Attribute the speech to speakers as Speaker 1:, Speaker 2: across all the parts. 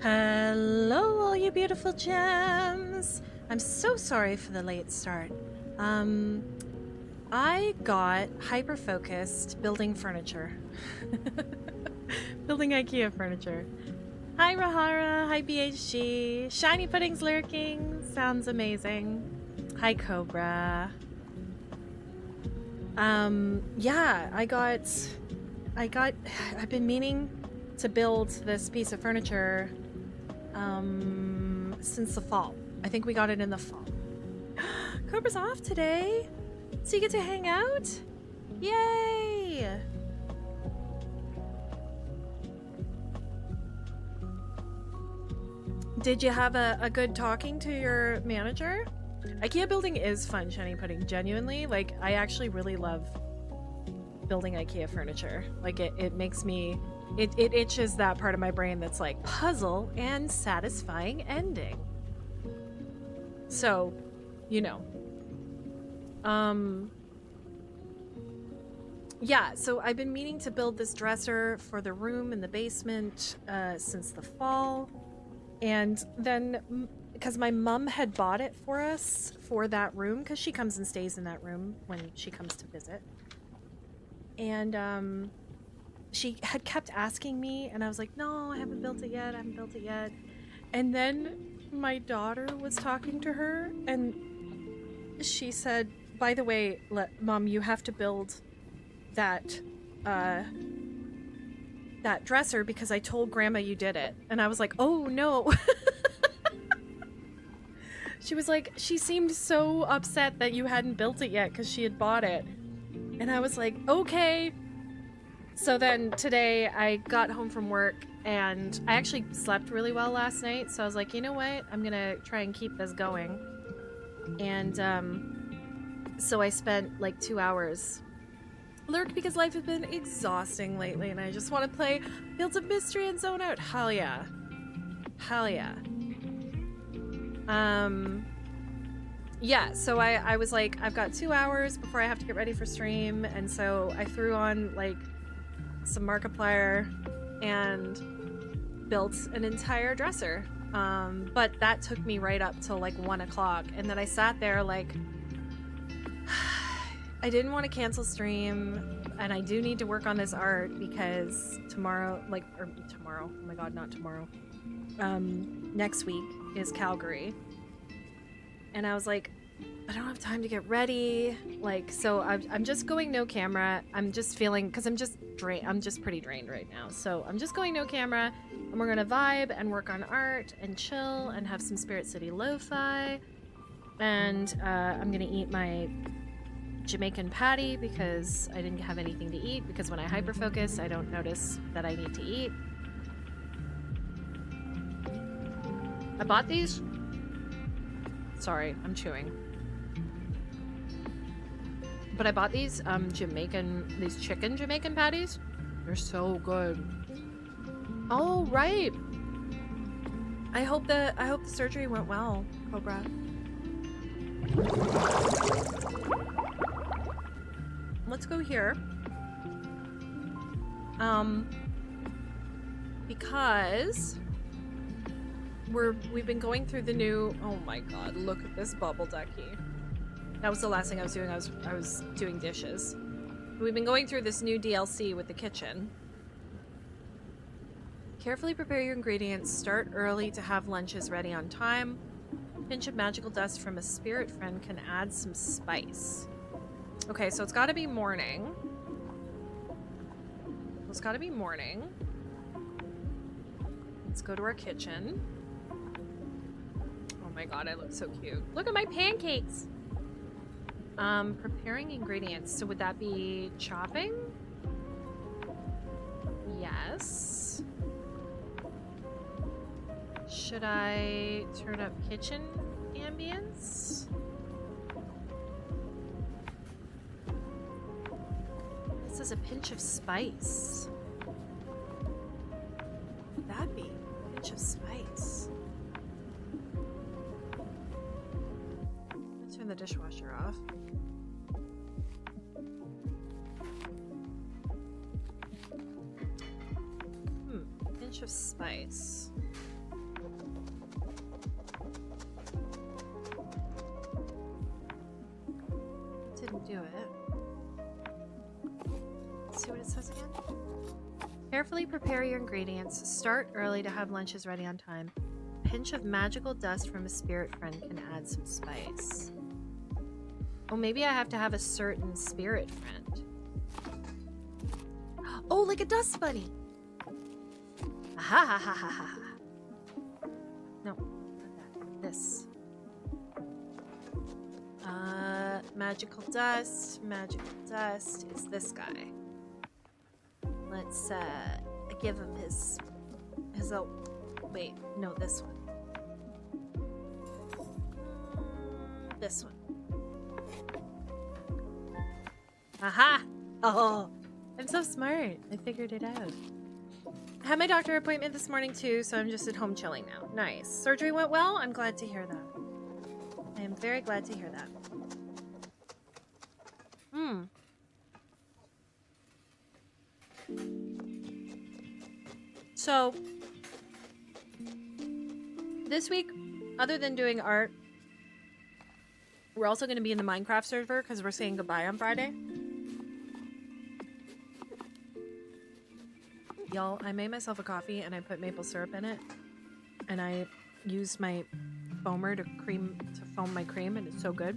Speaker 1: Hello, all you beautiful gems. I'm so sorry for the late start. I got hyper-focused building furniture. Building IKEA furniture. Hi, Rahara. Hi, BHG. Shiny Pudding's lurking. Sounds amazing. Hi, Cobra. Yeah, I've been meaning to build this piece of furniture since the fall. I think we got it in the fall. Cobra's off today, so you get to hang out. Yay! Did you have a good talking to your manager? IKEA building is fun, Shiny Pudding. Genuinely, like, I actually really love building IKEA furniture. Like, it makes me... It itches that part of my brain that's like, puzzle and satisfying ending. So, you know. Yeah, so I've been meaning to build this dresser for the room in the basement since the fall. And then, because my mom had bought it for us for that room, because she comes and stays in that room when she comes to visit. And she had kept asking me, and I was like, no, I haven't built it yet, I haven't built it yet. And then my daughter was talking to her, and she said, by the way, Mom, you have to build that dresser because I told Grandma you did it. And I was like, oh no. She was like, she seemed so upset that you hadn't built it yet because she had bought it. And I was like, okay. So then today I got home from work and I actually slept really well last night. So I was like, you know what? I'm gonna try and keep this going. And so I spent like 2 hours lurk because life has been exhausting lately and I just want to play Fields of Mystery and zone out. Hell yeah. Hell yeah. Yeah, so I was like, I've got 2 hours before I have to get ready for stream, and so I threw on like some Markiplier and built an entire dresser. But that took me right up till like 1 o'clock, and then I sat there like I didn't want to cancel stream, and I do need to work on this art because tomorrow, oh my god, not tomorrow. Next week is Calgary. And I was like, I don't have time to get ready. Like, so I'm just going no camera. I'm just feeling, because I'm just pretty drained right now. So I'm just going no camera, and we're gonna vibe and work on art and chill and have some City Lofi. And I'm gonna eat my Jamaican patty because I didn't have anything to eat, because when I hyperfocus, I don't notice that I need to eat. I bought these. Sorry, I'm chewing. But I bought these these chicken Jamaican patties. They're so good. Oh, right. I hope the surgery went well, Cobra. Let's go here. Because we've been going through the new, oh my god, look at this bubble ducky. That was the last thing I was doing. I was doing dishes. We've been going through this new DLC with the kitchen. Carefully prepare your ingredients. Start early to have lunches ready on time. A pinch of magical dust from a spirit friend can add some spice. Okay, so it's got to be morning. It's got to be morning. Let's go to our kitchen. Oh my god, I look so cute. Look at my pancakes! Preparing ingredients. So would that be chopping? Yes. Should I turn up kitchen ambience? This is a pinch of spice. What would that be? A pinch of spice. Let's turn the dishwasher off. Pinch of spice. Carefully prepare your ingredients. Start early to have lunches ready on time. A pinch of magical dust from a spirit friend can add some spice. Oh, maybe I have to have a certain spirit friend. Oh, like a dust bunny. Ha ha ha ha ha. No, not that. This. Magical dust. Magical dust is this guy. Let's give him his oh wait, no, this one. This one. Aha! Oh, I'm so smart. I figured it out. I had my doctor appointment this morning too, so I'm just at home chilling now. Nice. Surgery went well? I'm glad to hear that. I am very glad to hear that. So, this week, other than doing art, we're also going to be in the Minecraft server because we're saying goodbye on Friday. Y'all, I made myself a coffee and I put maple syrup in it. And I used my foamer to foam my cream, and it's so good.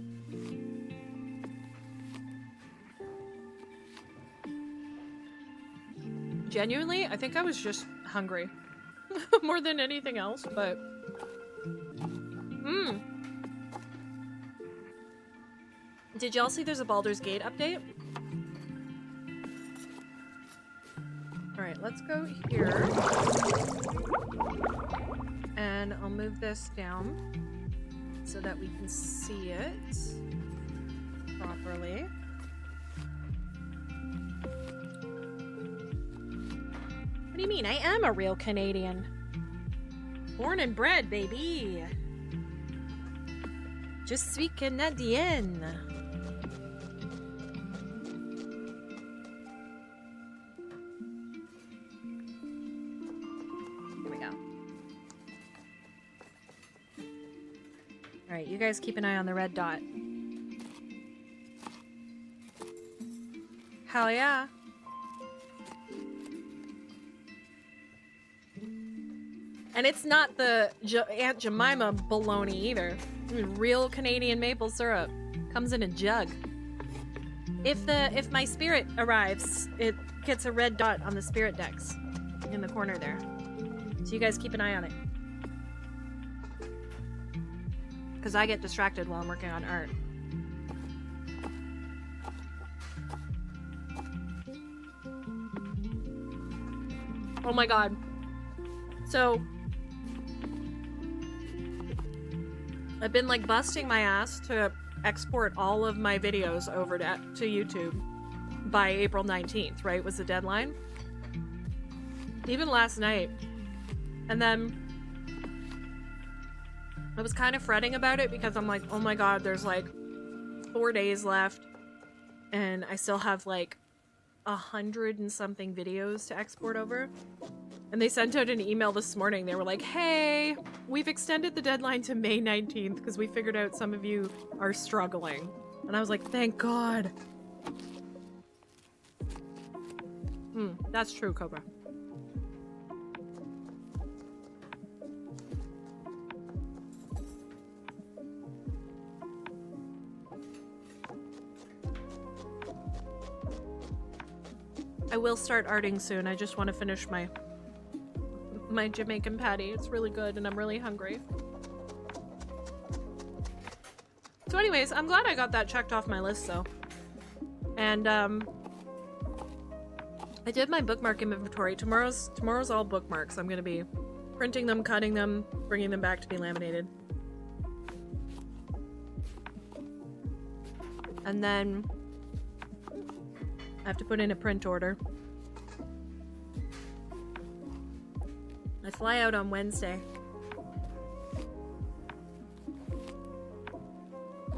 Speaker 1: Genuinely, I think I was just hungry more than anything else, but did y'all see there's a Baldur's Gate update? Alright, let's go here. And I'll move this down so that we can see it properly. What do you mean? I am a real Canadian. Born and bred, baby. Je suis Canadienne. Here we go. Alright, you guys keep an eye on the red dot. Hell yeah. And it's not the Aunt Jemima baloney either. Real Canadian maple syrup comes in a jug. If my spirit arrives, it gets a red dot on the spirit decks in the corner there. So you guys keep an eye on it. Because I get distracted while I'm working on art. Oh my god. So I've been like busting my ass to export all of my videos over to YouTube by April 19th, right? Was the deadline. Even last night. And then I was kind of fretting about it because I'm like, oh my god, there's like 4 days left and I still have like 100 and something videos to export over. And they sent out an email this morning. They were like, hey, we've extended the deadline to May 19th because we figured out some of you are struggling. And I was like, thank God. That's true, Cobra. I will start arting soon. I just want to finish my Jamaican patty. It's really good and I'm really hungry. So anyways, I'm glad I got that checked off my list though. And I did my bookmark inventory. Tomorrow's all bookmarks. I'm gonna be printing them, cutting them, bringing them back to be laminated. And then I have to put in a print order. I fly out on Wednesday.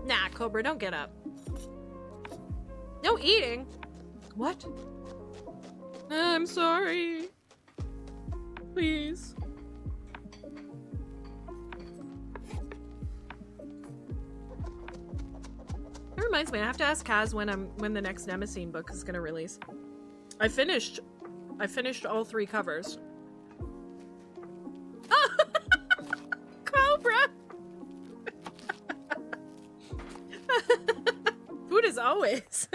Speaker 1: Nah, Cobra, don't get up. No eating. What? I'm sorry. Please. That reminds me, I have to ask Kaz when the next Nemesine book is gonna release. I finished I finished all 3 covers. Cobra! Food as always.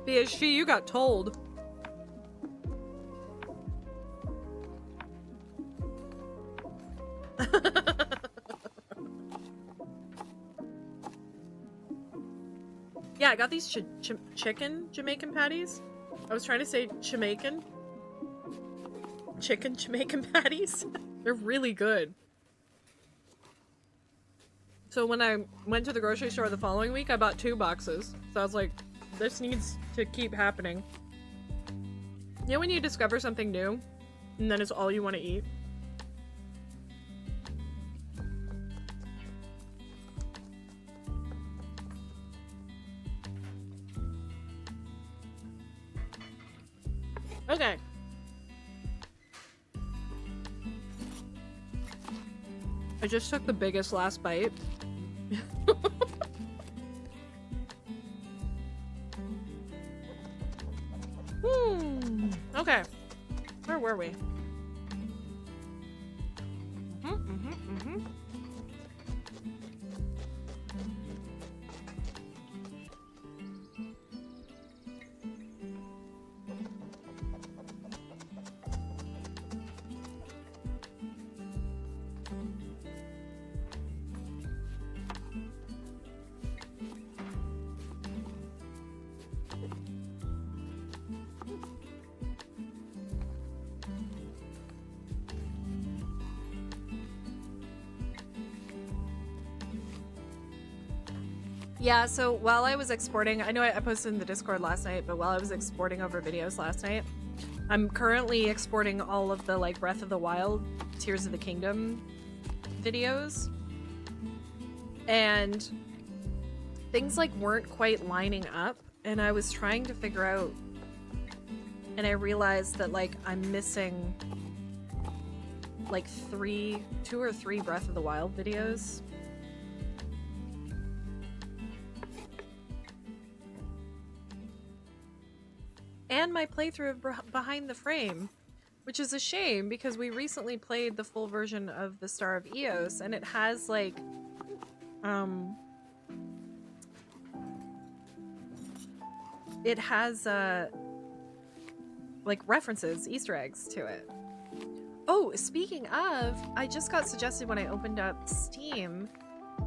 Speaker 1: BSG, you got told. Yeah, I got these chicken Jamaican patties. I was trying to say Jamaican. Chicken Jamaican patties. They're really good. So when I went to the grocery store the following week, I bought 2 boxes. So I was like, this needs to keep happening. You know when you discover something new, and then it's all you want to eat? Okay. I just took the biggest last bite. Okay. Where were we? Yeah, so while I was exporting, I know I posted in the Discord last night, but while I was exporting over videos last night, I'm currently exporting all of the like Breath of the Wild, Tears of the Kingdom videos. And things like weren't quite lining up, and I was trying to figure out, and I realized that like I'm missing like 2 or 3 Breath of the Wild videos. And my playthrough of Behind the Frame, which is a shame because we recently played the full version of the Star of Eos, and it has like it has like references, Easter eggs to it. Oh, speaking of, I just got suggested when I opened up Steam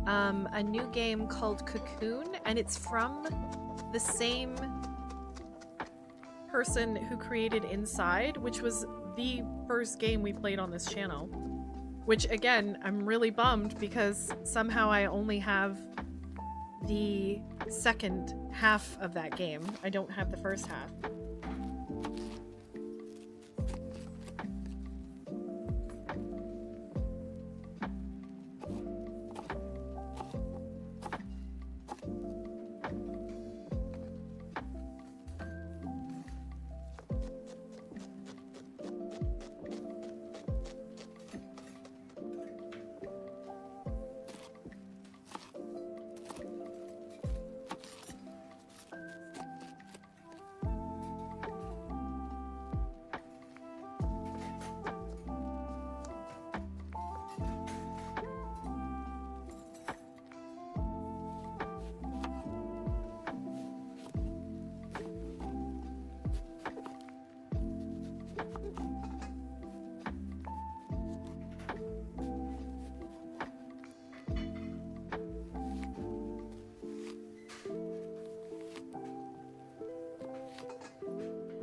Speaker 1: a new game called Cocoon, and it's from the same person who created Inside, which was the first game we played on this channel. Which again, I'm really bummed because somehow I only have the second half of that game. I don't have the first half.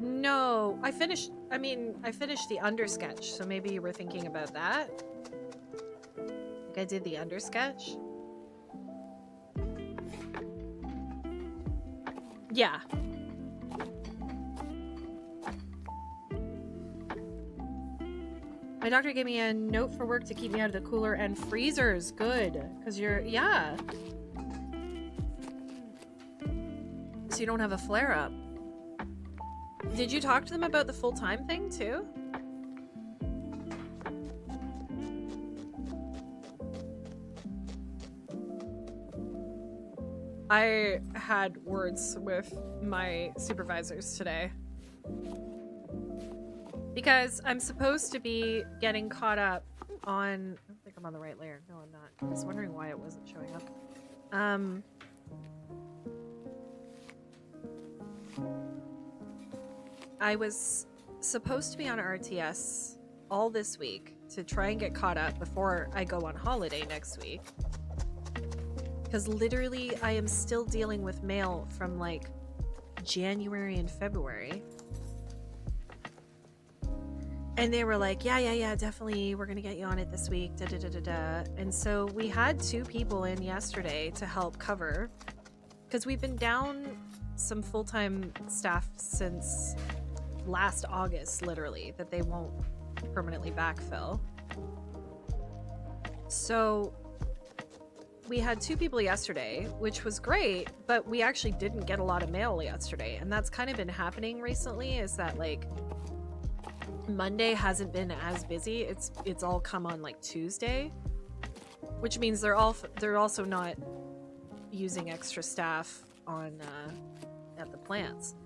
Speaker 1: No, I finished the undersketch, so maybe you were thinking about that. Like I did the undersketch. Yeah. My doctor gave me a note for work to keep me out of the cooler and freezers. Good, because yeah. So you don't have a flare-up. Did you talk to them about the full-time thing, too? I had words with my supervisors today. Because I'm supposed to be getting caught up on... I don't think I'm on the right layer. No, I'm not. I was wondering why it wasn't showing up. I was supposed to be on RTS all this week to try and get caught up before I go on holiday next week. Because literally I am still dealing with mail from like January and February. And they were like, yeah, definitely, we're gonna get you on it this week, da-da-da-da-da. And so we had 2 people in yesterday to help cover. Because we've been down some full-time staff since last August, literally, that they won't permanently backfill. So we had 2 people yesterday, which was great, but we actually didn't get a lot of mail yesterday. And that's kind of been happening recently, is that like Monday hasn't been as busy. It's all come on like Tuesday, which means they're also not using extra staff on at the plants.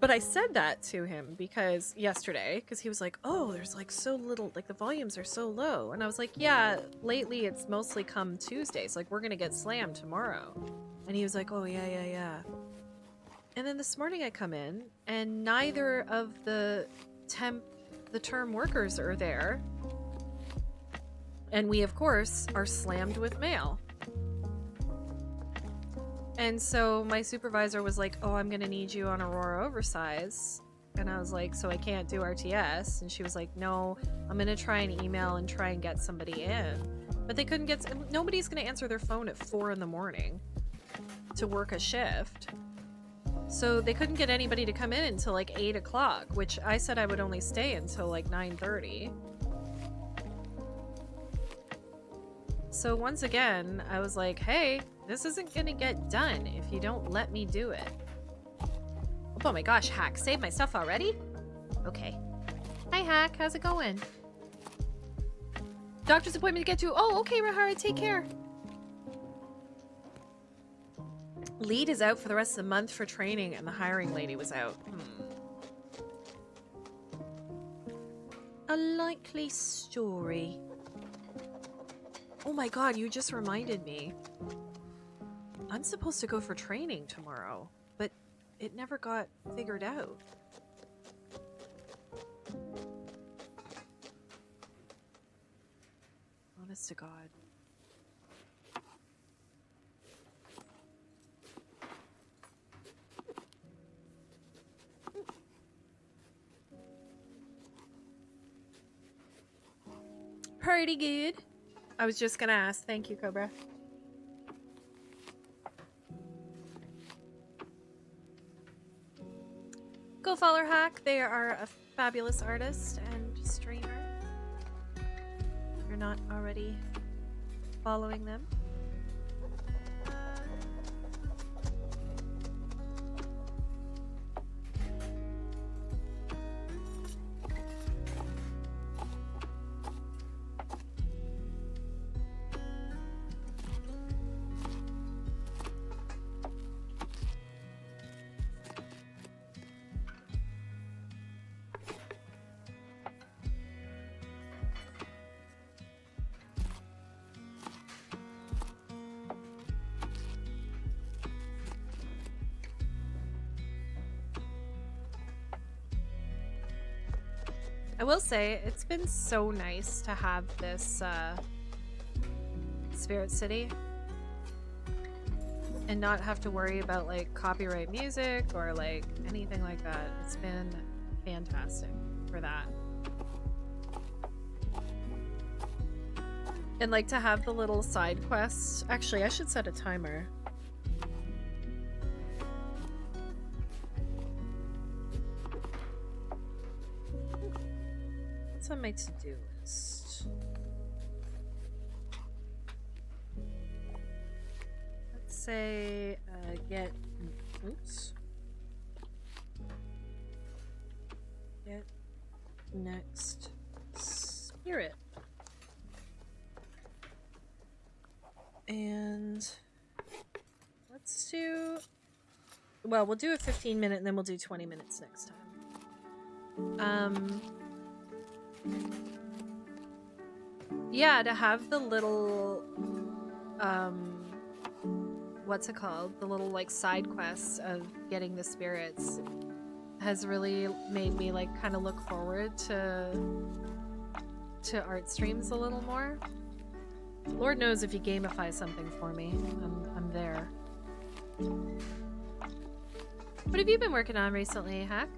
Speaker 1: But I said that to him because yesterday, because he was like, oh, there's like so little, like the volumes are so low. And I was like, yeah, lately it's mostly come Tuesdays. Like we're going to get slammed tomorrow. And he was like, oh, yeah. And then this morning I come in and neither of the term workers are there. And we, of course, are slammed with mail. And so my supervisor was like, oh, I'm going to need you on Aurora Oversize. And I was like, so I can't do RTS? And she was like, no, I'm going to try and email and try and get somebody in. But they couldn't get... Nobody's going to answer their phone at 4 in the morning to work a shift. So they couldn't get anybody to come in until like 8 o'clock, which I said I would only stay until like 9:30. So once again, I was like, hey, this isn't gonna get done if you don't let me do it. Oh my gosh, Hack, saved my stuff already? Okay. Hi, Hack, how's it going? Doctor's appointment to get to. Oh, okay, Rahara, take care. Lead is out for the rest of the month for training, and the hiring lady was out. A likely story. Oh my god, you just reminded me. I'm supposed to go for training tomorrow, but it never got figured out. Honest to God. Pretty good. I was just gonna ask. Thank you, Cobra. Go follow Hack. They are a fabulous artist and streamer. If you're not already following them. I will say, it's been so nice to have this Spirit City and not have to worry about like copyright music or like anything like that. It's been fantastic for that. And like to have the little side quests. Actually, I should set a timer. What's on my to-do list? Let's say get next spirit. And to... Well, we'll do a 15-minute and then we'll do 20 minutes next time. Yeah, to have the little... what's it called? The little, like, side quests of getting the spirits has really made me, like, kind of look forward to art streams a little more. Lord knows if you gamify something for me, I'm there. What have you been working on recently, Hack?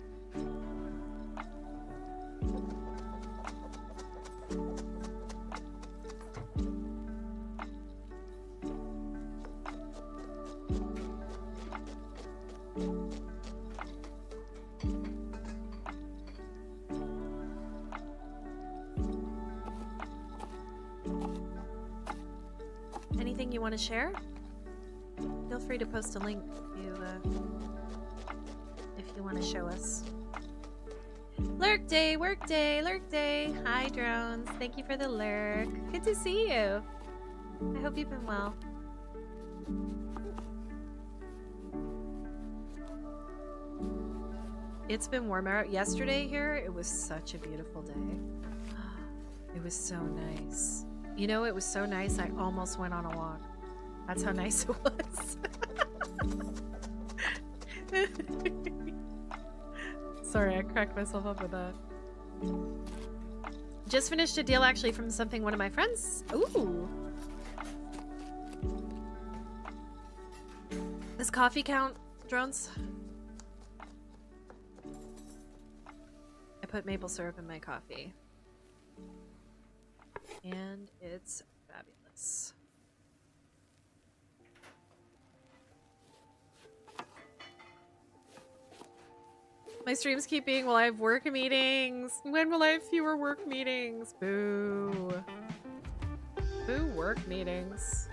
Speaker 1: Anything you want to share? Feel free to post a link if you want to show us. Lurk day, work day, lurk day. Hi, drones. Thank you for the lurk. Good to see you. I hope you've been well. It's been warm out. Yesterday here, it was such a beautiful day. It was so nice. You know, it was so nice, I almost went on a walk. That's how nice it was. Sorry, I cracked myself up with that. Just finished a deal, actually, from something one of my friends... Ooh! Does coffee count, drones? I put maple syrup in my coffee. And it's fabulous. My streams keep being, well, I have work meetings. When will I have fewer work meetings? Boo. Boo work meetings.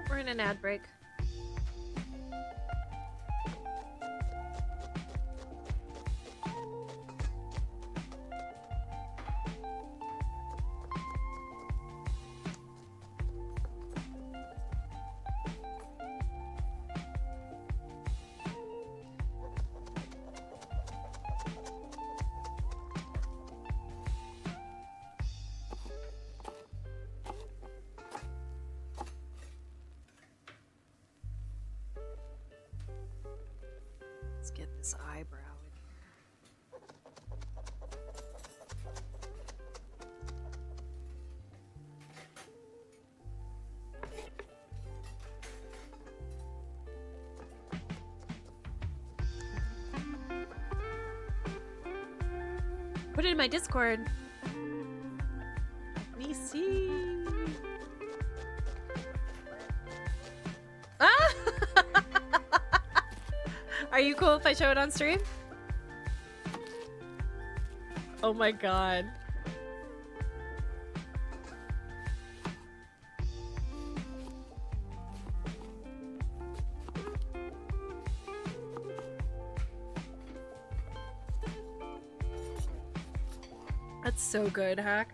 Speaker 1: We're in an ad break. This eyebrow in here. Put it in my Discord. Let me see. Ah! Are you cool if I show it on stream? Oh my god. That's so good, Hack.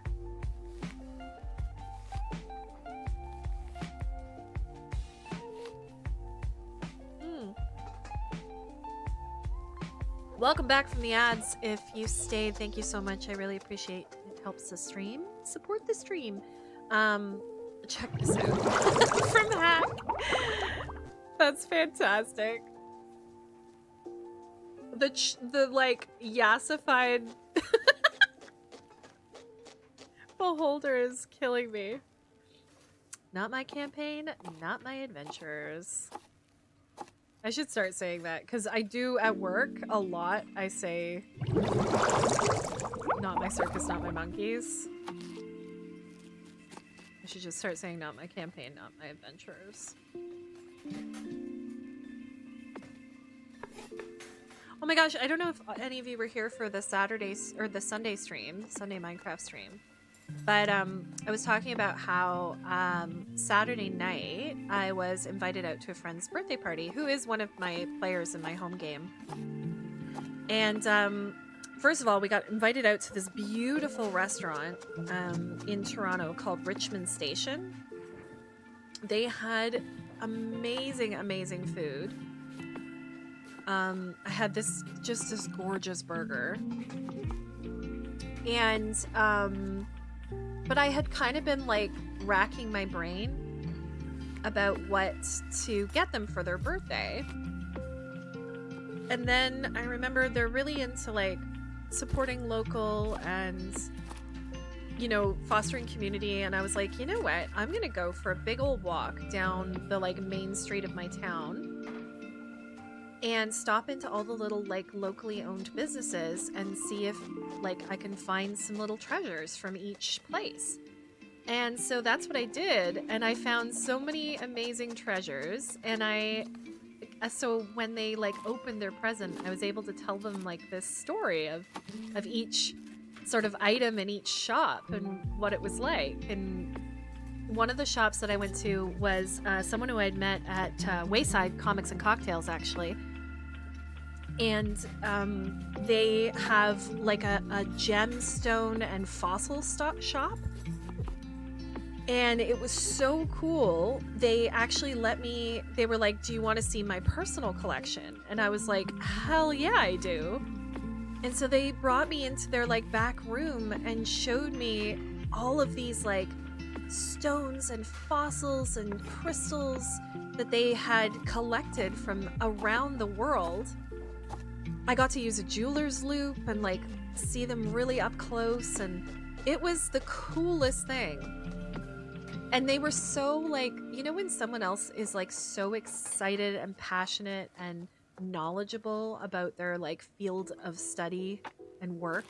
Speaker 1: Welcome back from the ads. If you stayed, thank you so much. I really appreciate it. It helps the stream. Support the stream. Check this out. From Hack. That's fantastic. The like yassified beholder is killing me. Not my campaign, not my adventures. I should start saying that, because I do at work a lot. I say, not my circus, not my monkeys. I should just start saying, not my campaign, not my adventures. Oh my gosh, I don't know if any of you were here for the Saturday or the Sunday stream, Sunday Minecraft stream. But I was talking about how Saturday night I was invited out to a friend's birthday party, who is one of my players in my home game. And first of all, we got invited out to this beautiful restaurant in Toronto called Richmond Station. They had amazing, amazing food. I had this gorgeous burger. And but I had kind of been like racking my brain about what to get them for their birthday. And then I remember they're really into like supporting local and, you know, fostering community. And I was like, you know what? I'm going to go for a big old walk down the like main street of my town and stop into all the little like locally owned businesses and see if like I can find some little treasures from each place. And so that's what I did, and I found so many amazing treasures. And so when they like opened their present, I was able to tell them like this story of each sort of item in each shop and what it was like. And one of the shops that I went to was someone who I'd met at Wayside Comics and Cocktails, actually. And they have like a gemstone and fossil shop. And it was so cool. They actually they were like, do you want to see my personal collection? And I was like, hell yeah, I do. And so they brought me into their like back room and showed me all of these like stones and fossils and crystals that they had collected from around the world. I got to use a jeweler's loupe and like see them really up close, and it was the coolest thing. And they were so like, you know, when someone else is like so excited and passionate and knowledgeable about their like field of study and work.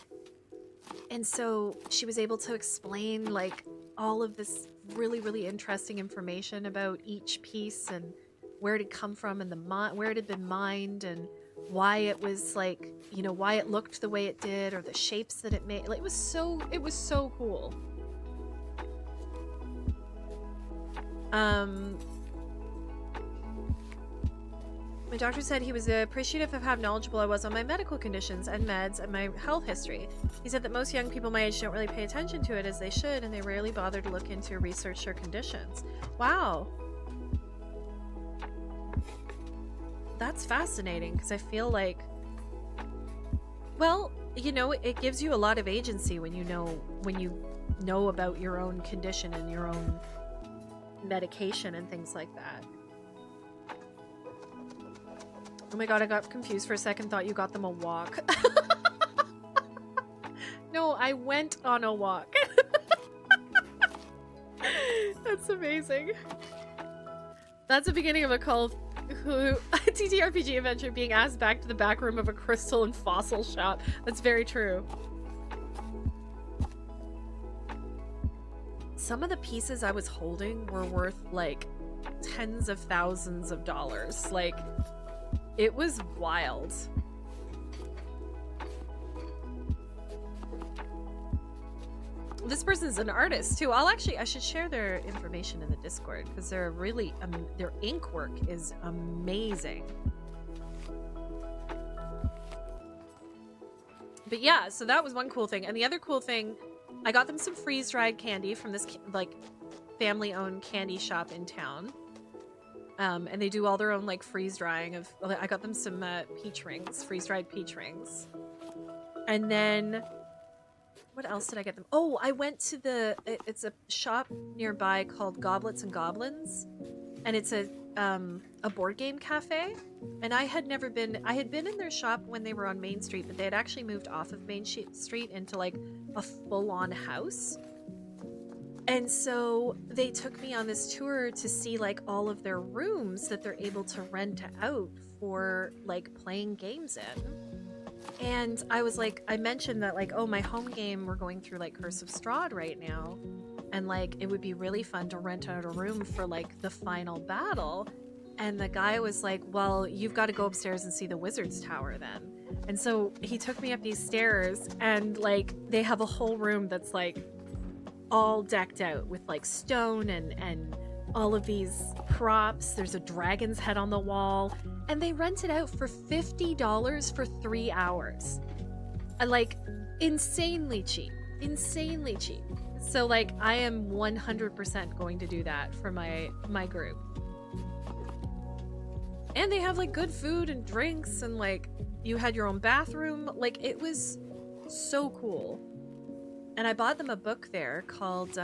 Speaker 1: And so she was able to explain like all of this really, really interesting information about each piece and where it had come from and where it had been mined and why it was like, you know, why it looked the way it did or the shapes that it made. Like, it was so cool. My doctor said he was appreciative of how knowledgeable I was on my medical conditions and meds and my health history. He said that most young people my age don't really pay attention to it as they should, and they rarely bother to look into or research their conditions. Wow. That's fascinating, because I feel like, well, you know, it gives you a lot of agency when you know about your own condition and your own medication and things like that. Oh my god, I got confused for a second, thought you got them a walk. No, I went on a walk. That's amazing. That's the beginning of a Call of TTRPG adventure being asked back to the back room of a crystal and fossil shop. That's very true. Some of the pieces I was holding were worth like tens of thousands of dollars. Like, it was wild. This person's an artist too. I should share their information in the Discord, because they're really their ink work is amazing. But yeah, so that was one cool thing. And the other cool thing, I got them some freeze-dried candy from this like family-owned candy shop in town. And they do all their own like freeze-drying of. I got them some peach rings, freeze-dried peach rings. And then what else did I get them? Oh, I went to it's a shop nearby called Goblets and Goblins, and it's a board game cafe. And I had been in their shop when they were on Main Street, but they had actually moved off of Main Street into like a full-on house. And so they took me on this tour to see like all of their rooms that they're able to rent out for like playing games in. And I was like, I mentioned that like, oh, my home game, we're going through like Curse of Strahd right now. And like, it would be really fun to rent out a room for like the final battle. And the guy was like, well, you've got to go upstairs and see the Wizard's Tower then. And so he took me up these stairs, and like, they have a whole room that's like all decked out with like stone and all of these props. There's a dragon's head on the wall, and they rent it out for $50 for 3 hours. Like, insanely cheap. Insanely cheap. So like, I am 100% going to do that for my group. And they have like good food and drinks, and like you had your own bathroom. Like, it was so cool. And I bought them a book there called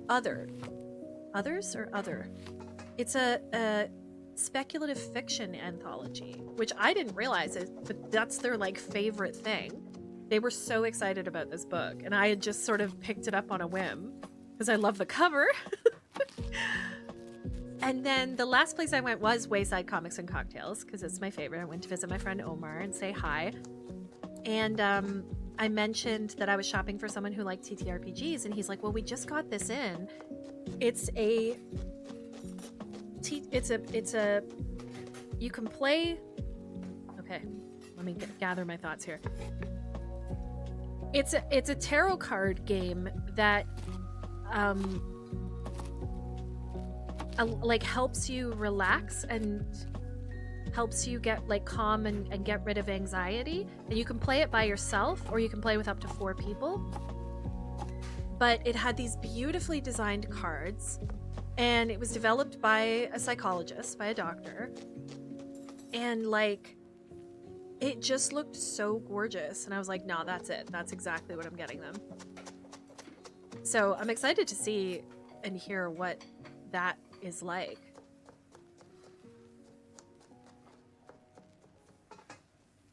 Speaker 1: Others or Other. It's a speculative fiction anthology, which I didn't realize it, but that's their like favorite thing. They were so excited about this book, and I had just sort of picked it up on a whim because I love the cover. And then the last place I went was Wayside Comics and Cocktails, because it's my favorite. I went to visit my friend Omar and say hi. And I mentioned that I was shopping for someone who liked TTRPGs, and he's like, well, we just got this in. It's a you can play. Okay, let me gather my thoughts here. It's a tarot card game that like helps you relax and helps you get like calm and get rid of anxiety. And you can play it by yourself, or you can play with up to 4 people. But it had these beautifully designed cards, and it was developed by a psychologist, by a doctor. And like, it just looked so gorgeous. And I was like, no, that's it. That's exactly what I'm getting them. So I'm excited to see and hear what that is like.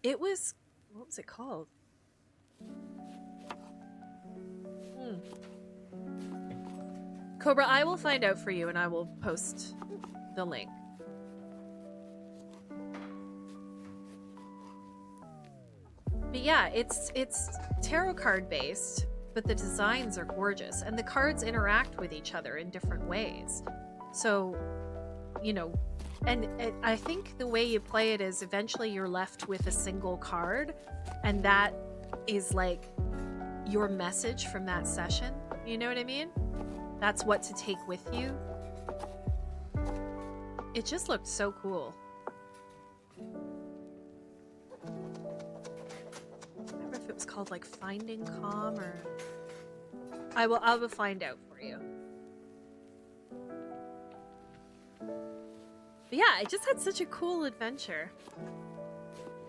Speaker 1: It was, what was it called? Cobra, I will find out for you, and I will post the link. But yeah, it's tarot card based, but the designs are gorgeous, and the cards interact with each other in different ways. So, you know, and I think the way you play it is eventually you're left with a single card, and that is like your message from that session. You know what I mean? That's what to take with you. It just looked so cool. I don't remember if it was called like Finding Calm, or I will find out for you. But yeah, I just had such a cool adventure.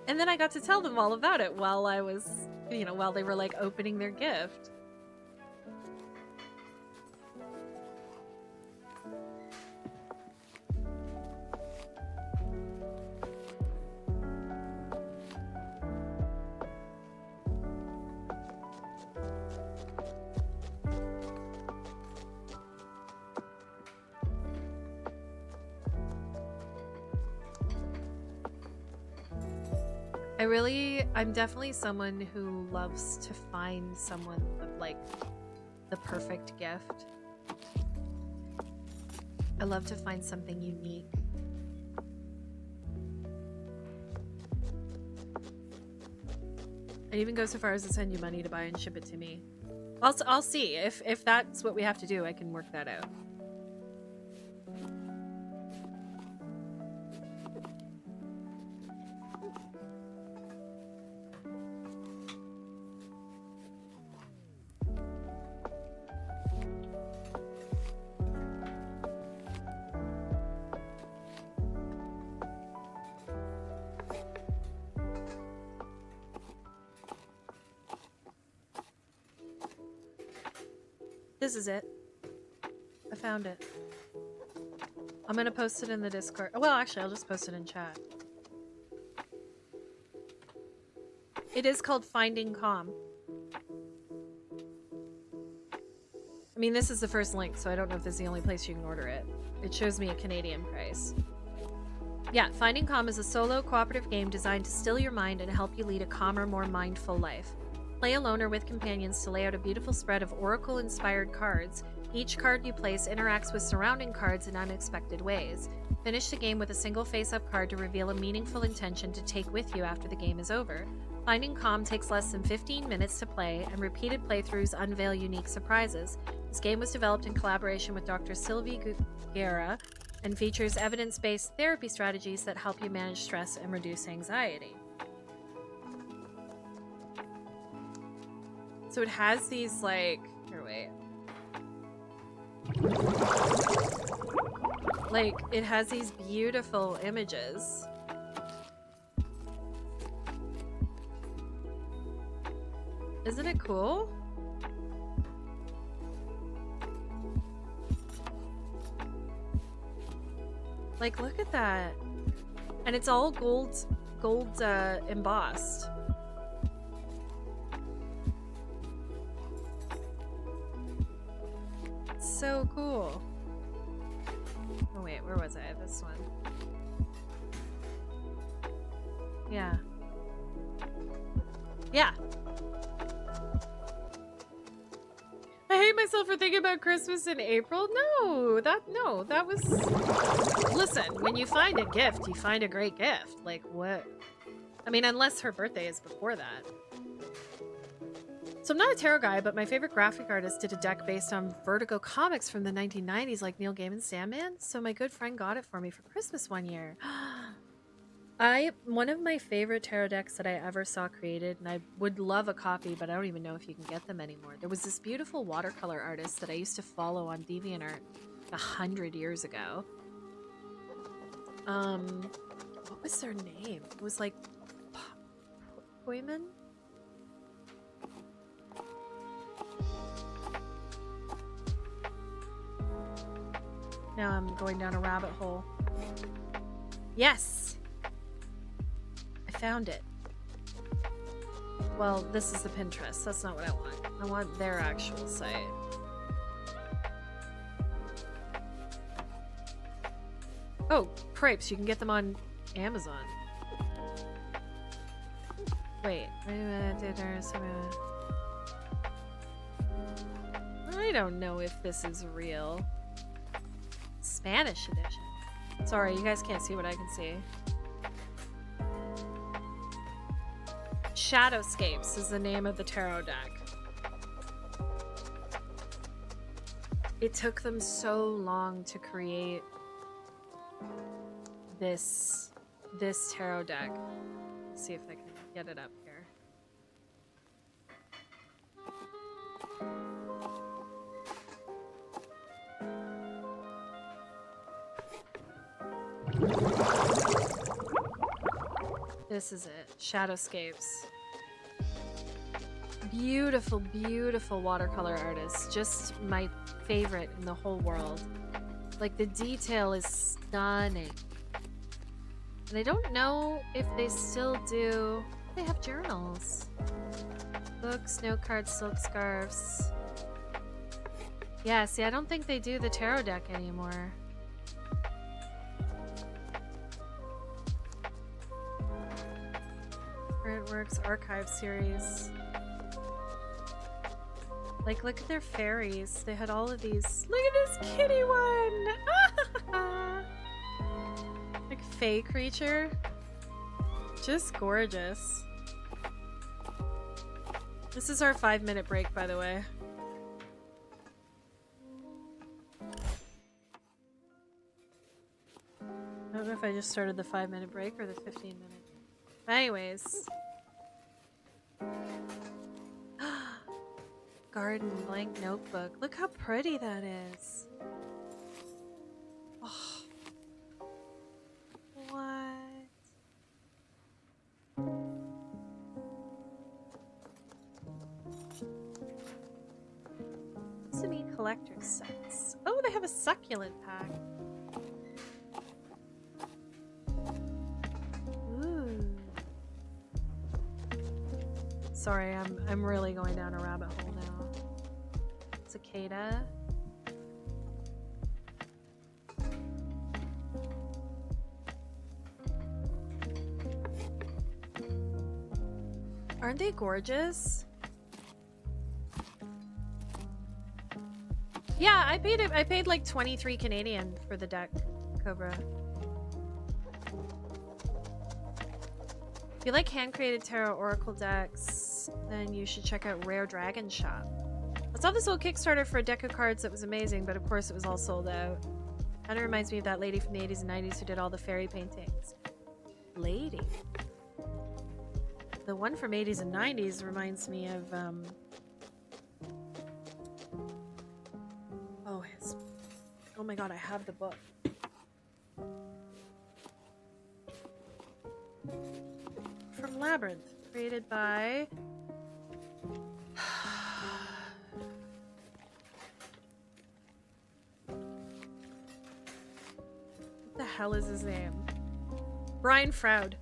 Speaker 1: And then I got to tell them all about it while I was, you know, while they were like opening their gift. I'm definitely someone who loves to find someone like the perfect gift. I love to find something unique. I'd even go so far as to send you money to buy and ship it to me. I'll see if that's what we have to do. I can work that out. This is it. I found it. I'm gonna post it in the Discord. Well, actually, I'll just post it in chat. It is called Finding Calm. I mean, this is the first link, so I don't know if this is the only place you can order it. It shows me a Canadian price. Yeah, Finding Calm is a solo cooperative game designed to still your mind and help you lead a calmer, more mindful life. Play alone or with companions to lay out a beautiful spread of Oracle-inspired cards. Each card you place interacts with surrounding cards in unexpected ways. Finish the game with a single face-up card to reveal a meaningful intention to take with you after the game is over. Finding Calm takes less than 15 minutes to play, and repeated playthroughs unveil unique surprises. This game was developed in collaboration with Dr. Sylvie Guerra and features evidence-based therapy strategies that help you manage stress and reduce anxiety. So it has these, like... Here, wait. Like, it has these beautiful images. Isn't it cool? Like, look at that. And it's all gold embossed. It's so cool. Oh wait, where was I? This one. Yeah. Yeah. I hate myself for thinking about Christmas in April. No, that was... Listen, when you find a gift, you find a great gift. Like, what? I mean, unless her birthday is before that. So I'm not a tarot guy, but my favorite graphic artist did a deck based on Vertigo comics from the 1990s, like Neil Gaiman's Sandman. So my good friend got it for me for Christmas one year. One of my favorite tarot decks that I ever saw created, and I would love a copy, but I don't even know if you can get them anymore. There was this beautiful watercolor artist that I used to follow on DeviantArt 100 years ago. What was their name? It was like Poyman? Now I'm going down a rabbit hole. Yes! I found it. Well, this is the Pinterest. That's not what I want. I want their actual site. Oh, crepes. You can get them on Amazon. Wait. I don't know if this is real. Spanish edition. Sorry, you guys can't see what I can see. Shadowscapes is the name of the tarot deck. It took them so long to create this tarot deck. Let's see if I can get it up here. This is it. Shadowscapes. Beautiful, beautiful watercolor artist. Just my favorite in the whole world. Like, the detail is stunning. And I don't know if they still do... They have journals. Books, note cards, silk scarves. Yeah, see, I don't think they do the tarot deck anymore. Current Works Archive series. Like, look at their fairies. They had all of these. Look at this kitty one! Like, fae creature. Just gorgeous. This is our 5-minute break, by the way. I don't know if I just started the 5-minute break or the 15-minute. Anyways. Garden blank notebook. Look how pretty that is. Oh. What? What's the mean collector's sets? Oh, they have a succulent pack. Sorry, I'm really going down a rabbit hole now. Cicada. Aren't they gorgeous? Yeah, I paid like 23 Canadian for the deck, Cobra. If you like hand-created tarot oracle decks, then you should check out Rare Dragon Shop. I saw this old Kickstarter for a deck of cards that was amazing, but of course it was all sold out. Kind of reminds me of that lady from the 80s and 90s who did all the fairy paintings. Lady? The one from 80s and 90s reminds me of, oh my god, I have the book. From Labyrinth, created by... What the hell is his name? Brian Froud.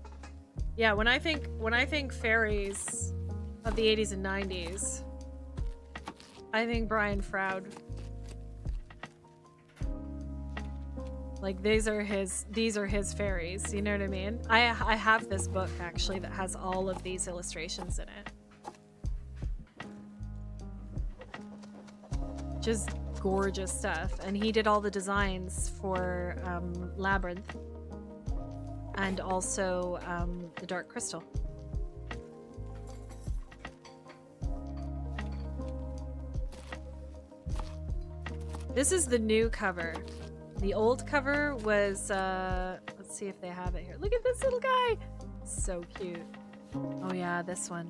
Speaker 1: Yeah, when I think fairies of the 80s and 90s, I think Brian Froud. Like these are his fairies, you know what I mean? I have this book actually that has all of these illustrations in it. Just gorgeous stuff. And he did all the designs for Labyrinth and also the Dark Crystal. This is the new cover. The old cover was, let's see if they have it here. Look at this little guy. So cute. Oh yeah, this one.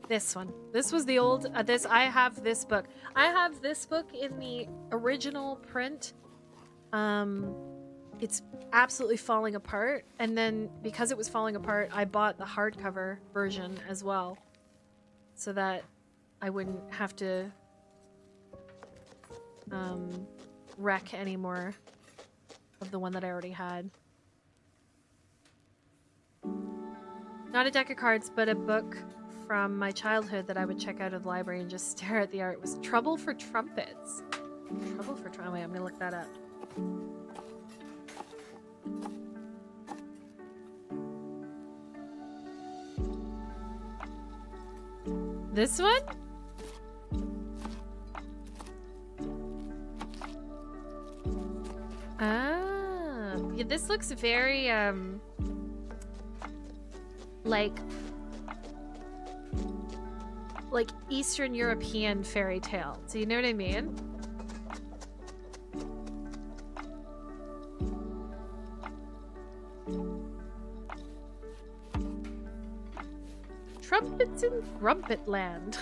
Speaker 1: This one. This was the old, I have this book. I have this book in the original print. It's absolutely falling apart. And then because it was falling apart, I bought the hardcover version as well. So that I wouldn't have to wreck any more of the one that I already had. Not a deck of cards, but a book from my childhood that I would check out of the library and just stare at the art. It was Trouble for Trumpets. Trouble for Trumpets. Wait, I'm gonna look that up. This one? Ah, yeah, this looks very, like Eastern European fairy tale. Do you know what I mean? Trumpets in Grumpet Land.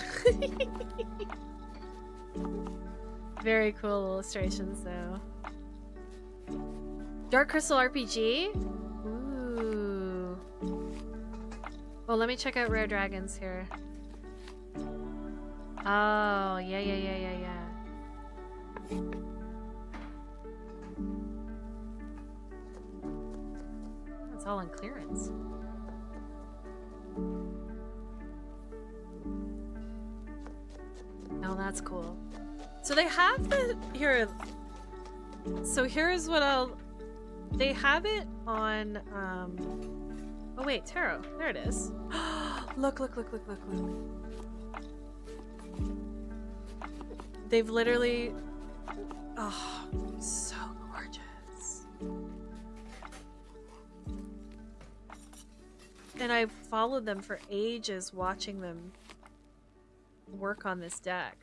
Speaker 1: Very cool illustrations, though. Dark Crystal RPG? Ooh. Well, let me check out Rare Dragons here. Oh, yeah. It's all on clearance. Oh, that's cool. So they have the... Here. So here's what I'll... They have it on... Oh, wait. Tarot. There it is. Look. They've literally... Oh, so gorgeous. And I've followed them for ages, watching them work on this deck.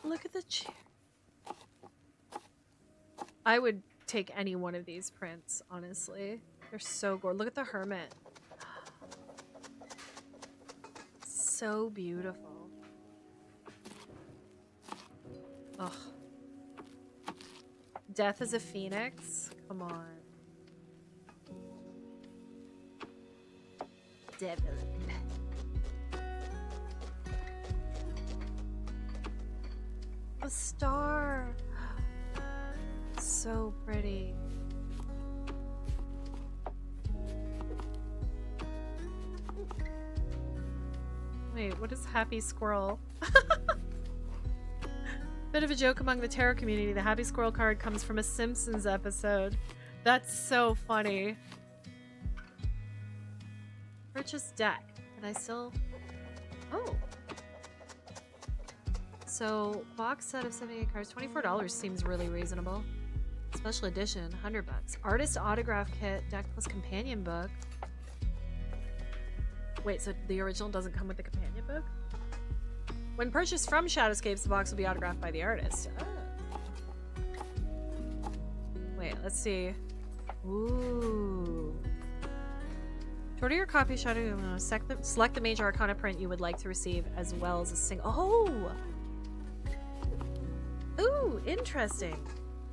Speaker 1: Look at the chair. I would take any one of these prints, honestly. They're so gorgeous. Look at the Hermit. So beautiful. Ugh. Death as a Phoenix? Come on. Devil. A star. So pretty. Wait, what is Happy Squirrel? Bit of a joke among the tarot community. The Happy Squirrel card comes from a Simpsons episode. That's so funny. Purchase deck. And I still... Oh. So, box set of 78 cards, $24 seems really reasonable. Special edition, $100. Artist autograph kit, deck plus companion book. Wait, so the original doesn't come with the companion book? When purchased from Shadowscapes, the box will be autographed by the artist. Oh. Wait, let's see. Ooh. To order your copy of Shadow, select the major arcana print you would like to receive, as well as a single. Oh! Ooh, interesting.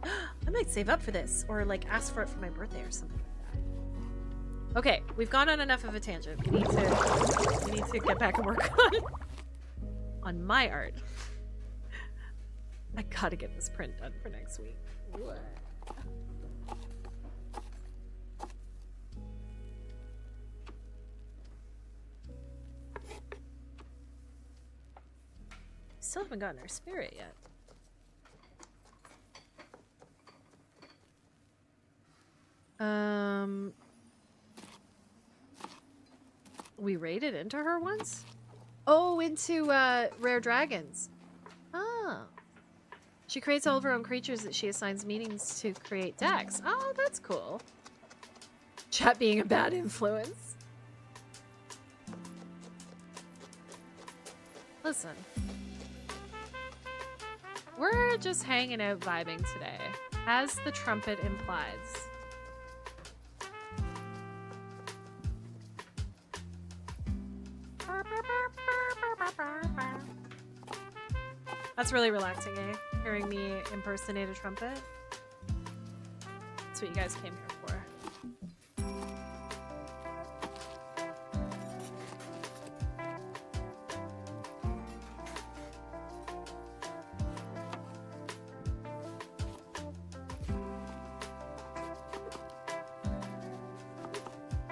Speaker 1: I might save up for this, or like ask for it for my birthday or something like that. Okay, we've gone on enough of a tangent. We need to get back and work on my art. I gotta get this print done for next week. What? Still haven't gotten our spirit yet. We raided into her once? Oh, into Rare Dragons. Ah. She creates all of her own creatures that she assigns meanings to create decks. Oh, that's cool. Chat being a bad influence. Listen. We're just hanging out vibing today, as the trumpet implies. That's really relaxing, eh? Hearing me impersonate a trumpet. That's what you guys came here for.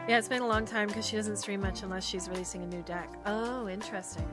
Speaker 1: Yeah, it's been a long time because she doesn't stream much unless she's releasing a new deck. Oh, interesting.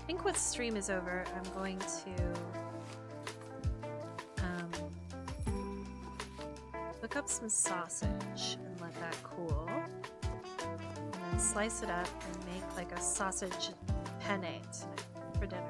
Speaker 1: I think once stream is over, I'm going to cook up some sausage and let that cool, and then slice it up and make like a sausage penne tonight for dinner.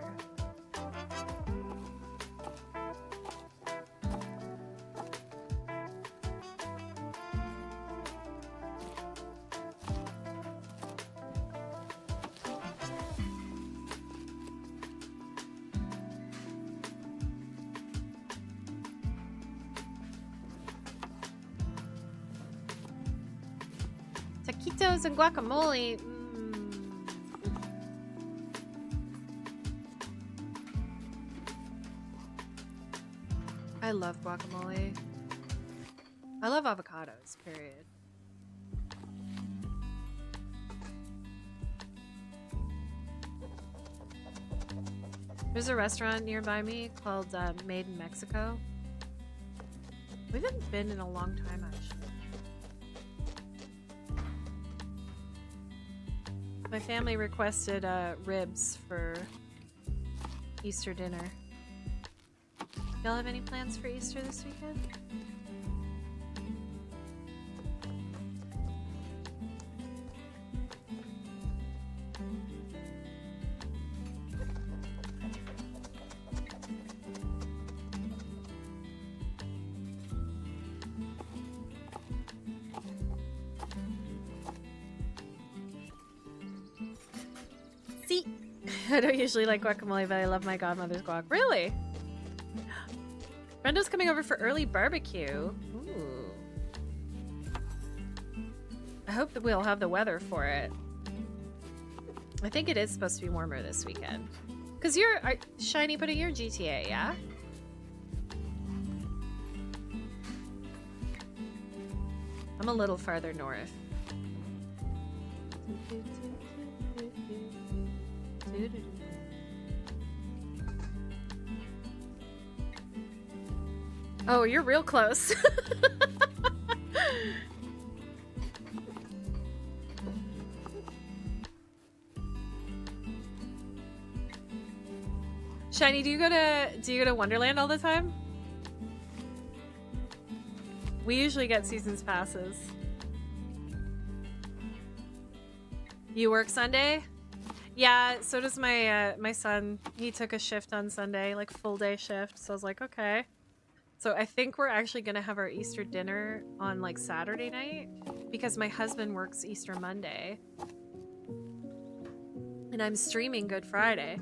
Speaker 1: Taquitos and guacamole. I love guacamole. I love avocados, period. There's a restaurant nearby me called Made in Mexico. We haven't been in a long time, actually. My family requested ribs for Easter dinner. Y'all have any plans for Easter this weekend? See, I don't usually like guacamole, but I love my godmother's guac. Really? Brendo's coming over for early barbecue. Ooh. I hope that we'll have the weather for it. I think it is supposed to be warmer this weekend. Because you're Shiny, but you're GTA, yeah? I'm a little farther north. Oh, you're real close. Shiny, do you go to Wonderland all the time? We usually get seasons passes. You work Sunday? Yeah, so does my my son. He took a shift on Sunday, like full day shift. So I was like, okay. So I think we're actually gonna have our Easter dinner on like Saturday night because my husband works Easter Monday. And I'm streaming Good Friday.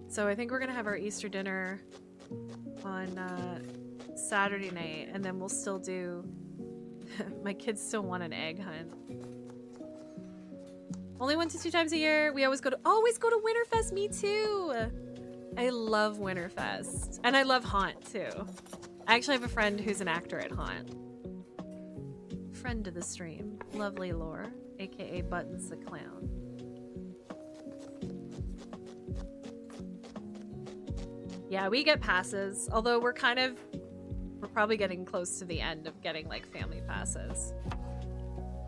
Speaker 1: So I think we're gonna have our Easter dinner on Saturday night, and then we'll still do my kids still want an egg hunt. Only 1 to 2 times a year. We always go to Winterfest. Me too. I love Winterfest. And I love Haunt too. I actually have a friend who's an actor at Haunt. Friend to the stream. Lovely Lore, aka Buttons the Clown. Yeah, we get passes, although we're probably getting close to the end of getting like family passes.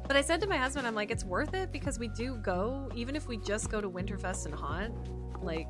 Speaker 1: But I said to my husband, I'm like, it's worth it because we do go, even if we just go to Winterfest and Haunt, like...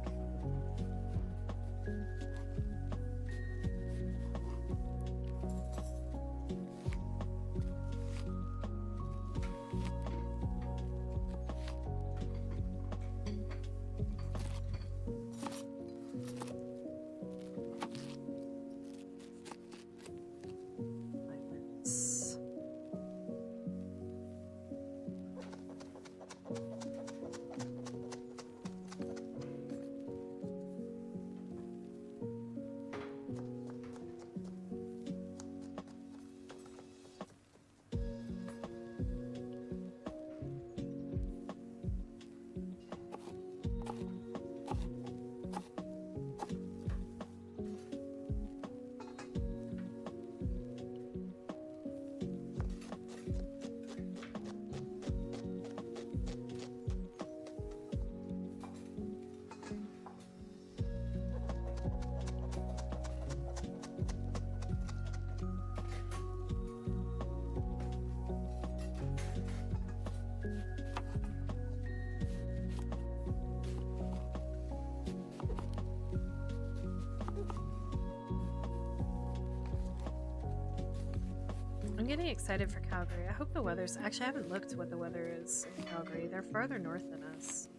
Speaker 1: I'm getting excited for Calgary. I hope the weather's... Actually, I haven't looked what the weather is in Calgary. They're farther north than us.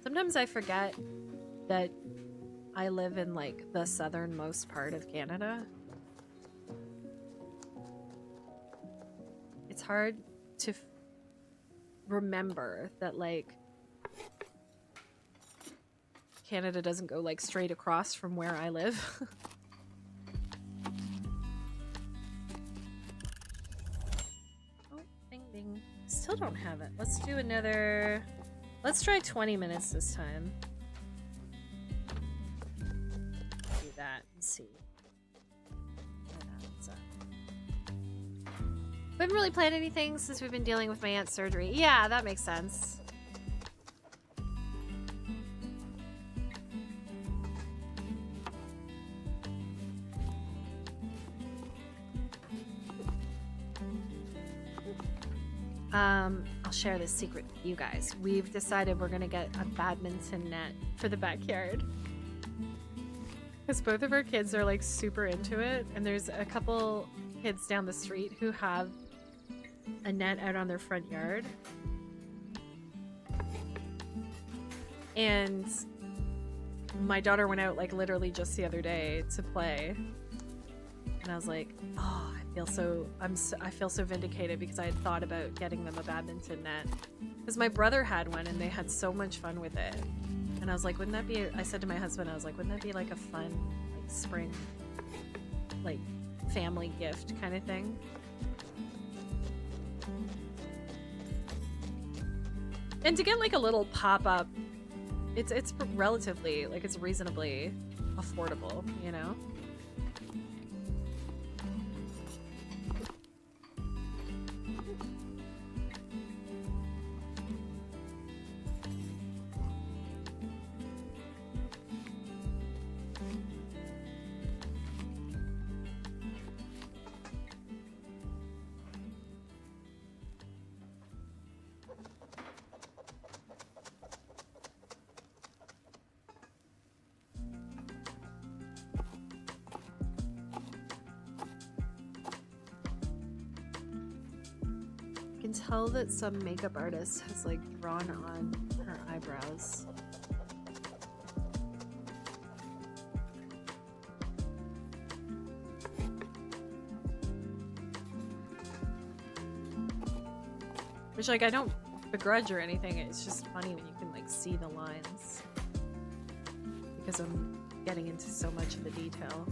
Speaker 1: Sometimes I forget that I live in, like, the southernmost part of Canada. It's hard to remember that, like, Canada doesn't go, like, straight across from where I live. Still don't have it. Let's do another... Let's try 20 minutes this time. Do that and see what happens. We haven't really planned anything since we've been dealing with my aunt's surgery. Yeah, that makes sense. I'll share this secret with you guys. We've decided we're gonna get a badminton net for the backyard. Because both of our kids are like super into it, and there's a couple kids down the street who have a net out on their front yard. And my daughter went out like literally just the other day to play. And I was like, oh, I feel so vindicated because I had thought about getting them a badminton net. Because my brother had one and they had so much fun with it. And I was like, wouldn't that be, I said to my husband, I was like, wouldn't that be like a fun, like, spring, like, family gift kind of thing? And to get like a little pop-up, it's relatively, like, it's reasonably affordable, you know? Tell that some makeup artist has like drawn on her eyebrows. Which, like, I don't begrudge or anything, it's just funny when you can like see the lines because I'm getting into so much of the detail.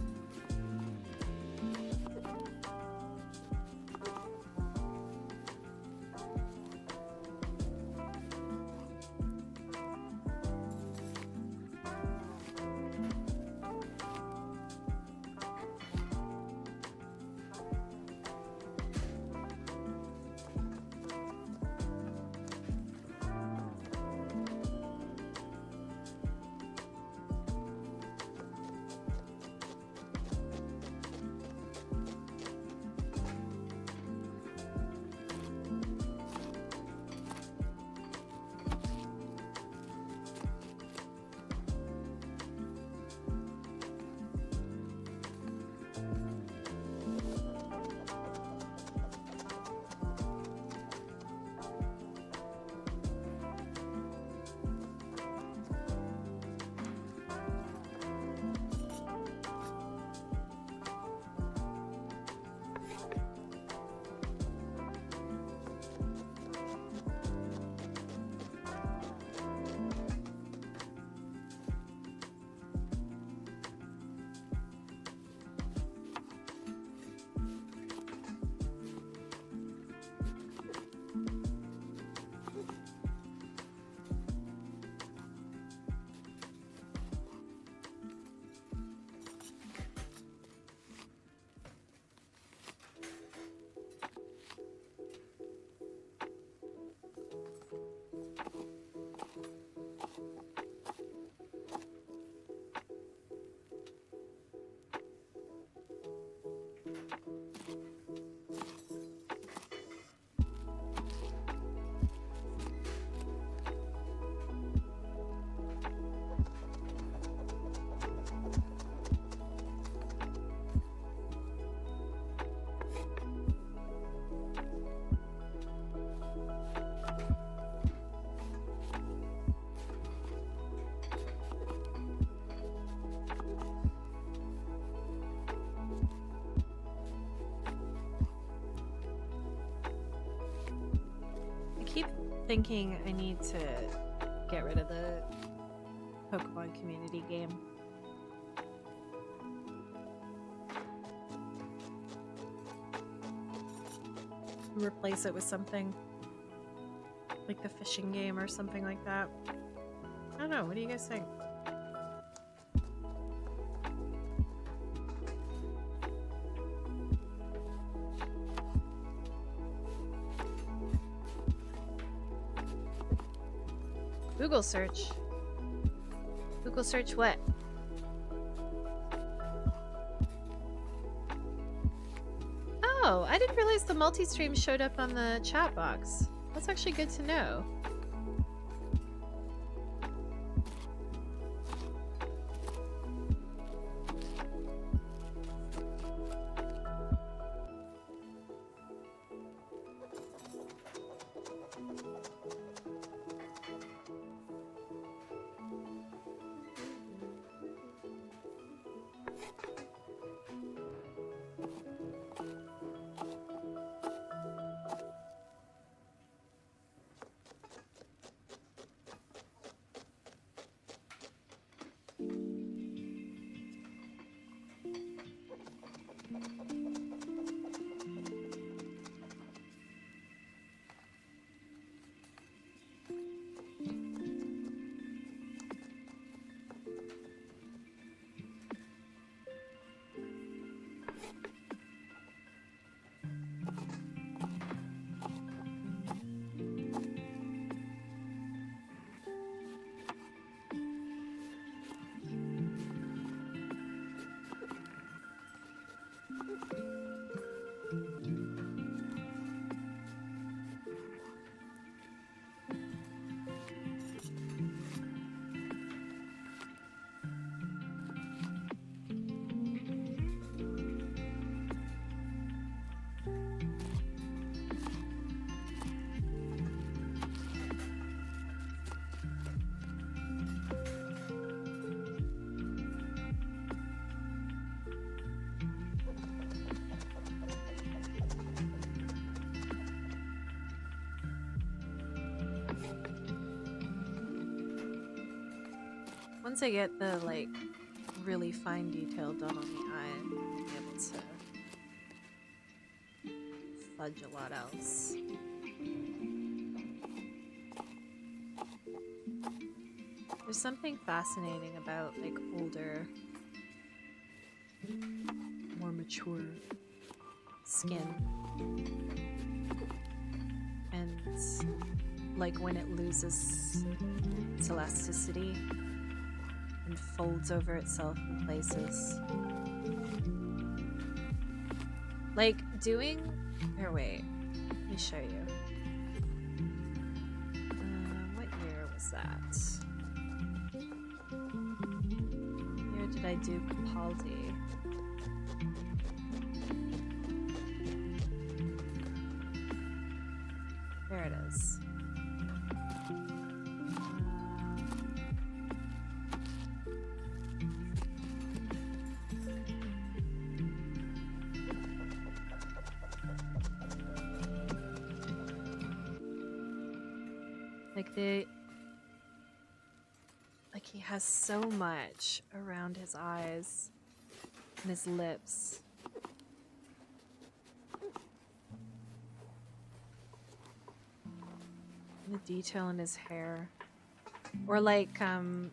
Speaker 1: Thinking I need to get rid of the Pokemon community game. Replace it with something like the fishing game or something like that. I don't know, what do you guys think? Google search. Google search what? Oh, I didn't realize the multi-stream showed up on the chat box. That's actually good to know. Once I get the like really fine detail done on the eye, I'll be able to fudge a lot else. There's something fascinating about like older, more mature skin, and like when it loses its elasticity and folds over itself in places. Like doing... Here, wait. Let me show you. What year was that? What year did I do Capaldi? There it is. Like he has so much around his eyes and his lips. And the detail in his hair. Or like, when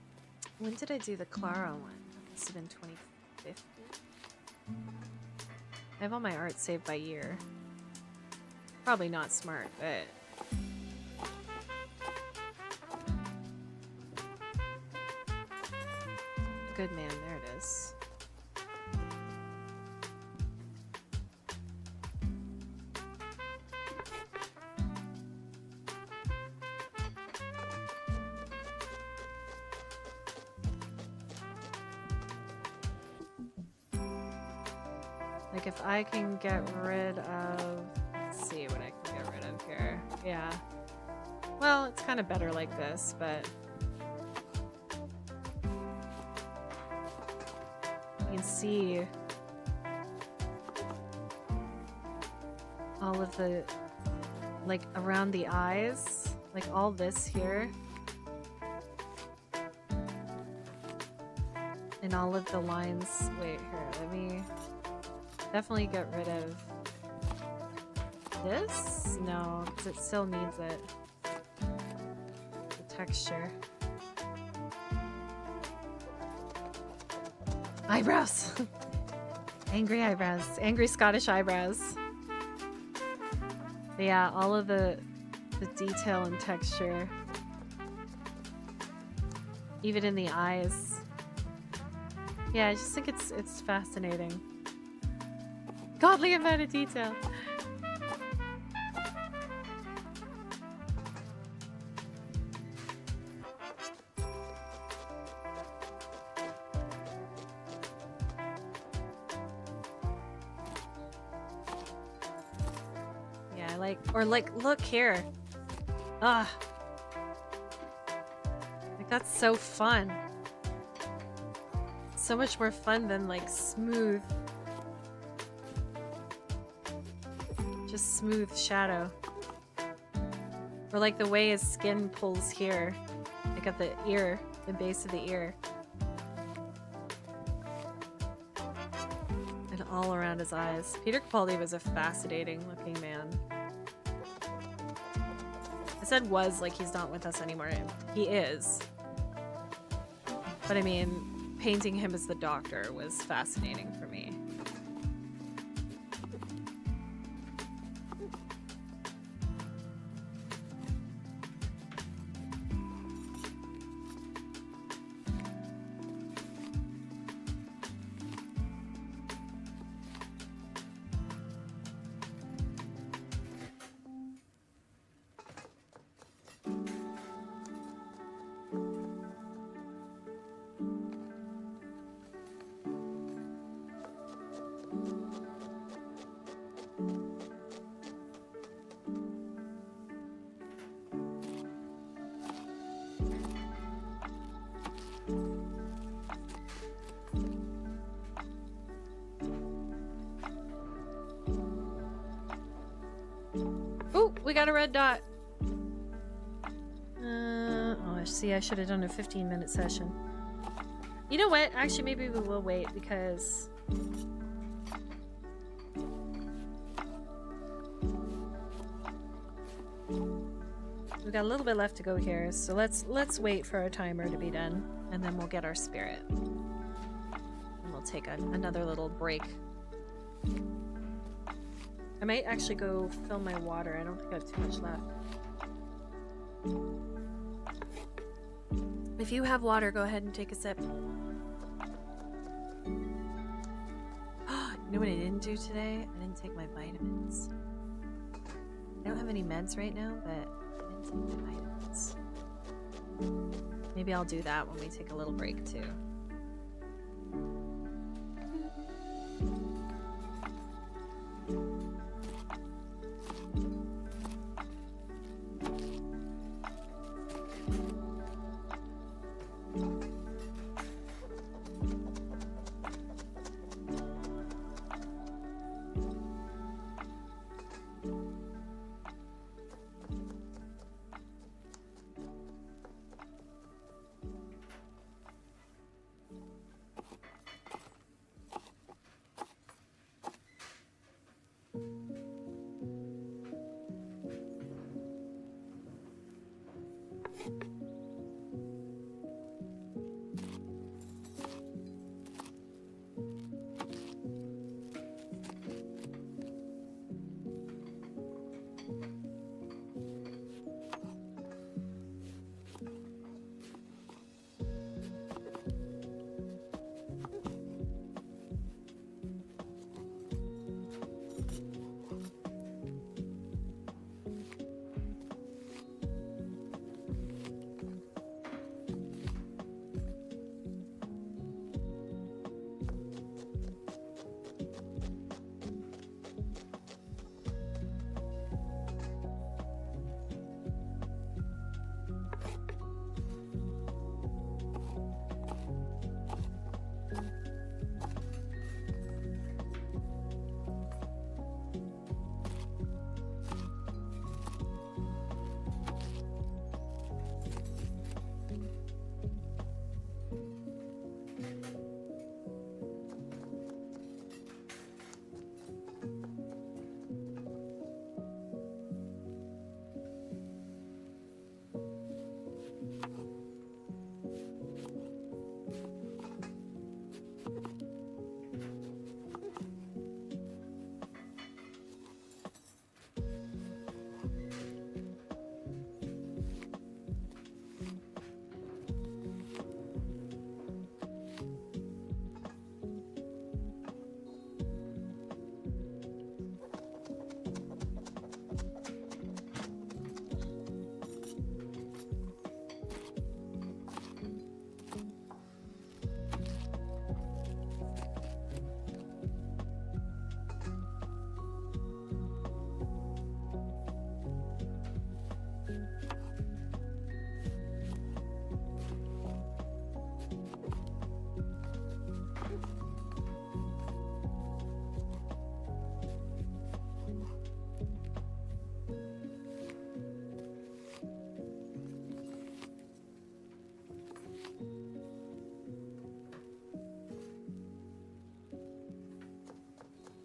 Speaker 1: did I do the Clara one? That must have been 2050. I have all my art saved by year. Probably not smart, but... Good man, there it is. Like if I can get rid of... Let's see what I can get rid of here. Yeah. Well, it's kind of better like this, but... You can see all of the, like, around the eyes, like all this here, and all of the lines. Wait, here, let me definitely get rid of this. No, because it still needs it. The texture. Eyebrows! Angry eyebrows. Angry Scottish eyebrows. But yeah, all of the detail and texture. Even in the eyes. Yeah, I just think it's fascinating. Godly amount of detail. Or like, look here. Ah. Like that's so fun. So much more fun than like smooth. Just smooth shadow. Or like the way his skin pulls here. Like at the ear, the base of the ear. And all around his eyes. Peter Capaldi was a fascinating looking man. I said was like he's not with us anymore. He is. But I mean, painting him as the Doctor was fascinating for me. We got a red dot. Oh, see, I should have done a 15-minute session. You know what? Actually, maybe we will wait because we've got a little bit left to go here. So let's wait for our timer to be done, and then we'll get our spirit, and we'll take another little break. I might actually go fill my water. I don't think I have too much left. If you have water, go ahead and take a sip. You know what I didn't do today? I didn't take my vitamins. I don't have any meds right now, but I didn't take my vitamins. Maybe I'll do that when we take a little break too.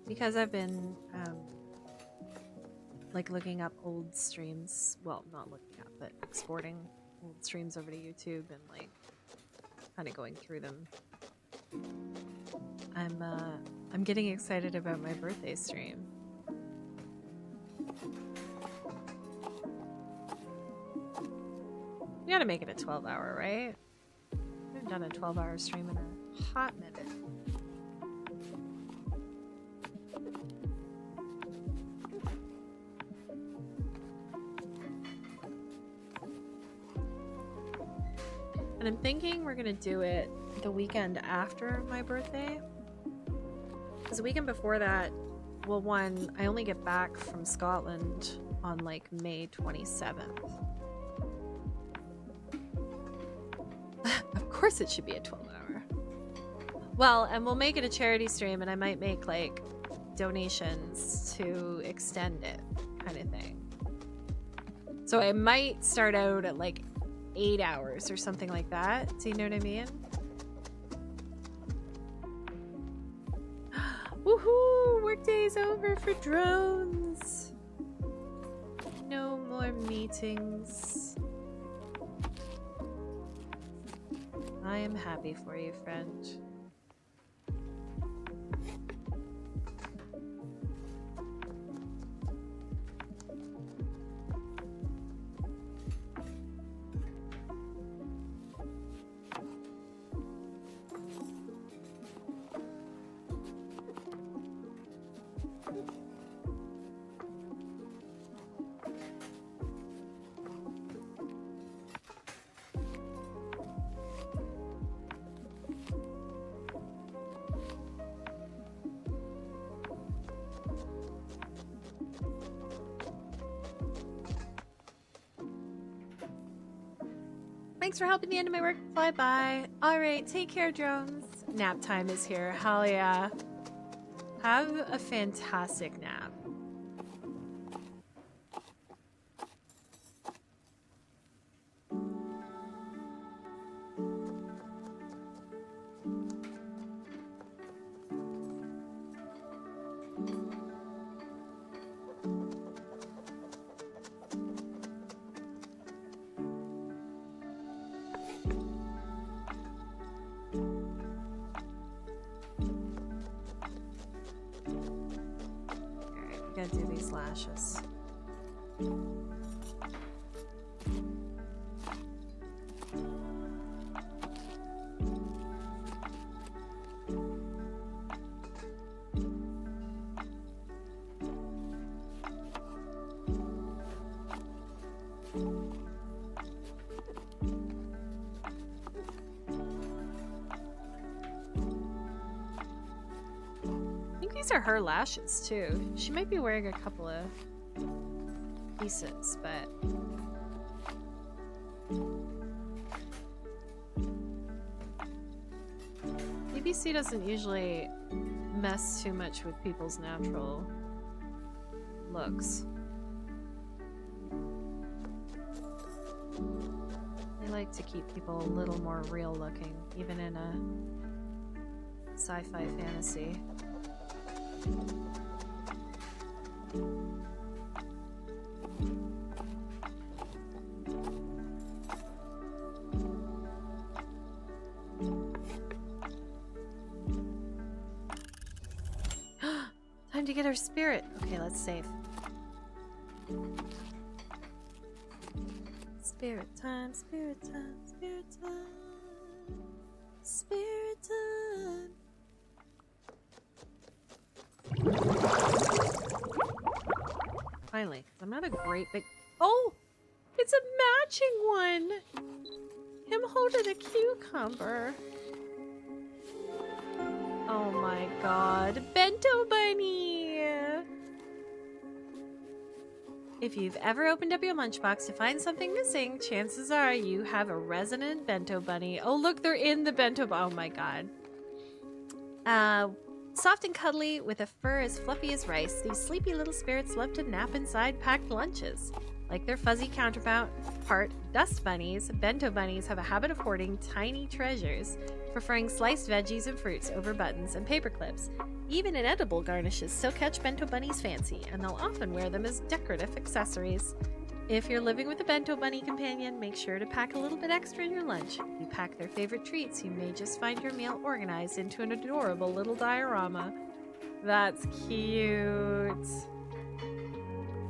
Speaker 1: Because I've been like looking up old streams, well, not looking up, but exporting old streams over to YouTube and like kind of going through them. I'm getting excited about my birthday stream. We gotta make it a 12-hour, right? We haven't done a 12-hour stream in a hot minute. And I'm thinking we're gonna do it the weekend after my birthday. Because the weekend before that, well, one, I only get back from Scotland on like May 27th. Of course it should be a 12-hour. Well, and we'll make it a charity stream, and I might make like donations to extend it, kind of thing. So I might start out at like 8 hours or something like that. Do you know what I mean? workday's over for drones. No more meetings. I am happy for you, friend. Thanks for helping me into my work. Fly by. All right, take care, drones. Nap time is here. Hell yeah. Have a fantastic nap. Do these lashes. These are her lashes too. She might be wearing a couple of pieces, but BBC doesn't usually mess too much with people's natural looks. They like to keep people a little more real looking, even in a sci-fi fantasy. Time to get our spirit. Okay, let's save. Spirit time, spirit time, spirit time, spirit time. Finally, I'm not a great big. Oh, it's a matching one. Him holding a cucumber. Oh my god, Bento Bunny! If you've ever opened up your lunchbox to find something missing, chances are you have a resident Bento Bunny. Oh look, they're in the Bento Bunny. Oh my god. Soft and cuddly with a fur as fluffy as rice, these sleepy little spirits love to nap inside packed lunches. Like their fuzzy counterpart dust bunnies, Bento Bunnies have a habit of hoarding tiny treasures, preferring sliced veggies and fruits over buttons and paper clips. Even inedible garnishes still catch Bento Bunnies' fancy, and they'll often wear them as decorative accessories. If you're living with a Bento Bunny companion, make sure to pack a little bit extra in your lunch. If you pack their favorite treats, you may just find your meal organized into an adorable little diorama. That's cute.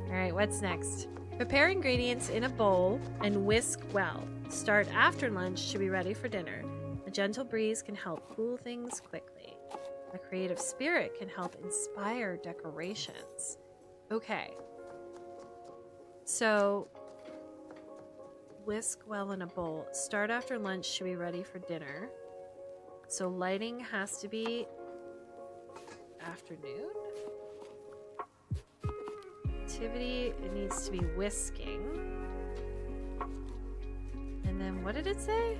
Speaker 1: Alright, what's next? Prepare ingredients in a bowl and whisk well. Start after lunch to be ready for dinner. A gentle breeze can help cool things quickly. A creative spirit can help inspire decorations. Okay. So, whisk well in a bowl. Start after lunch to be ready for dinner. So lighting has to be afternoon. Activity, it needs to be whisking. And then what did it say?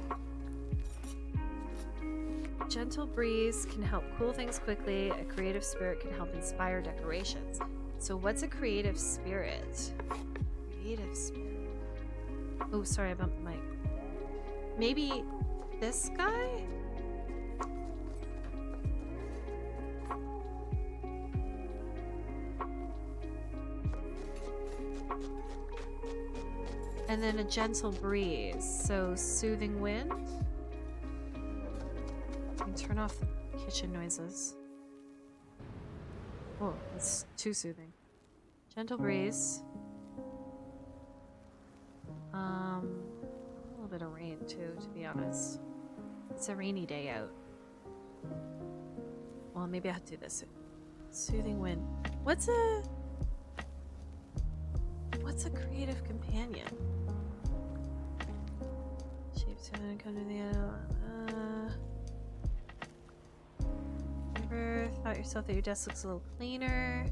Speaker 1: Gentle breeze can help cool things quickly. A creative spirit can help inspire decorations. So what's a creative spirit? Creative spirit. Oh, sorry, I bumped the mic. Maybe this guy? And then a gentle breeze. So soothing wind. And turn off the kitchen noises. Oh, it's too soothing. Gentle breeze. A little bit of rain too, to be honest. It's a rainy day out. Well, maybe I'll do this. Soothing wind. What's a creative companion? Shapes and come to the Ever thought yourself that your desk looks a little cleaner?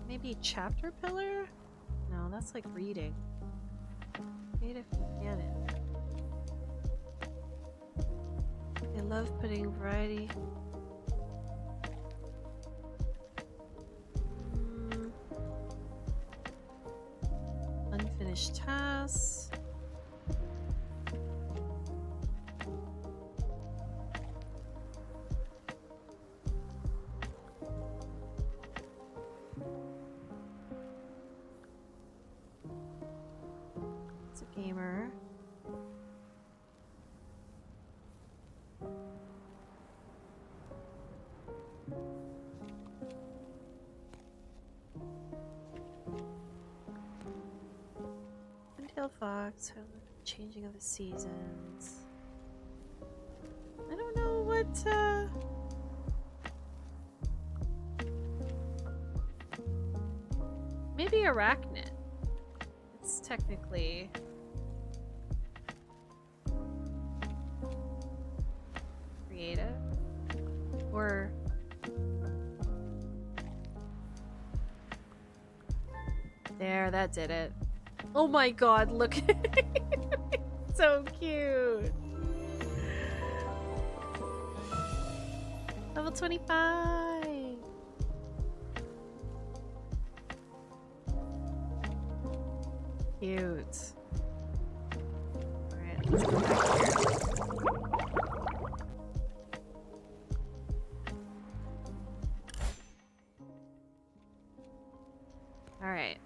Speaker 1: Maybe chapter pillar? No, that's like reading. Creative companion. I love putting variety. Unfinished tasks. It's a gamer. Fox, changing of the seasons. I don't know what maybe arachnid. It's technically creative. Or there, that did it. Oh my god, look at it. So cute. Level 25. Cute. Alright, let's go back here. Alright.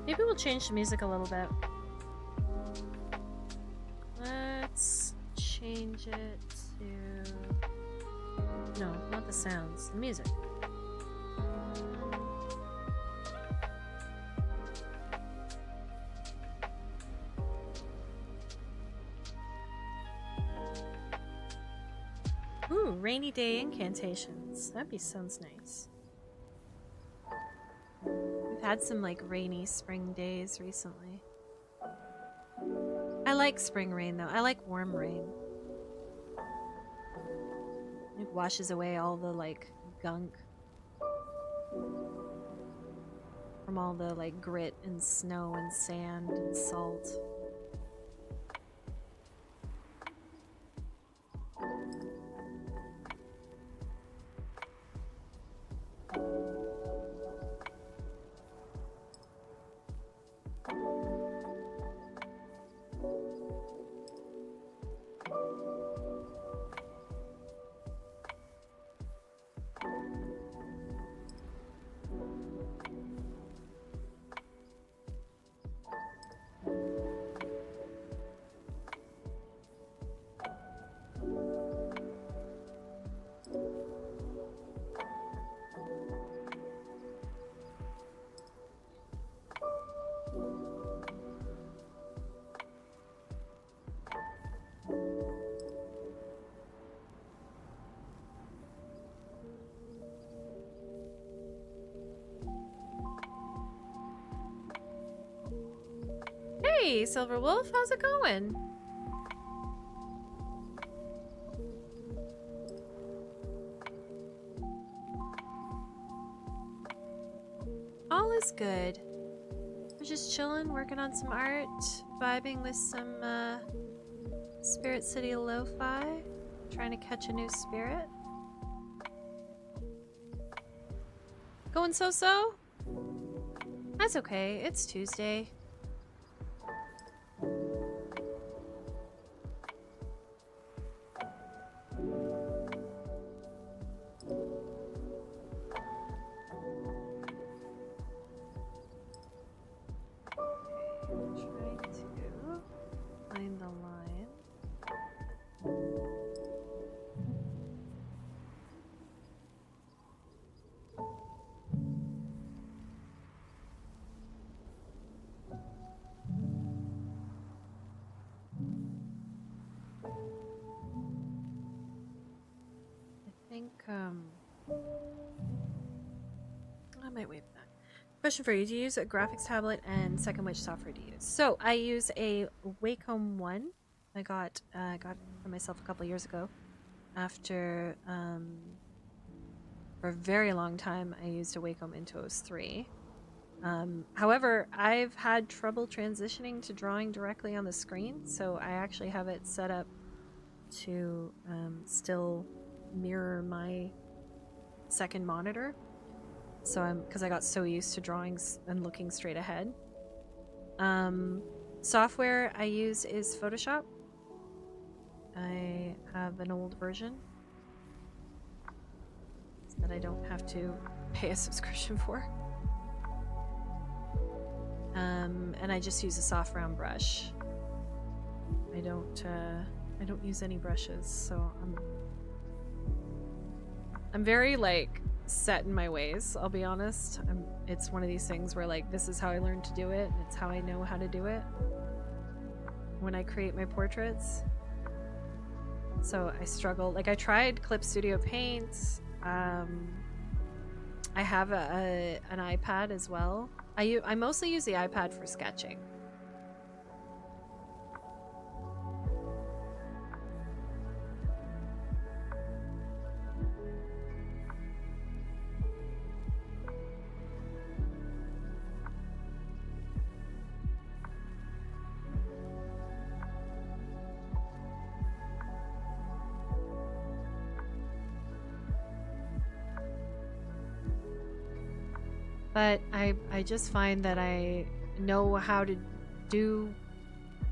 Speaker 1: Maybe we'll change the music a little bit. Let's change it to... No, not the sounds, the music. Ooh, rainy day incantations. Sounds nice. We've had some like rainy spring days recently. I like spring rain though. I like warm rain. It washes away all the like gunk from all the like grit and snow and sand and salt. Hey, Silver Wolf, how's it going? All is good. We're just chilling, working on some art, vibing with some Spirit City Lo-Fi, trying to catch a new spirit. Going so-so? That's okay, it's Tuesday. Find the line. I think I might wait for that. Question for you: do you use a graphics tablet, and second, which software do you use? So I use a Wacom One. I got it for myself a couple years ago. After for a very long time, I used a Wacom Intuos 3. However, I've had trouble transitioning to drawing directly on the screen, so I actually have it set up to still mirror my second monitor. So because I got so used to drawings and looking straight ahead. Software I use is Photoshop. I have an old version that I don't have to pay a subscription for. And I just use a soft round brush. I don't use any brushes, so I'm very like set in my ways, I'll be honest. It's one of these things where like this is how I learned to do it, and it's how I know how to do it when I create my portraits. So I struggle. Like I tried Clip Studio Paint. I have an iPad as well. I mostly use the iPad for sketching. But I just find that I know how to do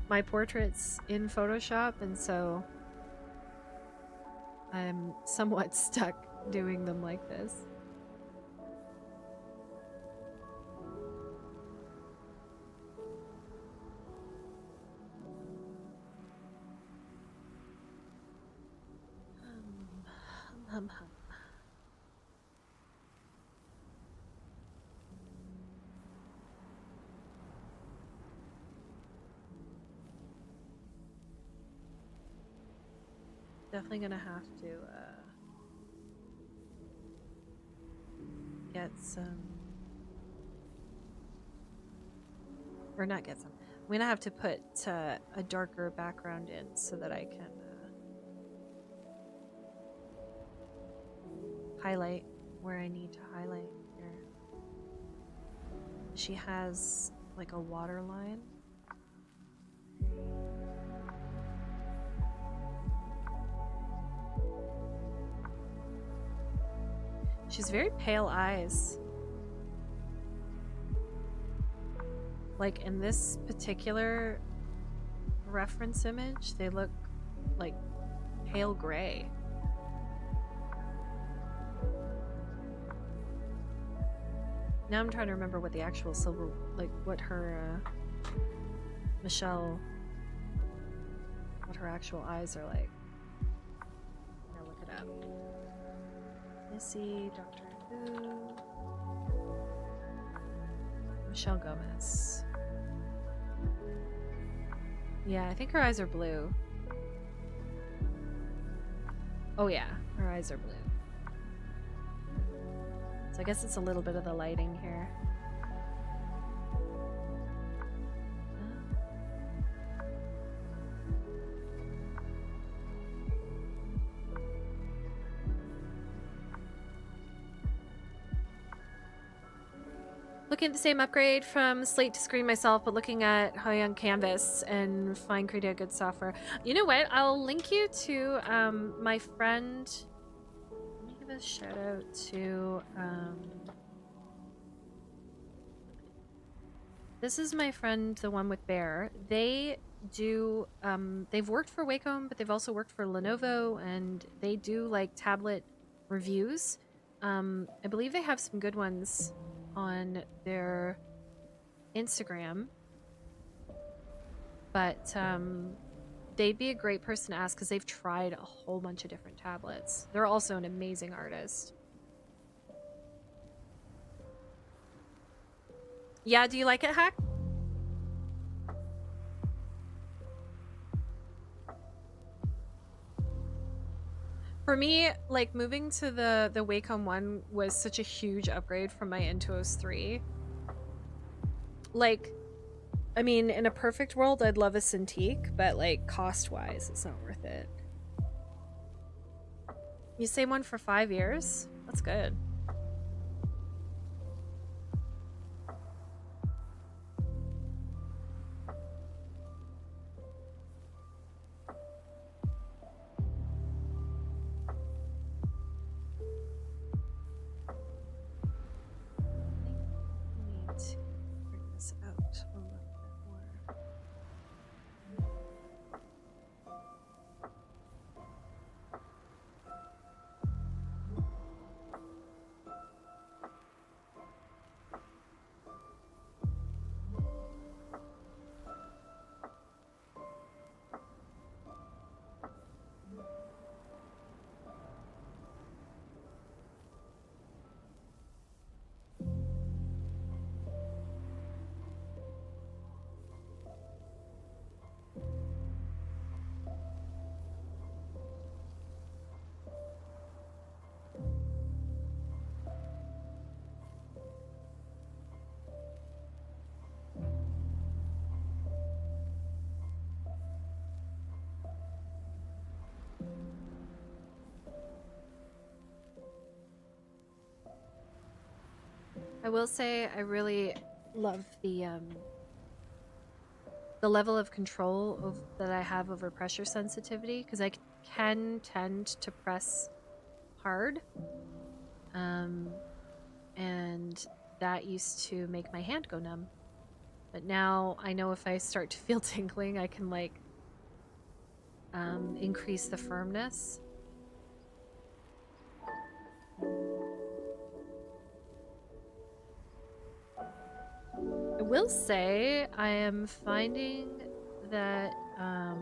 Speaker 1: my portraits in Photoshop, and so I'm somewhat stuck doing them like this. Definitely gonna have to get some, or not get some. I'm gonna have to put a darker background in so that I can highlight where I need to highlight here. She has like a water line. She's very pale eyes. Like in this particular reference image, they look like pale gray. Now I'm trying to remember what the actual silver, like what her, Michelle, what her actual eyes are like. I'm gonna look it up. Missy, Doctor Who, Michelle Gomez. Yeah, I think her eyes are blue. Oh yeah, her eyes are blue. So I guess it's a little bit of the lighting here. Looking at the same upgrade from slate to screen myself, but looking at Hoyoung Canvas and find Create a good software. You know what? I'll link you to my friend. Let me give a shout out to this is my friend, the one with Bear. They do they've worked for Wacom, but they've also worked for Lenovo, and they do like tablet reviews. I believe they have some good ones on their Instagram, but they'd be a great person to ask because they've tried a whole bunch of different tablets. They're also an amazing artist. Yeah, do you like it, Hack? For me, like, moving to the Wacom one was such a huge upgrade from my Intuos 3. Like, I mean, in a perfect world, I'd love a Cintiq, but, like, cost-wise, it's not worth it. You same one for 5 years? That's good. I will say I really love the level of control that I have over pressure sensitivity, because I can tend to press hard, and that used to make my hand go numb. But now I know if I start to feel tingling, I can like increase the firmness. I will say I am finding that I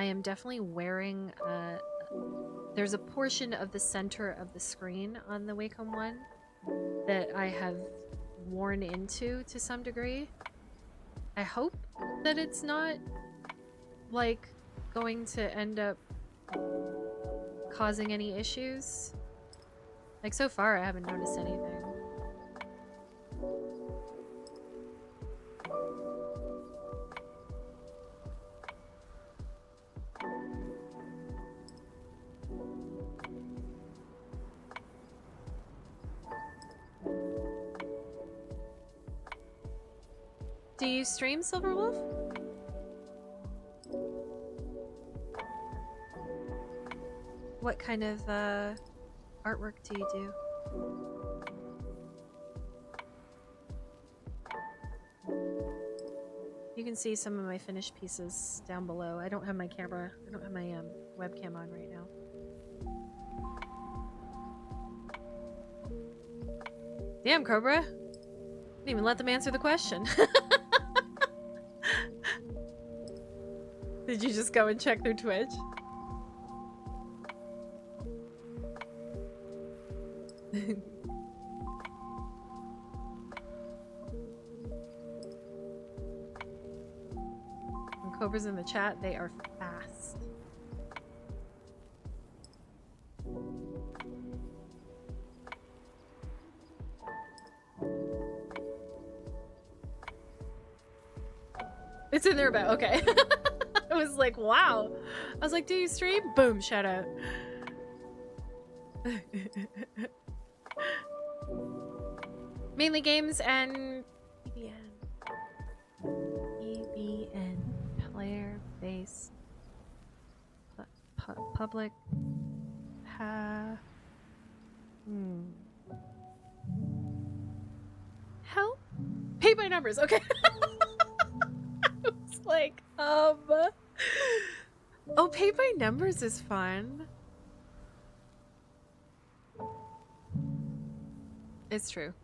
Speaker 1: am definitely wearing there's a portion of the center of the screen on the Wacom one that I have worn into to some degree. I hope that it's not like going to end up causing any issues. Like so far I haven't noticed anything. Do you stream, Silverwolf? What kind of artwork do you do? You can see some of my finished pieces down below. I don't have my camera, I don't have my webcam on right now. Damn, Cobra. Didn't even let them answer the question. Did you just go and check their Twitch? When Cobra's in the chat, they are fast. It's in there about, okay. I was like, wow. I was like, do you stream? Boom, shout out. Mainly games and PBN. PBN. Player base. Public. Help? Pay by numbers. Okay. I was like, Oh, pay by numbers is fun. It's true.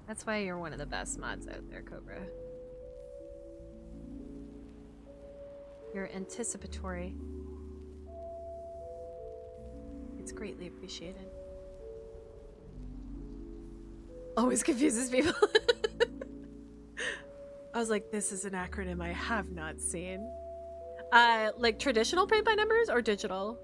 Speaker 1: That's why you're one of the best mods out there, Cobra. You're anticipatory. It's greatly appreciated. Always confuses people. I was like, this is an acronym I have not seen. Like traditional paid by numbers or digital?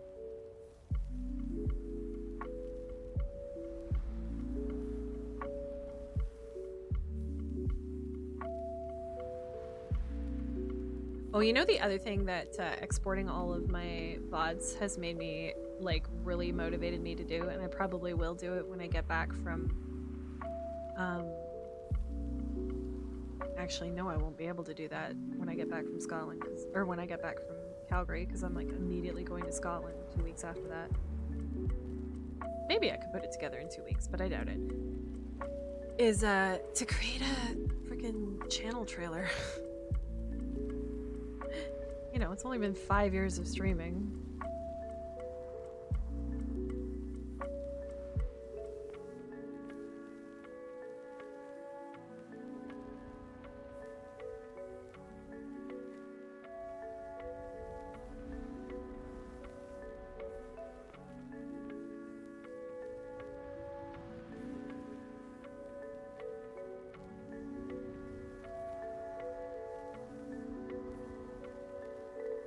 Speaker 1: Oh, you know the other thing that exporting all of my VODs has made me, like, really motivated me to do, and I probably will do it when I get back from, actually, no, I won't be able to do that when I get back from Scotland, or when I get back from Calgary, because I'm, like, immediately going to Scotland 2 weeks after that. Maybe I could put it together in 2 weeks, but I doubt it. Is, to create a freaking channel trailer. You know, it's only been 5 years of streaming.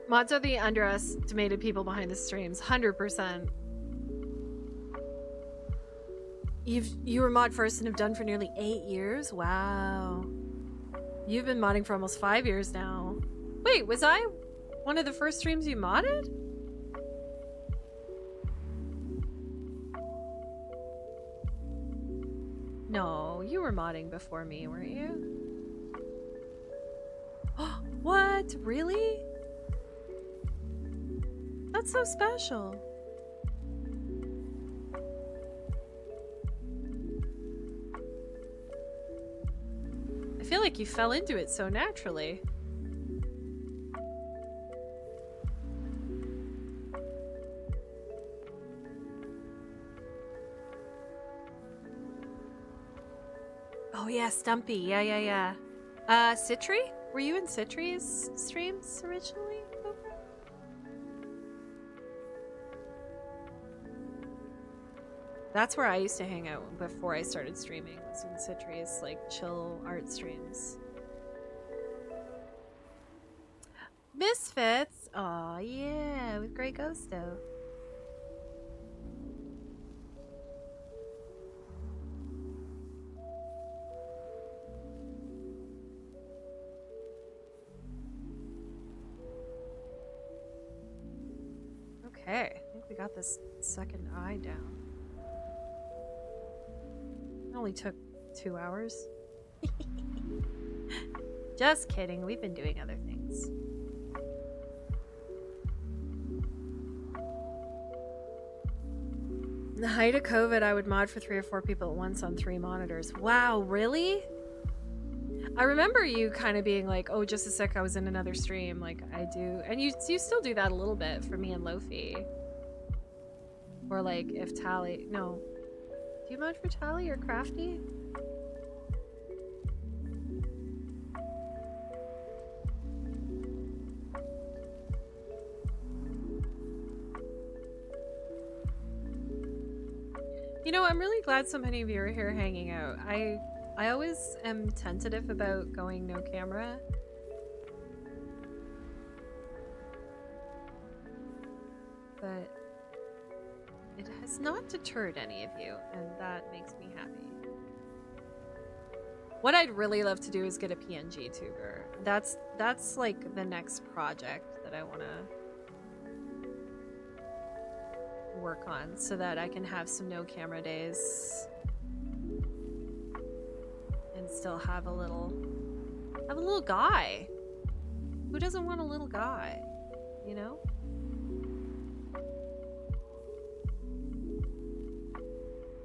Speaker 1: Mods are the underestimated people behind the streams, 100%. You were mod first and have done for nearly 8 years? Wow. You've been modding for almost 5 years now. Wait, was I one of the first streams you modded? No, you were modding before me, weren't you? What? Really? That's so special. I feel like you fell into it so naturally. Oh yeah, Stumpy. Yeah. Citry? Were you in Citry's streams originally? That's where I used to hang out before I started streaming, was in Citry's, like, chill art streams. Misfits? Aw, yeah, with Grey Ghosto. Okay, I think we got this second eye down. It only took 2 hours. Just kidding, we've been doing other things. In the height of COVID, I would mod for 3 or 4 people at once on 3 monitors. Wow, really? I remember you kind of being like, oh, just a sec, I was in another stream. Like, I do. And you still do that a little bit for me and Lofi. Or like, if Tally... No. Do you mod for Tally or Crafty? You know, I'm really glad so many of you are here hanging out. I always am tentative about going no camera. But it has not deterred any of you, and that makes me happy. What I'd really love to do is get a PNG tuber. That's like the next project that I want to work on, so that I can have some no camera days still have a little guy. Who doesn't want a little guy? You know?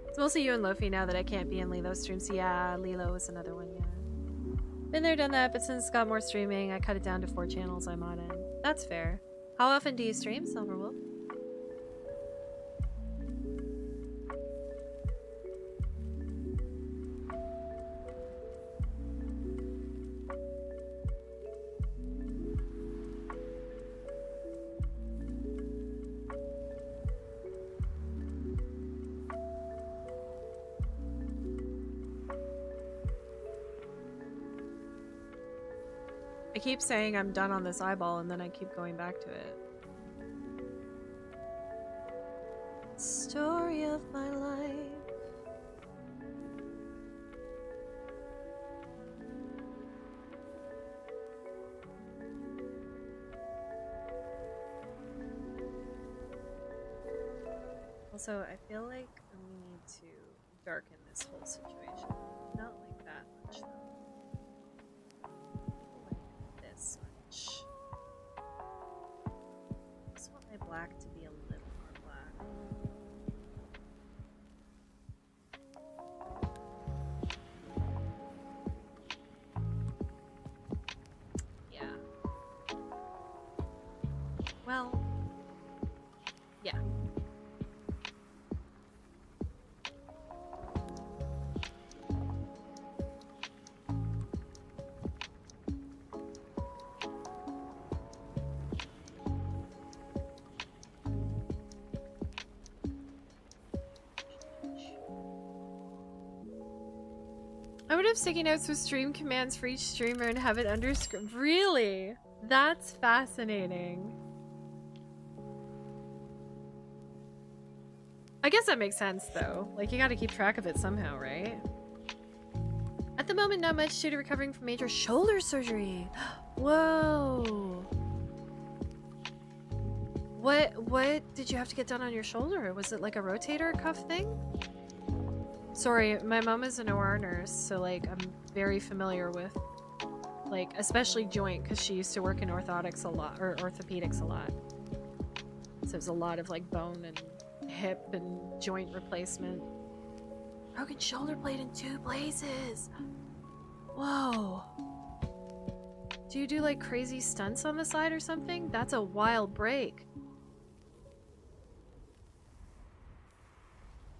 Speaker 1: It's mostly you and Lofi now that I can't be in Lilo's streams. Yeah, Lilo was another one, yeah. Been there, done that, but since it's got more streaming, I cut it down to 4 channels I'm on in. That's fair. How often do you stream, Silverwolf? I keep saying I'm done on this eyeball and then I keep going back to it. Story of my life. Also, I feel like we need to darken this whole situation. Not like that much though. This much. I just want my black to be a little more black. Yeah. Well, yeah. I would have sticky notes with stream commands for each streamer and have it underscript. Really? That's fascinating. I guess that makes sense though. Like you gotta keep track of it somehow, right? At the moment, not much due to recovering from major shoulder surgery. Whoa. What did you have to get done on your shoulder? Was it like a rotator cuff thing? Sorry, my mom is an OR nurse, so like I'm very familiar with like especially joint because she used to work in orthotics a lot or orthopedics a lot. So it's a lot of like bone and hip and joint replacement. Broken shoulder blade in 2 places. Whoa. Do you do like crazy stunts on the side or something? That's a wild break.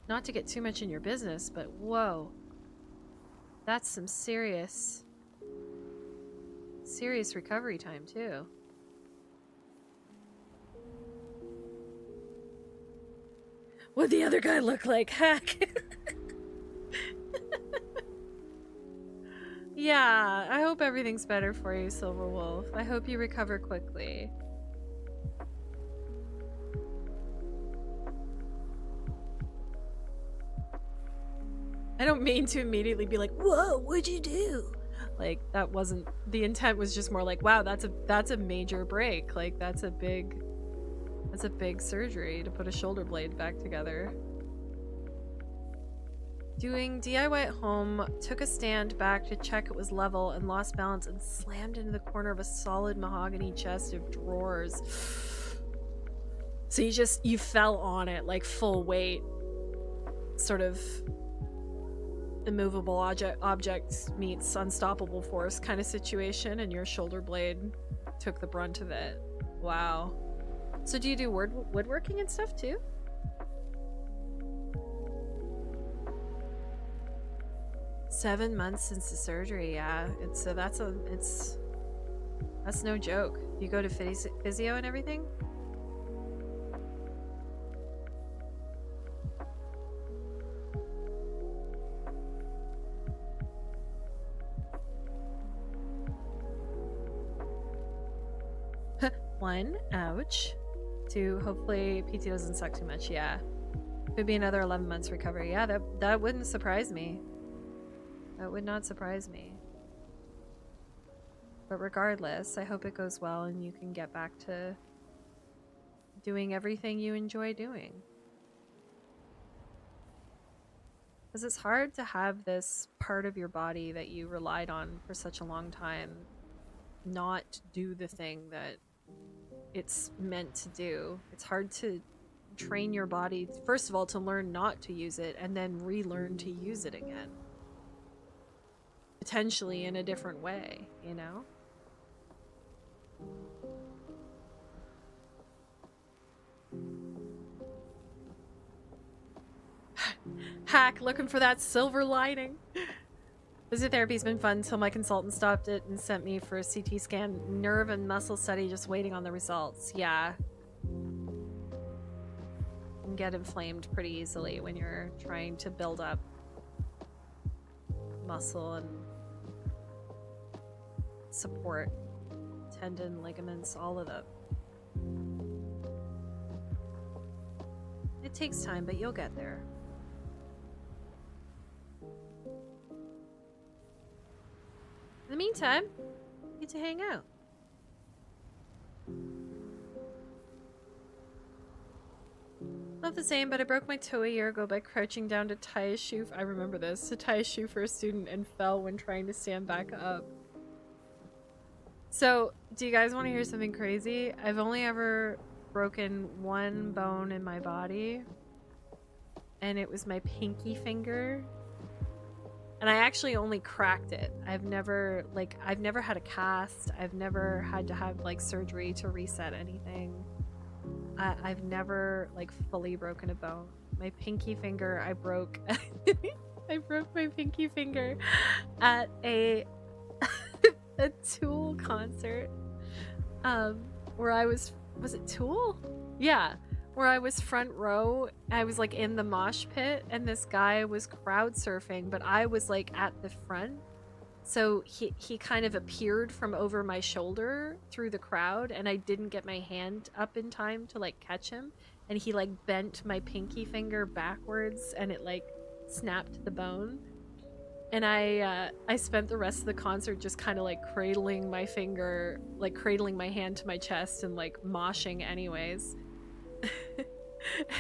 Speaker 1: Not to get too much in your business, but whoa. That's some serious recovery time too. What'd the other guy look like? Heck. Yeah, I hope everything's better for you, Silverwolf. I hope you recover quickly. I don't mean to immediately be like, whoa, what'd you do? Like, that wasn't, the intent was just more like, wow, that's a major break. Like, that's a big surgery to put a shoulder blade back together. Doing DIY at home, took a stand back to check it was level and lost balance and slammed into the corner of a solid mahogany chest of drawers. So you fell on it, like full weight, sort of immovable object meets unstoppable force kind of situation, and your shoulder blade took the brunt of it. Wow. So do you do woodworking and stuff too? Seven months since the surgery, yeah. That's no joke. You go to physio and everything? One, ouch. Two, hopefully PT doesn't suck too much, yeah. Could be another 11 months recovery. Yeah, that wouldn't surprise me. That would not surprise me. But regardless, I hope it goes well and you can get back to doing everything you enjoy doing. Because it's hard to have this part of your body that you relied on for such a long time not do the thing that it's meant to do. It's hard to train your body, first of all, to learn not to use it and then relearn to use it again. Potentially in a different way, you know? Hack, looking for that silver lining. Physiotherapy's been fun until my consultant stopped it and sent me for a CT scan, nerve and muscle study, just waiting on the results. Yeah. You can get inflamed pretty easily when you're trying to build up muscle and support tendon, ligaments, all of that. It takes time, but you'll get there. In the meantime, get to hang out. Not the same, but I broke my toe a year ago by crouching down to tie a shoe. I remember this. To tie a shoe for a student and fell when trying to stand back up. So, do you guys want to hear something crazy? I've only ever broken one bone in my body, and it was my pinky finger. And I actually only cracked it. I've never had a cast. I've never had to have like surgery to reset anything. I've never like fully broken a bone. My pinky finger, I broke. I broke my pinky finger at a Tool concert. Where I was it Tool? Yeah. Where I was front row. I was like in the mosh pit and this guy was crowd surfing, but I was like at the front. So he kind of appeared from over my shoulder through the crowd and I didn't get my hand up in time to like catch him. And he like bent my pinky finger backwards and it like snapped the bone. And I spent the rest of the concert just kind of like cradling my finger, like cradling my hand to my chest and like moshing anyways.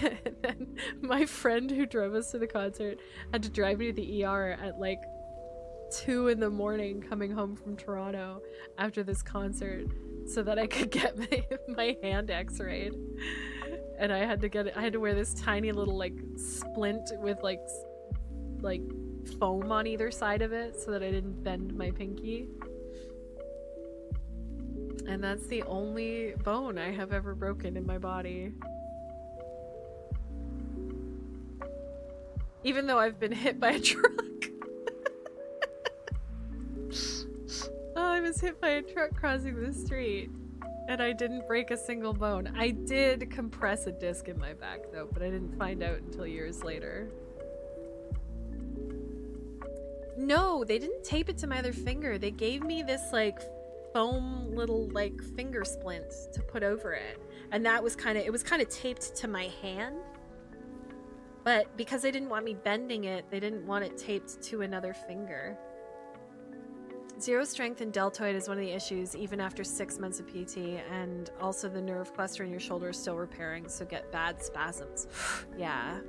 Speaker 1: And then my friend who drove us to the concert had to drive me to the ER at like 2 in the morning coming home from Toronto after this concert so that I could get my hand x-rayed. And I had to wear this tiny little like splint with like foam on either side of it so that I didn't bend my pinky. And that's the only bone I have ever broken in my body. Even though I've been hit by a truck. Oh, I was hit by a truck crossing the street. And I didn't break a single bone. I did compress a disc in my back though, but I didn't find out until years later. No, they didn't tape it to my other finger. They gave me this like foam little like finger splint to put over it. And that was it was kind of taped to my hand. But because they didn't want me bending it, they didn't want it taped to another finger. Zero strength and deltoid is one of the issues even after 6 months of PT, and also the nerve cluster in your shoulder is still repairing, so get bad spasms. Yeah.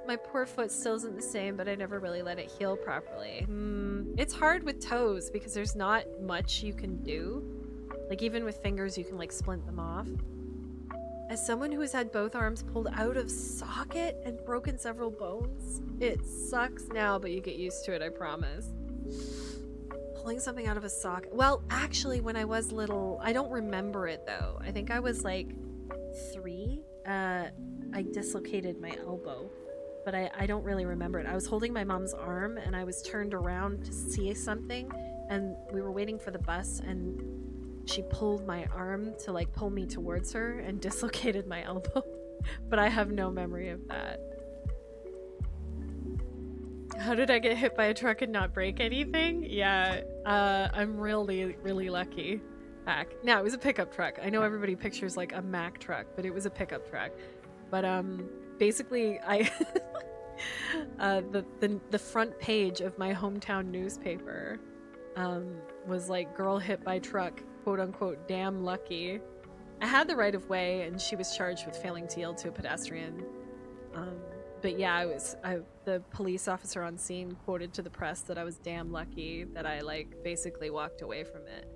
Speaker 1: My poor foot still isn't the same, but I never really let it heal properly. It's hard with toes because there's not much you can do. Like even with fingers, you can like splint them off. As someone who has had both arms pulled out of socket and broken several bones, it sucks now, but you get used to it, I promise. Pulling something out of a socket. Well, actually, when I was little, I don't remember it though. I think I was like 3. I dislocated my elbow, but I don't really remember it. I was holding my mom's arm and I was turned around to see something, and we were waiting for the bus, and she pulled my arm to like pull me towards her and dislocated my elbow. But I have no memory of that. How did I get hit by a truck and not break anything? Yeah, I'm really, really lucky. Back. Now, it was a pickup truck. I know everybody pictures like a Mack truck, but it was a pickup truck. But basically I the front page of my hometown newspaper was like, girl hit by truck, quote unquote, damn lucky. I had the right of way and she was charged with failing to yield to a pedestrian. but yeah, the police officer on scene quoted to the press that I was damn lucky that I like basically walked away from it.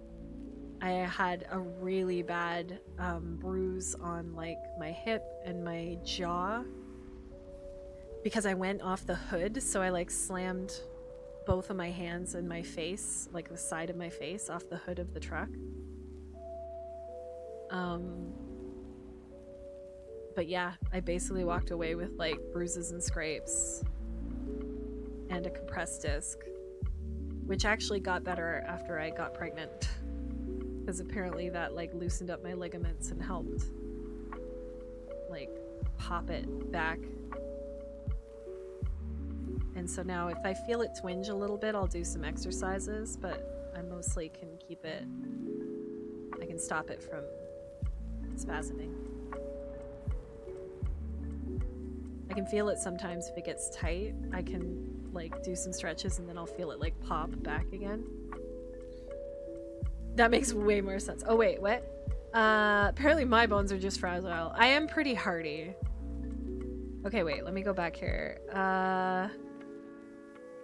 Speaker 1: I had a really bad bruise on like my hip and my jaw because I went off the hood, so I like slammed both of my hands and my face, like the side of my face, off the hood of the truck. But yeah, I basically walked away with like bruises and scrapes and a compressed disc, which actually got better after I got pregnant because apparently that like loosened up my ligaments and helped like pop it back. And so now if I feel it twinge a little bit, I'll do some exercises, but I mostly can keep it, I can stop it from spasming. I can feel it sometimes if it gets tight. I can like do some stretches and then I'll feel it like pop back again. That makes way more sense. Oh wait, what? Apparently my bones are just fragile. I am pretty hardy. Okay, wait, let me go back here.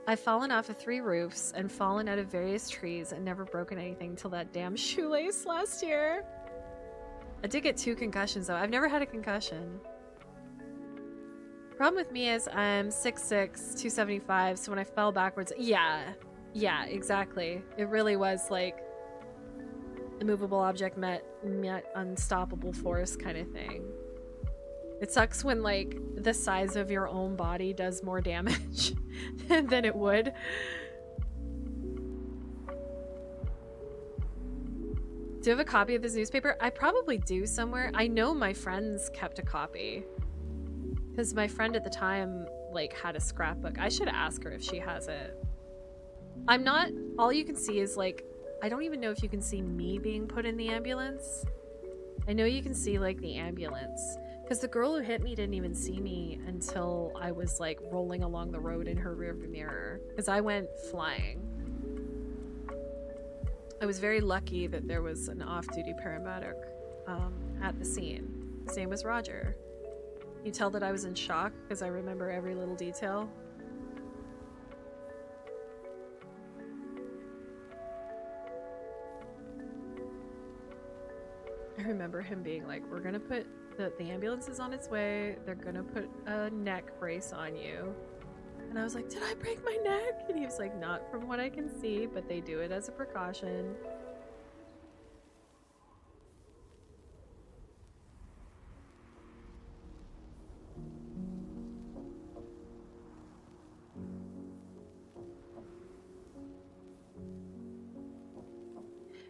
Speaker 1: I've fallen off of 3 roofs and fallen out of various trees and never broken anything till that damn shoelace last year. I did get 2 concussions though. I've never had a concussion. Problem with me is I'm 6'6", 275, so when I fell backwards, yeah, exactly. It really was like immovable object met unstoppable force kind of thing. It sucks when like the size of your own body does more damage than it would. Do you have a copy of this newspaper? I probably do somewhere. I know my friends kept a copy. Because my friend at the time, like, had a scrapbook. I should ask her if she has it. I'm not... All you can see is, like... I don't even know if you can see me being put in the ambulance. I know you can see, like, the ambulance. Because the girl who hit me didn't even see me until I was, like, rolling along the road in her rearview mirror. Because I went flying. I was very lucky that there was an off-duty paramedic at the scene. His name was Roger. You tell that I was in shock because I remember every little detail. I remember him being like, we're gonna put the ambulance is on its way, they're gonna put a neck brace on you. And I was like, did I break my neck? And he was like, not from what I can see, but they do it as a precaution.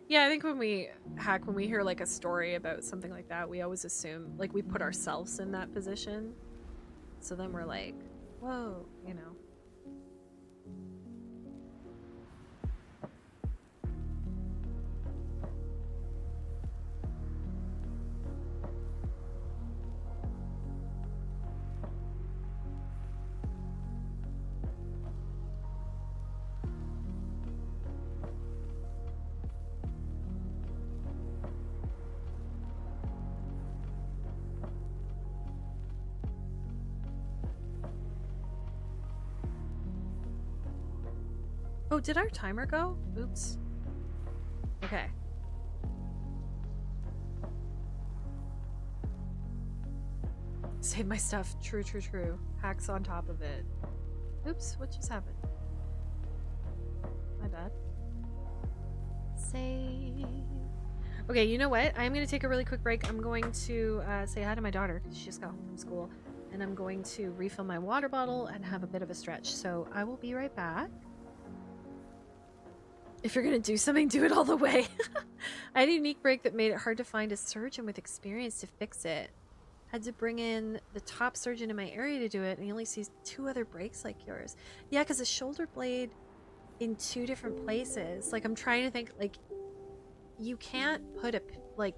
Speaker 1: Yeah, I think when we hear like a story about something like that, we always assume, like, we put ourselves in that position. So then we're like, whoa, you know. Oh, did our timer go? Oops. Okay. Save my stuff. True, true, true. Hacks on top of it. Oops, what just happened? My bad. Save. Okay, you know what? I'm going to take a really quick break. I'm going to say hi to my daughter because she just got home from school. And I'm going to refill my water bottle and have a bit of a stretch. So I will be right back. If you're gonna do something, do it all the way. I had a unique break that made it hard to find a surgeon with experience to fix it. Had to bring in the top surgeon in my area to do it, and he only sees 2 other breaks like yours. Yeah, because a shoulder blade in 2 different places. Like, I'm trying to think, like, you can't put like,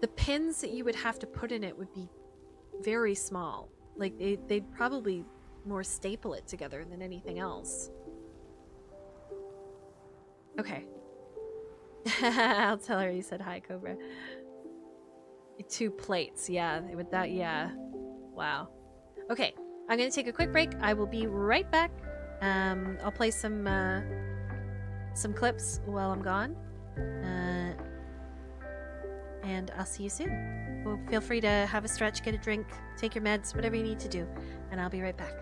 Speaker 1: the pins that you would have to put in it would be very small. Like, they'd probably more staple it together than anything else. Okay. I'll tell her you said hi, Cobra. 2 plates, yeah. With that, yeah. Wow. Okay, I'm gonna take a quick break. I will be right back. I'll play some clips while I'm gone. And I'll see you soon. Well, feel free to have a stretch, get a drink, take your meds, whatever you need to do, and I'll be right back.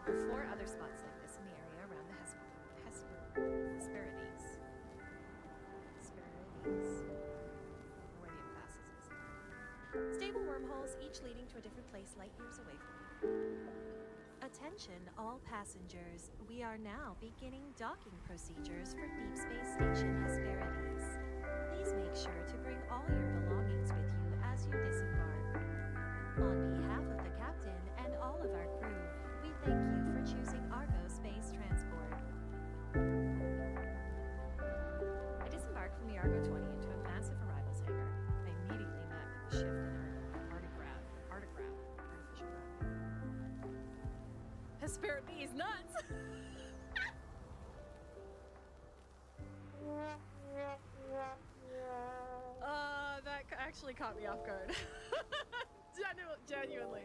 Speaker 1: There are 4 other spots like this in the area around the Hesperides. Where the emphasis is. Stable wormholes, each leading to a different place light years away from you. Attention, all passengers. We are now beginning docking procedures for Deep Space Station Hesperides. Please make sure to bring all your belongings with you as you disembark. On behalf of the captain and all of our crew, we thank you for choosing Argo Space Transport. I disembarked from the Argo 20 into a massive arrivals hangar. I immediately met with a shift in artificial gravity. Hesperides nuts! That actually caught me off guard. Genuinely.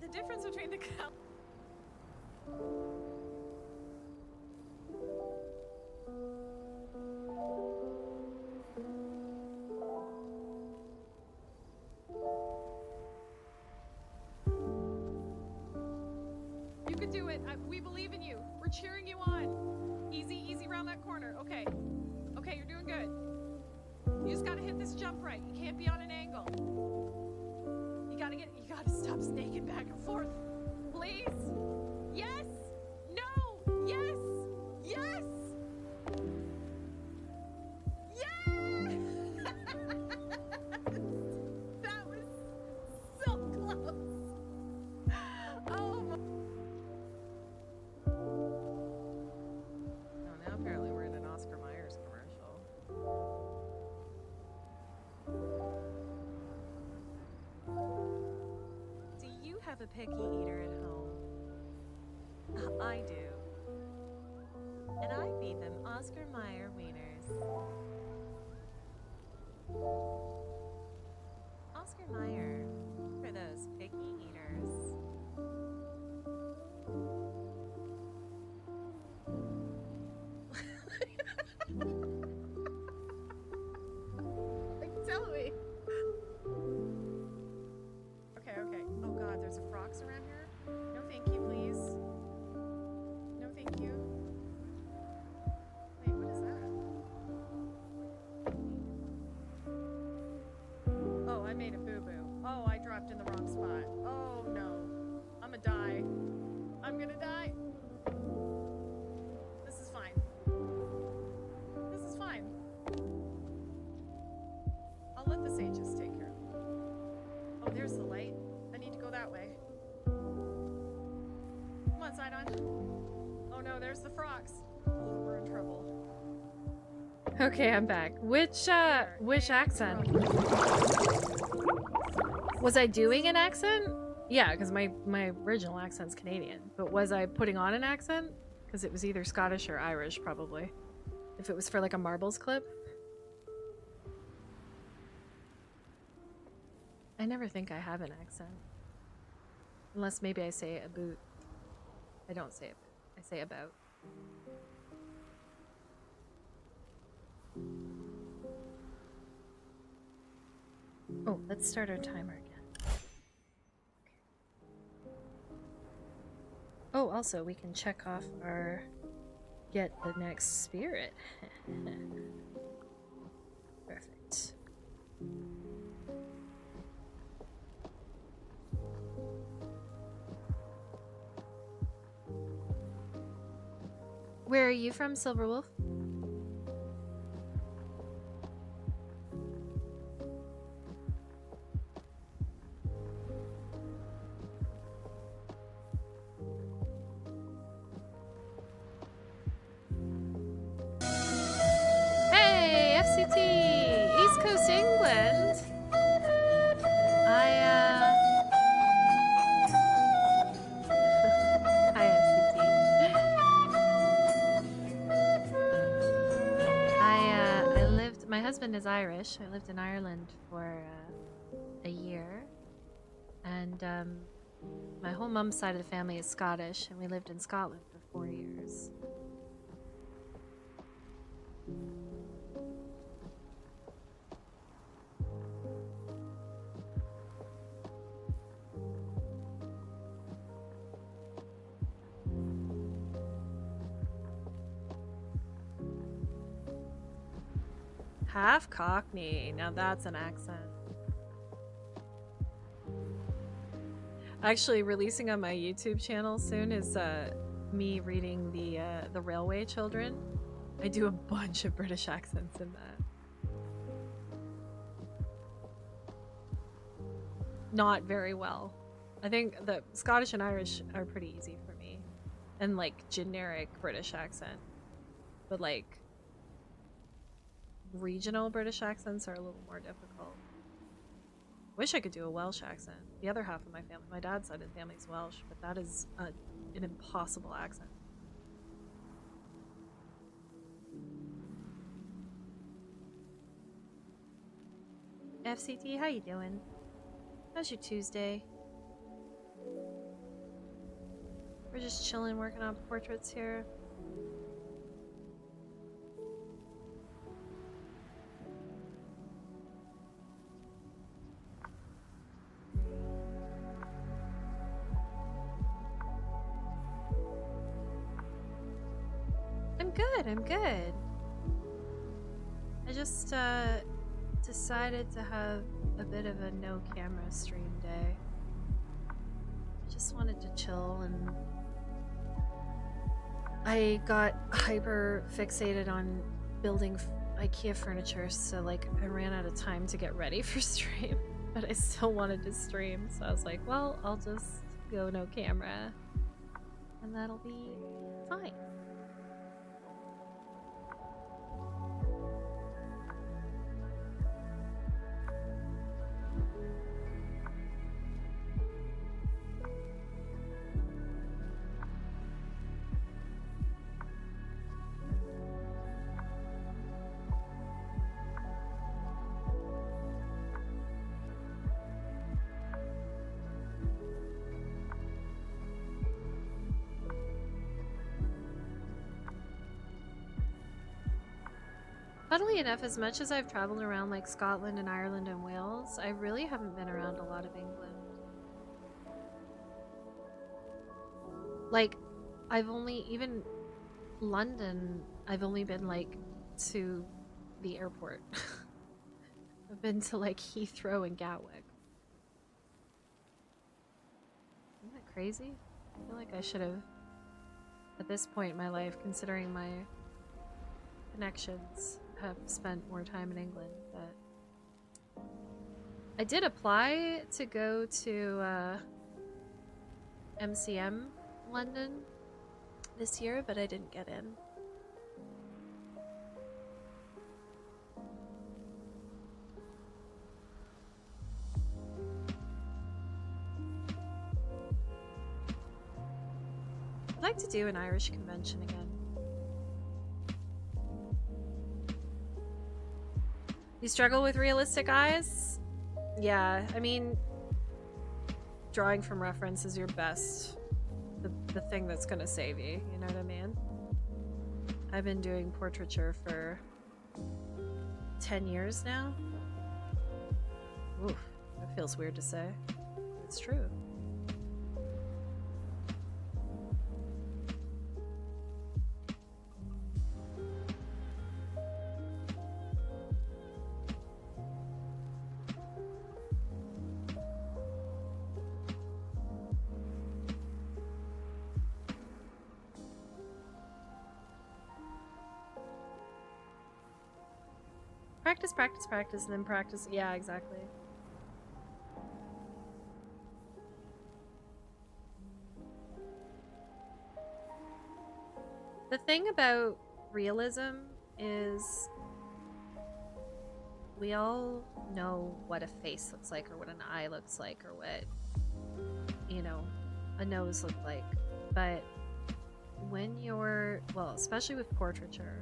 Speaker 1: The difference between the You can do it. We believe in you. We're cheering you on. Easy around that corner. Okay, you're doing good. You just gotta hit this jump right. You can't be on an angle. You gotta stop snaking back and forth. Please? Yes! No! Yes! Yes! Yes! That was so close. Oh my. Oh, now apparently we're in an Oscar Myers commercial. Do you have a picky eater at home? I do. And I feed them Oscar Mayer wieners. Oscar Mayer, for those picky eaters. Tell me. Okay. Oh god, there's a frogs around here? No thank you, please. No thank you. Wait, what is that? Oh, I made a boo-boo. Oh, I dropped in the wrong spot. Oh no. I'ma die. I'm gonna die. This is fine. This is fine. I'll let the sages take care of it. Oh, there's the light. I need to go that way. Come on, Sidon. Oh no, there's the frogs. Oh, we're in trouble. Okay, I'm back. Which accent? Was I doing an accent? Yeah, because my original accent's Canadian. But was I putting on an accent? Because it was either Scottish or Irish, probably. If it was for like a Marbles clip. I never think I have an accent. Unless maybe I say a boot. I don't say a boot. I say about. Oh, let's start our timer again. Oh, also, we can check off our get the next spirit. Perfect. Where are you from, Silverwolf? Hey, FCT! East Coast England! Hi, FCT. I lived... My husband is Irish. I lived in Ireland for a year. And my whole mom's side of the family is Scottish, and we lived in Scotland for 4 years. Half Cockney. Now that's an accent. Actually, releasing on my YouTube channel soon is me reading the Railway Children. I do a bunch of British accents in that. Not very well. I think the Scottish and Irish are pretty easy for me. And like generic British accent. But like regional British accents are a little more difficult. Wish I could do a Welsh accent. The other half of my family, my dad's side of the family is Welsh, but that is an impossible accent. FCT, how you doing? How's your Tuesday? We're just chilling, working on portraits here. I'm good. I just decided to have a bit of a no camera stream day. I just wanted to chill, and I got hyper fixated on building IKEA furniture, so like I ran out of time to get ready for stream, but I still wanted to stream, so I was like, well, I'll just go no camera and that'll be fine. Funnily enough, as much as I've traveled around like Scotland and Ireland and Wales, I really haven't been around a lot of England. Like, I've only, even London, I've only been like to the airport. I've been to like Heathrow and Gatwick. Isn't that crazy? I feel like I should have, at this point in my life, considering my connections, have spent more time in England, but I did apply to go to MCM London this year, but I didn't get in. I'd like to do an Irish convention again. You struggle with realistic eyes? Yeah, I mean, drawing from reference is your best, the thing that's gonna save you, you know what I mean? I've been doing portraiture for 10 years now. Oof, that feels weird to say. It's true. practice, practice, practice, and then practice. Yeah, exactly. The thing about realism is we all know what a face looks like, or what an eye looks like, or what, you know, a nose looks like. But when you're, well, especially with portraiture,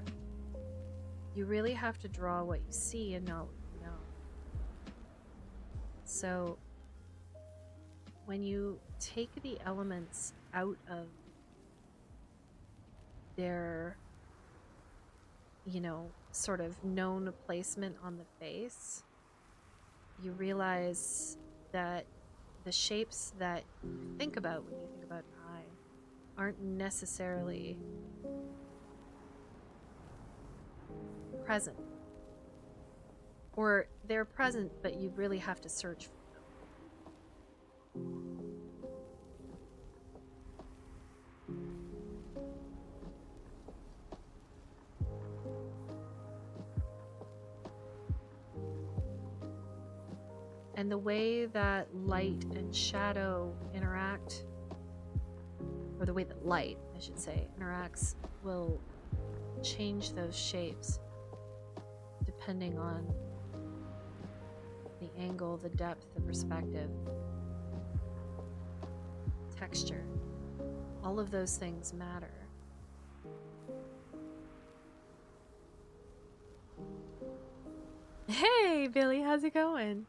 Speaker 1: you really have to draw what you see and not what you know. So when you take the elements out of their, you know, sort of known placement on the face, you realize that the shapes that you think about when you think about an eye aren't necessarily present. Or they're present, but you really have to search for them. And the way that light and shadow interact, or the way that light, I should say, interacts, will change those shapes depending on the angle, the depth, the perspective, texture. All of those things matter. Hey, Billy, how's it going?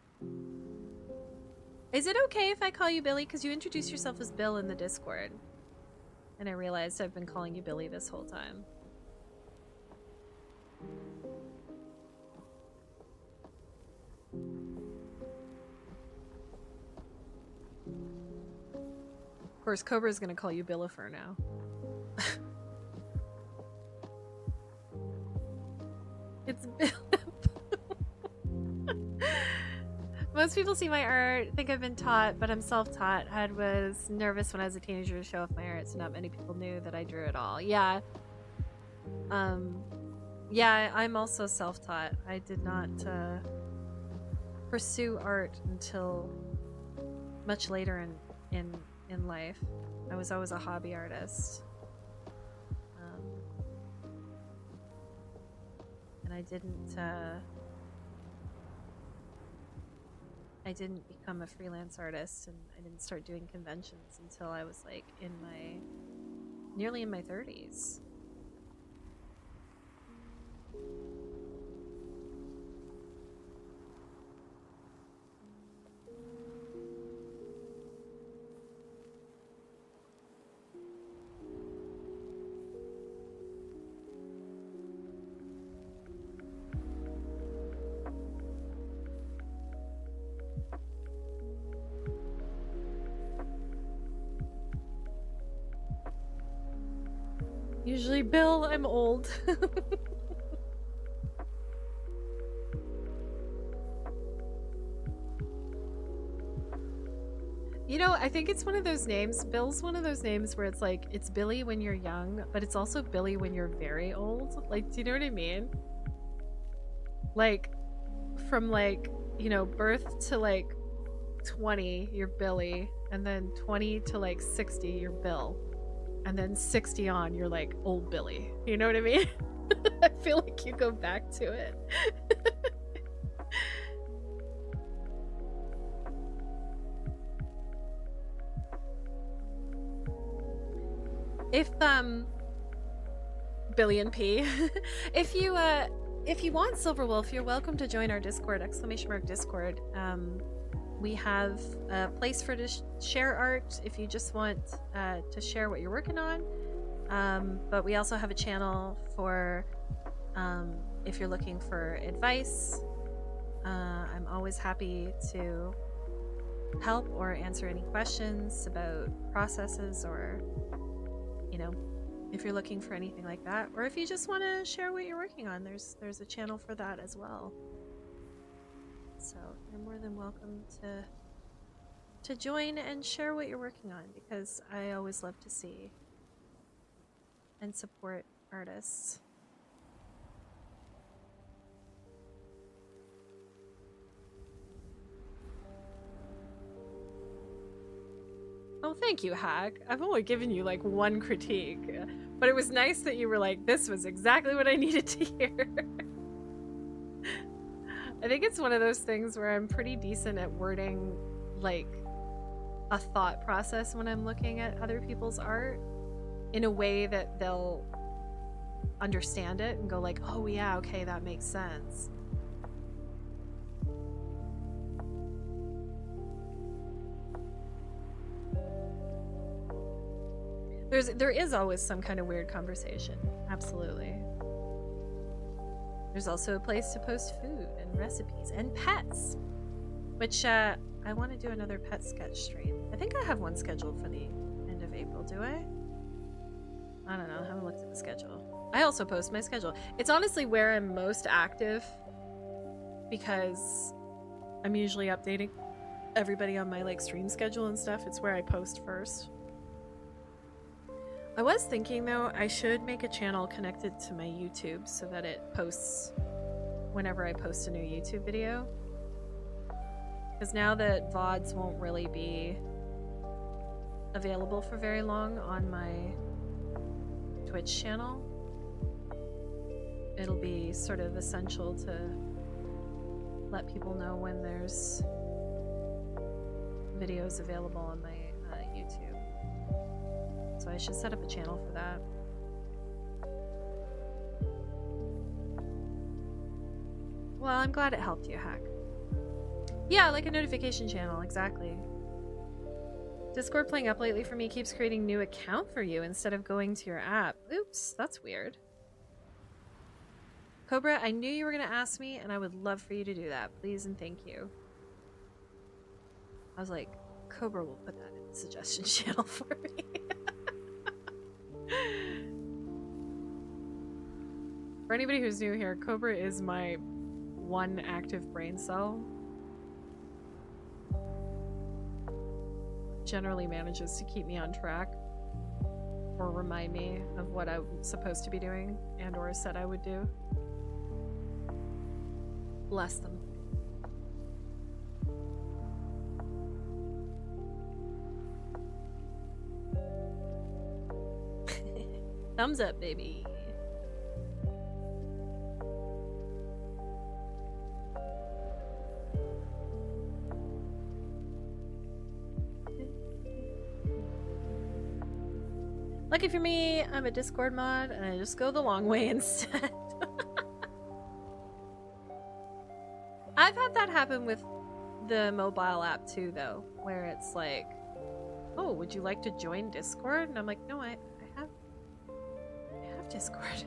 Speaker 1: Is it okay if I call you Billy? Because you introduced yourself as Bill in the Discord. And I realized I've been calling you Billy this whole time. Of course, Cobra's gonna call you Billifer now. It's Bill. Most people see my art, think I've been taught, but I'm self-taught. I was nervous when I was a teenager to show off my art, so not many people knew that I drew at all. Yeah. Yeah, I'm also self-taught. I did not pursue art until much later in life. I was always a hobby artist. And I didn't become a freelance artist, and I didn't start doing conventions until I was like nearly in my 30s. Usually, Bill, I'm old. You know, I think it's one of those names. Bill's one of those names where it's like, it's Billy when you're young, but it's also Billy when you're very old. Like, do you know what I mean? Like, from like, you know, birth to like 20, you're Billy, and then 20 to like 60, you're Bill. And then 60 on, you're like old Billy. You know what I mean? I feel like you go back to it. If Billy and P, if you want Silverwolf, you're welcome to join our Discord, !Discord. We have a place for to share art if you just want to share what you're working on. But we also have a channel for if you're looking for advice. I'm always happy to help or answer any questions about processes, or, you know, if you're looking for anything like that, or if you just want to share what you're working on, there's a channel for that as well. So you're more than welcome to join and share what you're working on, because I always love to see and support artists. Oh, thank you, Hack. I've only given you like one critique, but it was nice that you were like, this was exactly what I needed to hear. I think it's one of those things where I'm pretty decent at wording like a thought process when I'm looking at other people's art in a way that they'll understand it and go like, oh yeah, okay, that makes sense. There is always some kind of weird conversation. Absolutely. There's also a place to post food and recipes and pets, which I want to do another pet sketch stream. I think I have one scheduled for the end of April. Do I? I don't know. I haven't looked at the schedule. I also post my schedule. It's honestly where I'm most active because I'm usually updating everybody on my like stream schedule and stuff. It's where I post first. I was thinking though, I should make a channel connected to my YouTube so that it posts whenever I post a new YouTube video. Because now that VODs won't really be available for very long on my Twitch channel, it'll be sort of essential to let people know when there's videos available on my YouTube. So I should set up a channel for that. Well, I'm glad it helped you, Hack. Yeah, like a notification channel, exactly. Discord playing up lately for me keeps creating new account for you instead of going to your app. Oops, that's weird. Cobra, I knew you were going to ask me, and I would love for you to do that. Please and thank you. I was like, Cobra will put that in the suggestion channel for me. For anybody who's new here, Cobra is my one active brain cell. Generally manages to keep me on track or remind me of what I'm supposed to be doing and or said I would do. Bless them. Thumbs up, baby. Lucky for me, I'm a Discord mod and I just go the long way instead. I've had that happen with the mobile app too, though, where it's like, oh, would you like to join Discord? And I'm like, no, I have Discord.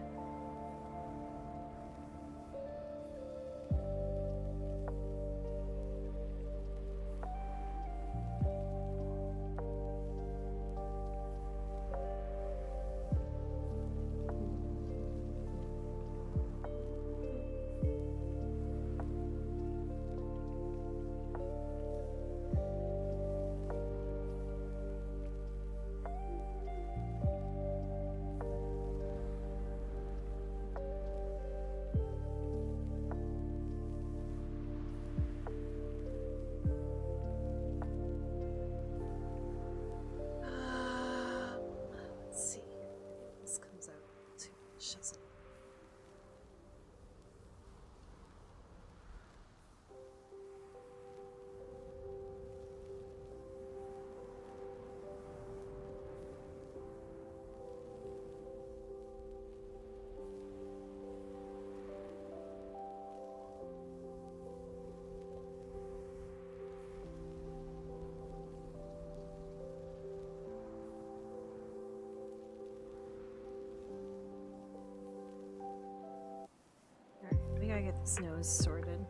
Speaker 1: We gotta get this nose sorted.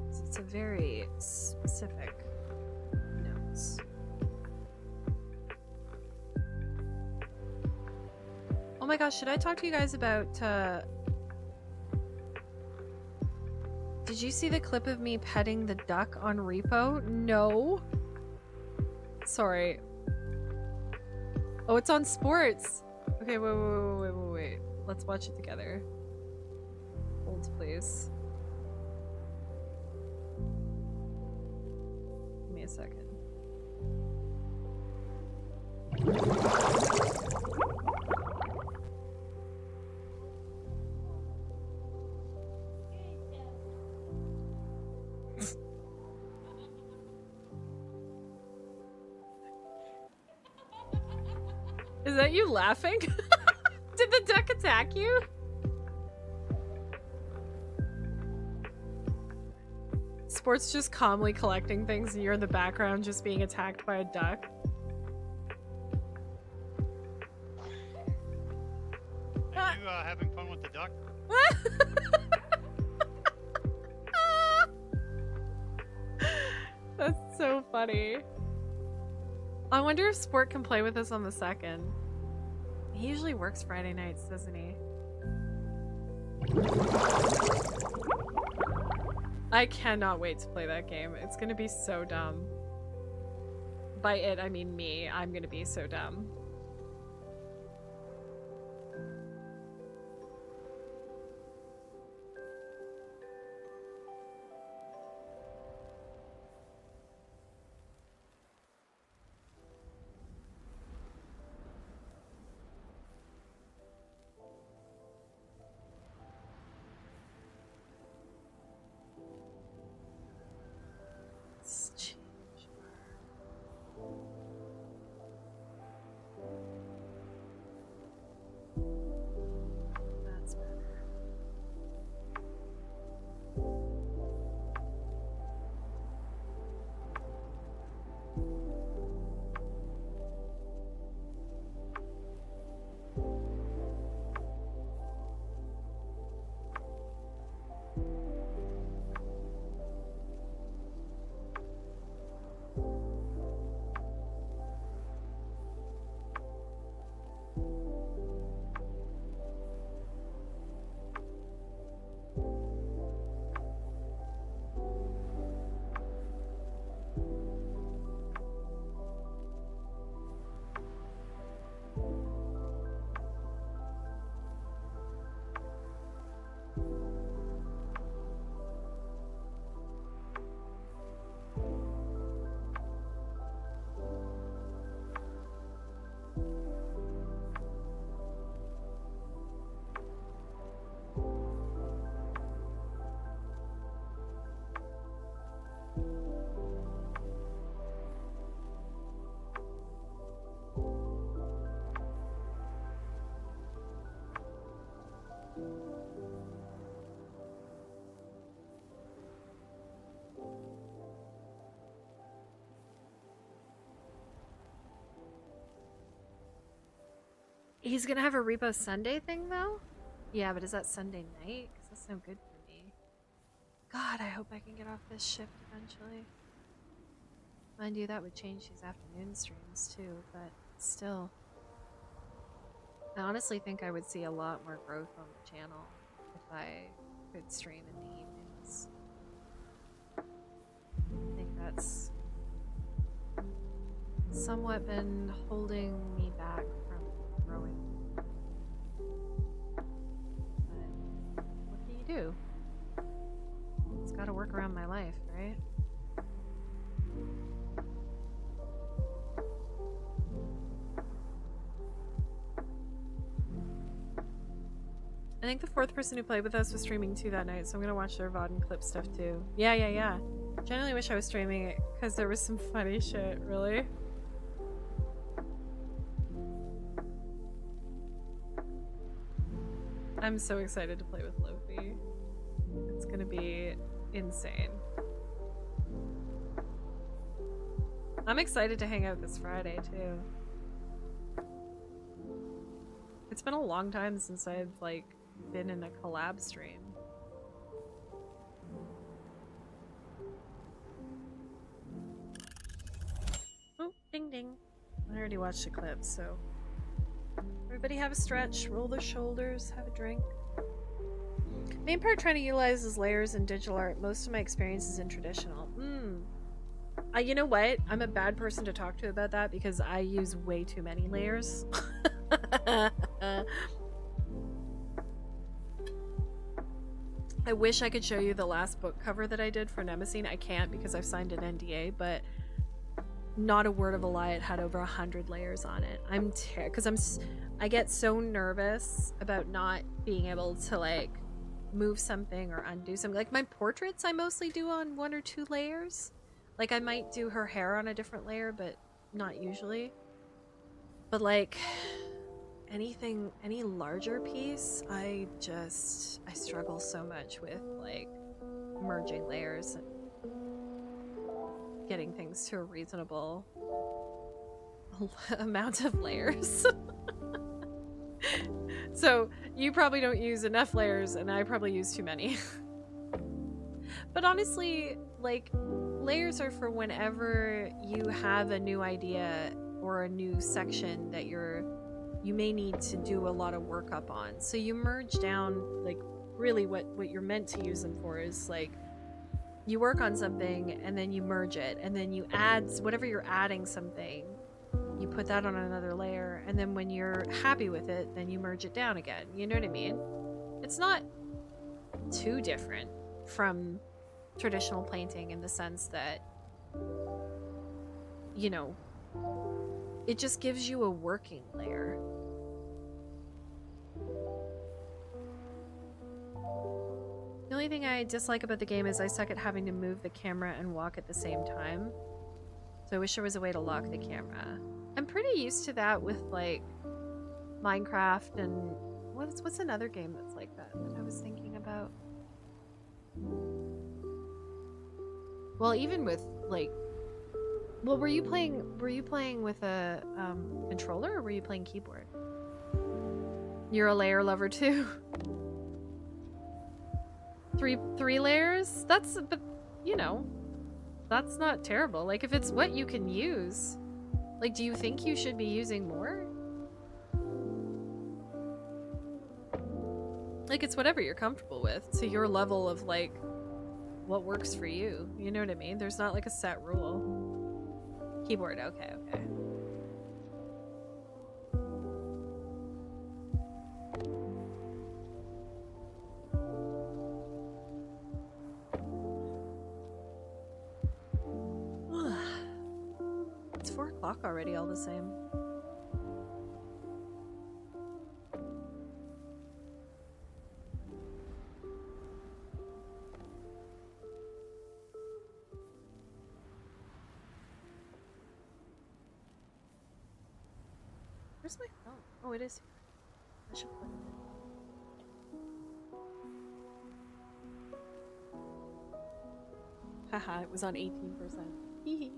Speaker 1: It's a very specific nose. Oh my gosh, should I talk to you guys about did you see the clip of me petting the duck on Repo? No. Sorry. Oh, it's on sports. Okay, wait. Let's watch it together. Hold, please. Give me a second. Is that you laughing? Did the duck attack you? Sport's just calmly collecting things and you're in the background just being attacked by a duck.
Speaker 2: Are you having fun with the duck?
Speaker 1: That's so funny. I wonder if Sport can play with us on the 2nd. He usually works Friday nights, doesn't he? I cannot wait to play that game. It's gonna be so dumb. By it, I mean me. I'm gonna be so dumb. That's better. He's gonna have a Repo Sunday thing though? Yeah, but is that Sunday night? Because that's no good for me. God, I hope I can get off this shift eventually. Mind you, that would change these afternoon streams too, but still. I honestly think I would see a lot more growth on the channel if I could stream in the evenings. I think that's somewhat been holding me back from growing. But what can you do? It's gotta work around my life, right? I think the 4th person who played with us was streaming too that night, so I'm gonna watch their VOD and clip stuff too. Yeah. Generally wish I was streaming it because there was some funny shit, really. I'm so excited to play with Lofi. It's gonna be insane. I'm excited to hang out this Friday too. It's been a long time since I've like been in a collab stream. Oh, ding ding. I already watched the clip, so everybody have a stretch, roll their shoulders, have a drink. Main part trying to utilize is layers in digital art. Most of my experience is in traditional. You know what? I'm a bad person to talk to about that because I use way too many layers. I wish I could show you the last book cover that I did for Nemesine. I can't because I've signed an NDA, but not a word of a lie, it had over 100 layers on it. I get so nervous about not being able to like move something or undo something. Like my portraits I mostly do on 1 or 2 layers. Like I might do her hair on a different layer, but not usually. But like any larger piece, I struggle so much with like merging layers and getting things to a reasonable amount of layers. So you probably don't use enough layers and I probably use too many. But honestly, like, layers are for whenever you have a new idea or a new section that you may need to do a lot of work up on. So you merge down, like, really what you're meant to use them for is like you work on something and then you merge it and then you add whatever you're adding something, you put that on another layer, and then when you're happy with it, then you merge it down again. You know what I mean? It's not too different from traditional painting in the sense that, you know, it just gives you a working layer. The only thing I dislike about the game is I suck at having to move the camera and walk at the same time. So I wish there was a way to lock the camera. I'm pretty used to that with like Minecraft and what's another game that's like that I was thinking about? Well, even with like, well, were you playing with a controller or were you playing keyboard? You're a layer lover too. Three layers? But you know, that's not terrible. Like if it's what you can use. Like, do you think you should be using more? Like, it's whatever you're comfortable with to your level of like what works for you. You know what I mean? There's not like a set rule. Keyboard, okay. It's 4 o'clock already, all the same. Where's my phone? Oh, it is here. I should plug it in. Haha, it was on 18%. Hee.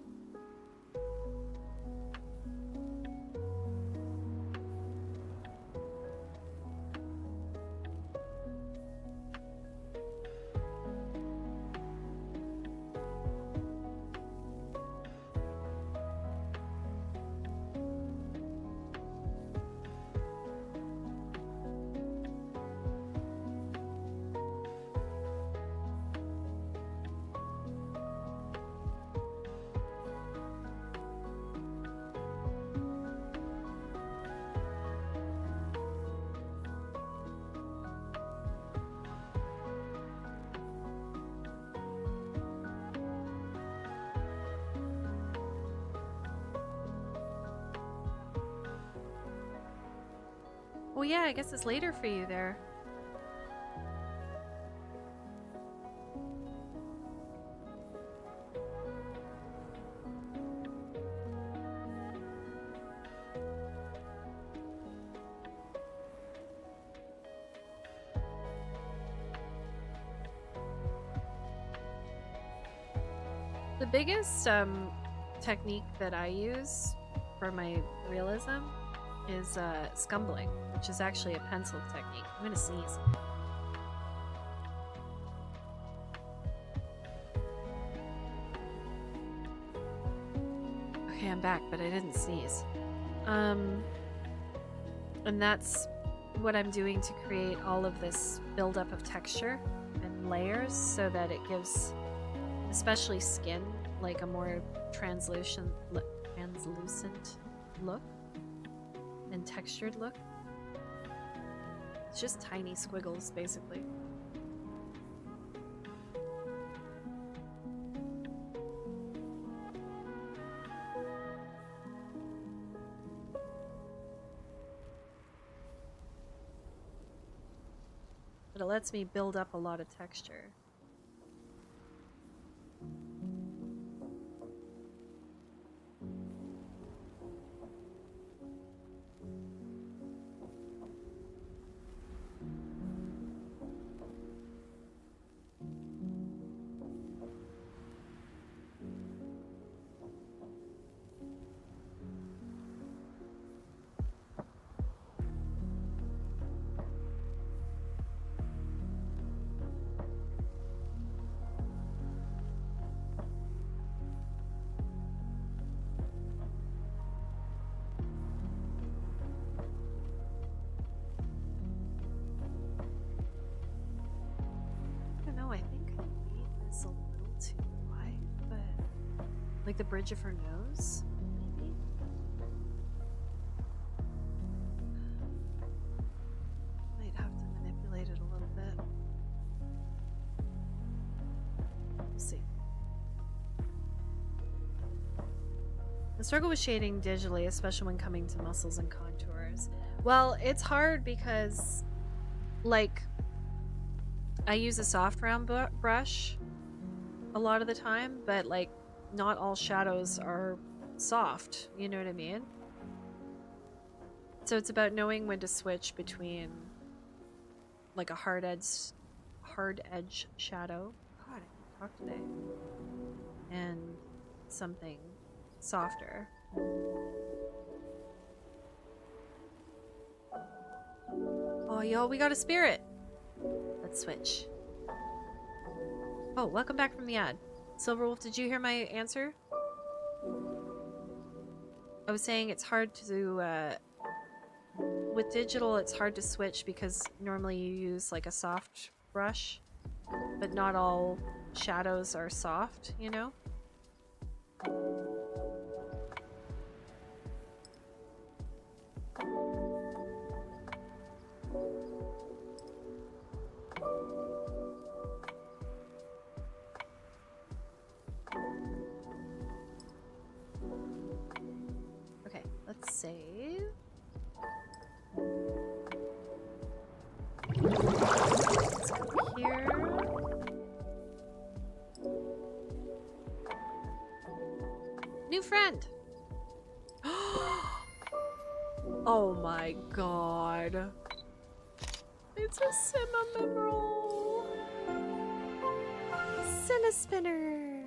Speaker 1: Well, yeah, I guess it's later for you there. The biggest technique that I use for my realism is scumbling, which is actually a pencil technique. I'm gonna sneeze. Okay, I'm back, but I didn't sneeze. And that's what I'm doing to create all of this buildup of texture and layers so that it gives, especially skin, like a more translucent look and textured look. It's just tiny squiggles, basically. But it lets me build up a lot of texture. Like the bridge of her nose? Maybe? Might have to manipulate it a little bit. We'll see. I struggle with shading digitally, especially when coming to muscles and contours. Well, it's hard because, like, I use a soft round brush a lot of the time, but, like, not all shadows are soft, you know what I mean? So it's about knowing when to switch between, like, a hard edge shadow. God, I can't talk today. And something softer. Oh, y'all, we got a spirit. Let's switch. Oh, welcome back from the ad. Silverwolf, did you hear my answer? I was saying it's hard to, with digital, it's hard to switch because normally you use like a soft brush, but not all shadows are soft, you know? Okay, let's save. Let's go here. New friend. Oh my god. It's a Cinnamon Cinnaspinner.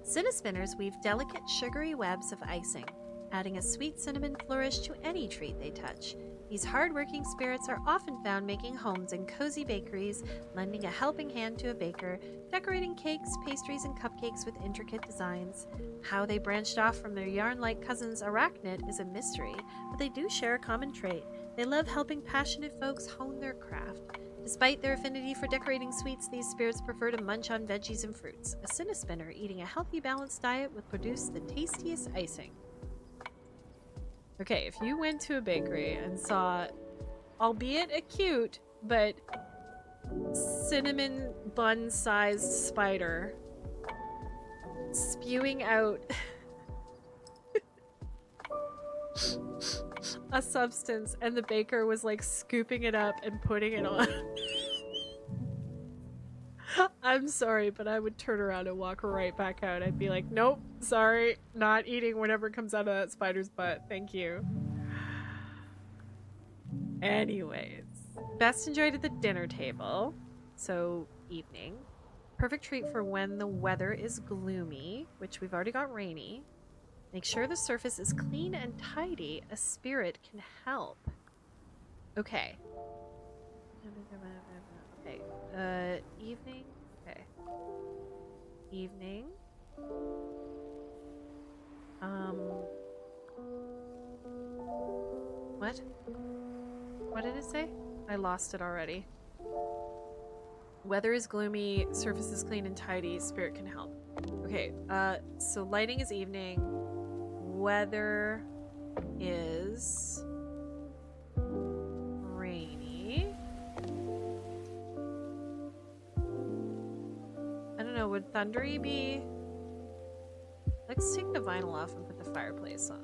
Speaker 1: Cinnaspinners weave delicate, sugary webs of icing, adding a sweet cinnamon flourish to any treat they touch. These hard-working spirits are often found making homes in cozy bakeries, lending a helping hand to a baker, decorating cakes, pastries, and cupcakes with intricate designs. How they branched off from their yarn-like cousins arachnid is a mystery, but they do share a common trait. They love helping passionate folks hone their craft. Despite their affinity for decorating sweets, these spirits prefer to munch on veggies and fruits. A Cinnaspinner eating a healthy, balanced diet would produce the tastiest icing. Okay, if you went to a bakery and saw, albeit a cute, but cinnamon bun-sized spider spewing out a substance, and the baker was like scooping it up and putting it on. I'm sorry, but I would turn around and walk right back out. I'd be like, nope, sorry, not eating whatever comes out of that spider's butt. Thank you. Anyways, best enjoyed at the dinner table. So, evening. Perfect treat for when the weather is gloomy, which we've already got rainy. Make sure the surface is clean and tidy. A spirit can help. Okay. Okay. Evening. Okay. Evening. What? What did it say? I lost it already. Weather is gloomy, surface is clean and tidy, spirit can help. Okay, so lighting is evening. Weather is rainy. I don't know, would thundery be... Let's take the vinyl off and put the fireplace on.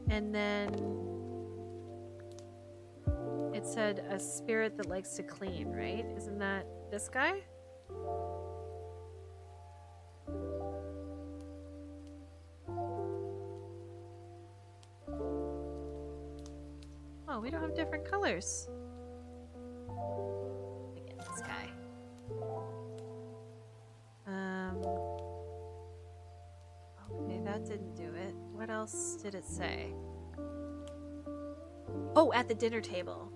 Speaker 1: And then it said a spirit that likes to clean, right? Isn't that this guy? Oh, we don't have different colors. Again, this guy. Okay, that didn't do it. What else did it say? Oh, at the dinner table.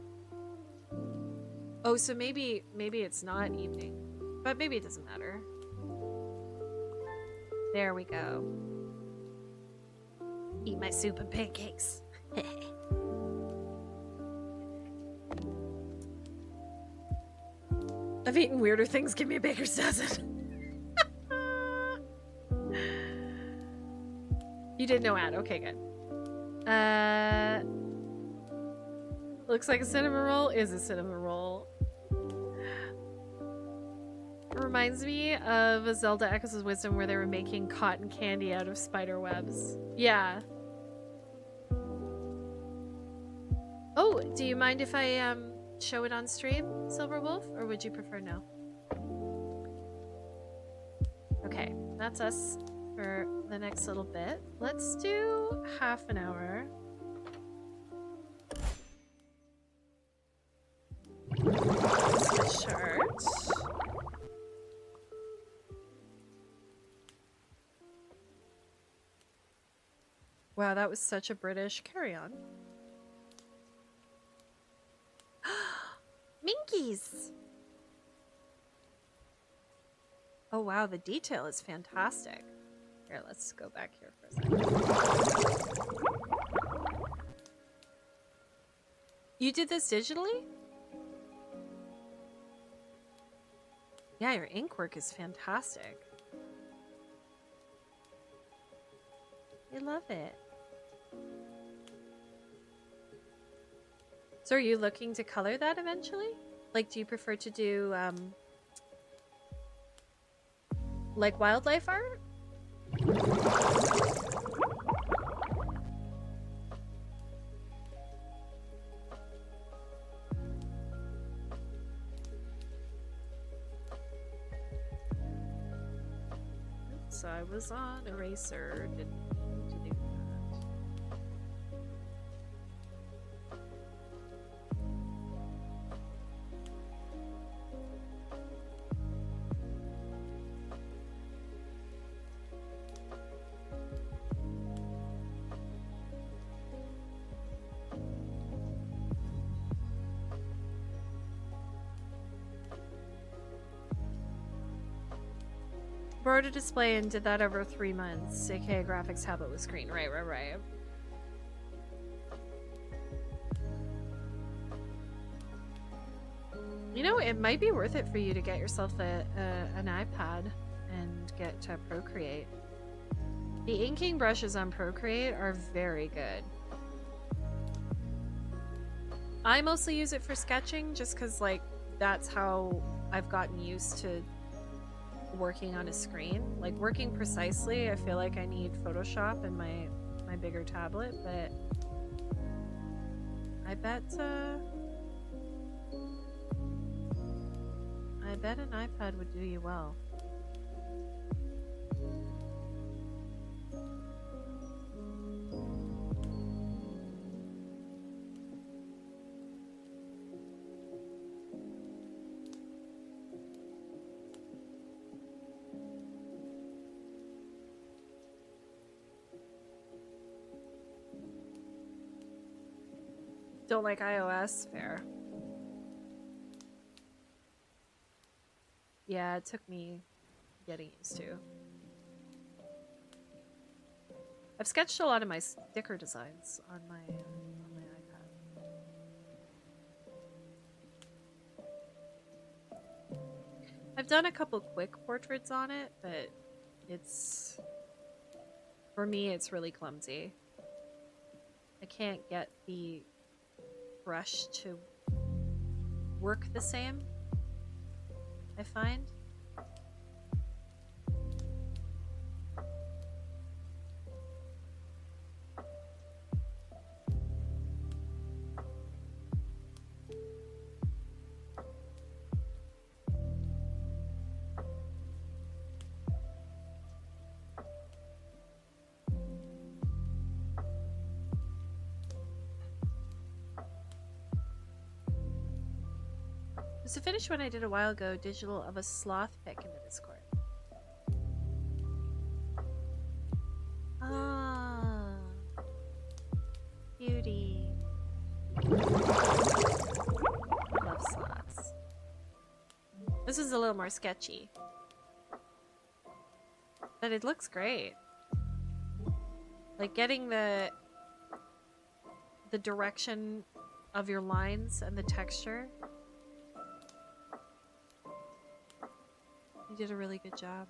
Speaker 1: Oh, so maybe it's not evening. But maybe it doesn't matter. There we go. Eat my soup and pancakes. I've eaten weirder things. Give me a baker's dozen. You did no ad. Okay, good. Looks like a cinnamon roll. Is a cinnamon roll. It reminds me of Zelda Echoes of Wisdom where they were making cotton candy out of spider webs. Yeah. Oh, do you mind if I show it on stream, Silver Wolf, or would you prefer no? Okay, that's us for the next little bit. Let's do half an hour. Switch chart. Wow, that was such a British carry-on. Minkies! Oh wow, the detail is fantastic. Here, let's go back here for a second. You did this digitally? Yeah, your ink work is fantastic. I love it. So are you looking to color that eventually? Like, do you prefer to do, like wildlife art? Oops, I was on eraser. Didn't mean to do that. Borrowed a display and did that over 3 months, aka graphics tablet with screen. Right. You know, it might be worth it for you to get yourself an iPad and get to Procreate. The inking brushes on Procreate are very good. I mostly use it for sketching just because, like, that's how I've gotten used to working on a screen. Like, working precisely, I feel like I need Photoshop and my bigger tablet, but I bet an iPad would do you well. Don't like iOS? Fair. Yeah, it took me getting used to. I've sketched a lot of my sticker designs on my iPad. I've done a couple quick portraits on it, but it's, for me, it's really clumsy. I can't get the brush to work the same, I find. There's a finish one I did a while ago, digital, of a sloth pic in the Discord. Ah, beauty. Love sloths. This is a little more sketchy, but it looks great. Like, getting the direction of your lines and the texture You did a really good job.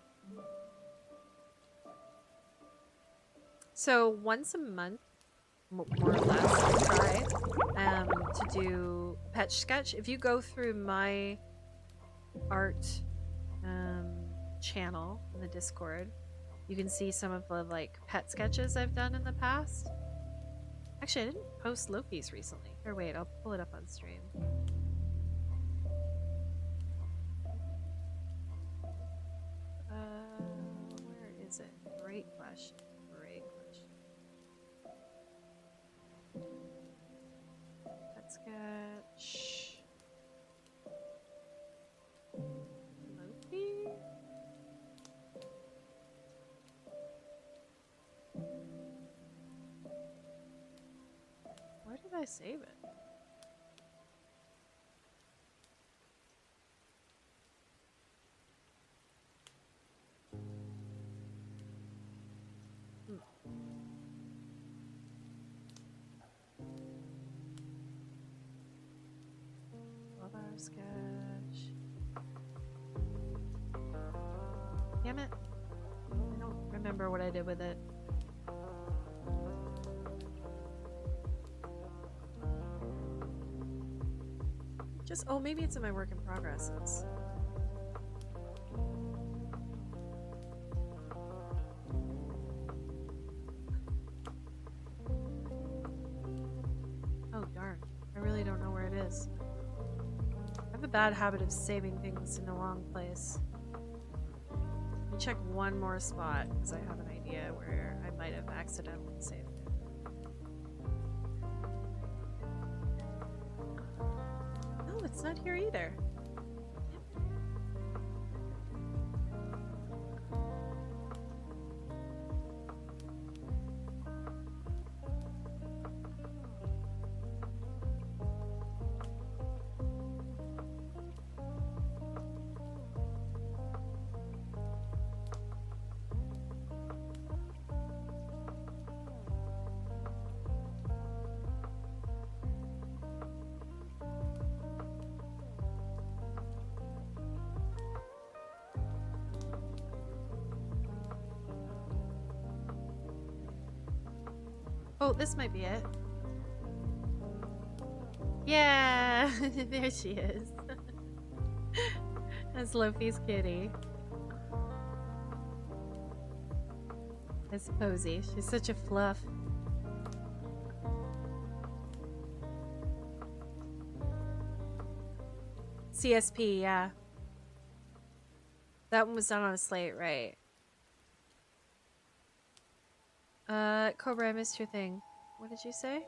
Speaker 1: So once a month, more or less, I try to do pet sketch. If you go through my art channel in the Discord, you can see some of the like pet sketches I've done in the past. Actually, I didn't post Lofi's recently. Here, wait, I'll pull it up on stream. Where is it? Great question. Great question. Pet sketch. Lofi? Where did I save it? Our sketch. Damn it. I don't remember what I did with it. Just, oh, maybe it's in my work in progresses. Oh, darn. I really don't know where it is. I have a bad habit of saving things in the wrong place. Let me check one more spot because I have an idea where I might have accidentally saved it. No, it's not here either. Oh, this might be it. Yeah, there she is. That's Lofi's kitty. That's Posy. She's such a fluff. CSP, yeah. That one was done on a slate, right? Cobra, I missed your thing. What did you say?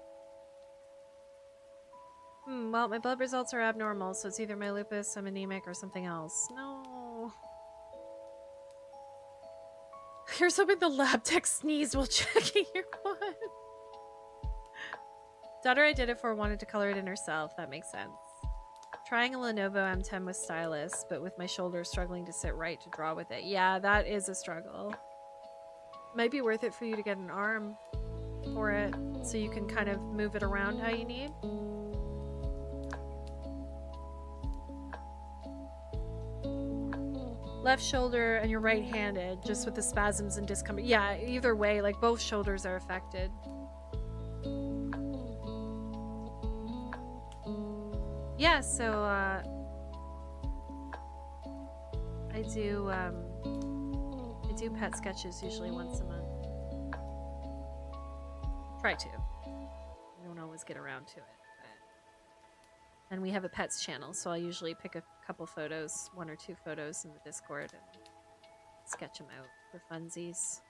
Speaker 1: Well, my blood results are abnormal, so it's either my lupus, I'm anemic, or something else. No. Here's hoping the lab tech sneezed while checking your one. Daughter I did it for wanted to color it in herself. That makes sense. Trying a Lenovo M10 with stylus, but with my shoulder struggling to sit right to draw with it. Yeah, that is a struggle. Might be worth it for you to get an arm for it so you can kind of move it around how you need. Left shoulder and you're right-handed, just with the spasms and discomfort. Yeah, either way, like both shoulders are affected. Yeah, so I do pet sketches usually once a month. Try to. I don't always get around to it. And we have a pets channel, so I'll usually pick a couple photos, 1 or 2 photos in the Discord and sketch them out for funsies.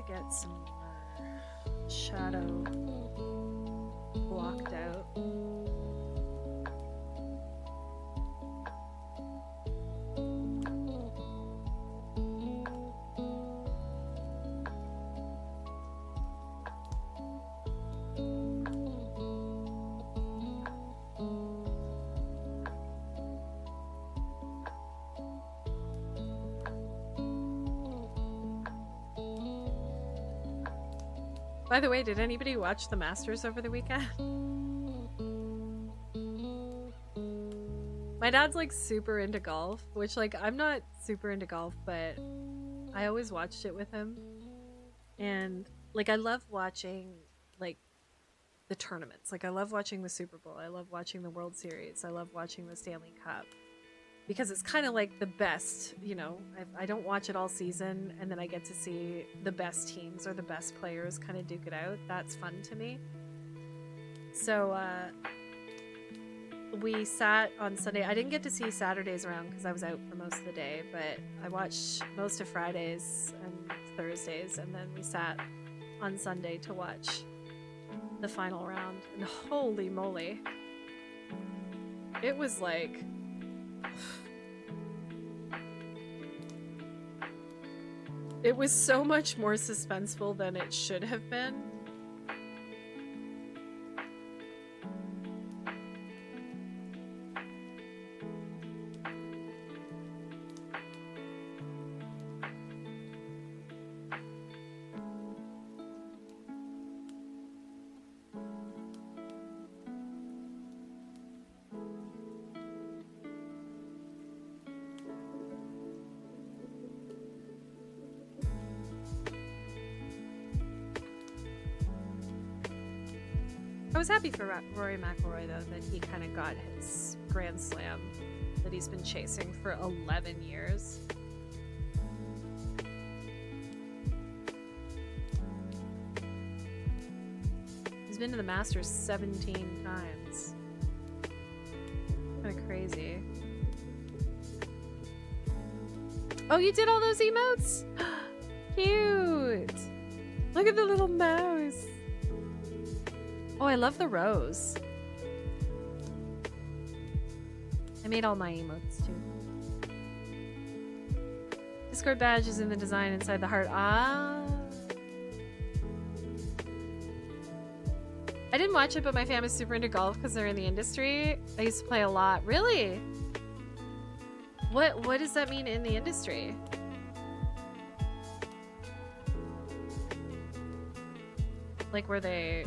Speaker 1: Get some shadow blocked out. By the way, did anybody watch the Masters over the weekend? My dad's like super into golf, which like I'm not super into golf, but I always watched it with him. And like I love watching like the tournaments. Like I love watching the Super Bowl. I love watching the World Series. I love watching the Stanley Cup. Because it's kind of like the best, you know, I don't watch it all season and then I get to see the best teams or the best players kind of duke it out. That's fun to me. So we sat on Sunday. I didn't get to see Saturdays around because I was out for most of the day, but I watched most of Fridays and Thursdays, and then we sat on Sunday to watch the final round. And holy moly, it was like... It was so much more suspenseful than it should have been. I was happy for Rory McIlroy, though, that he kind of got his Grand Slam that he's been chasing for 11 years. He's been to the Masters 17 times. Kind of crazy. Oh, you did all those emotes? Cute! Look at the little mouse. Oh, I love the rose. I made all my emotes too. Discord badge is in the design inside the heart. Ah. I didn't watch it, but my family's super into golf because they're in the industry. I used to play a lot. Really? What does that mean, in the industry? Like, were they...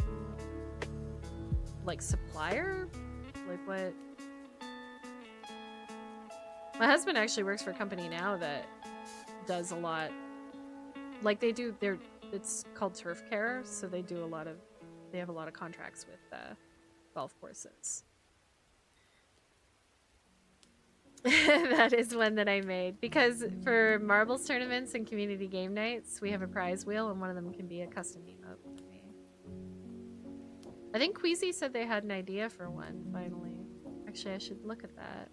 Speaker 1: like supplier? Like what? My husband actually works for a company now that does a lot, like they do it's called turf care, so they do they have a lot of contracts with golf courses. That is one that I made because for marbles tournaments and community game nights we have a prize wheel and one of them can be a custom emote for me. I think Queasy said they had an idea for one, finally. Actually, I should look at that.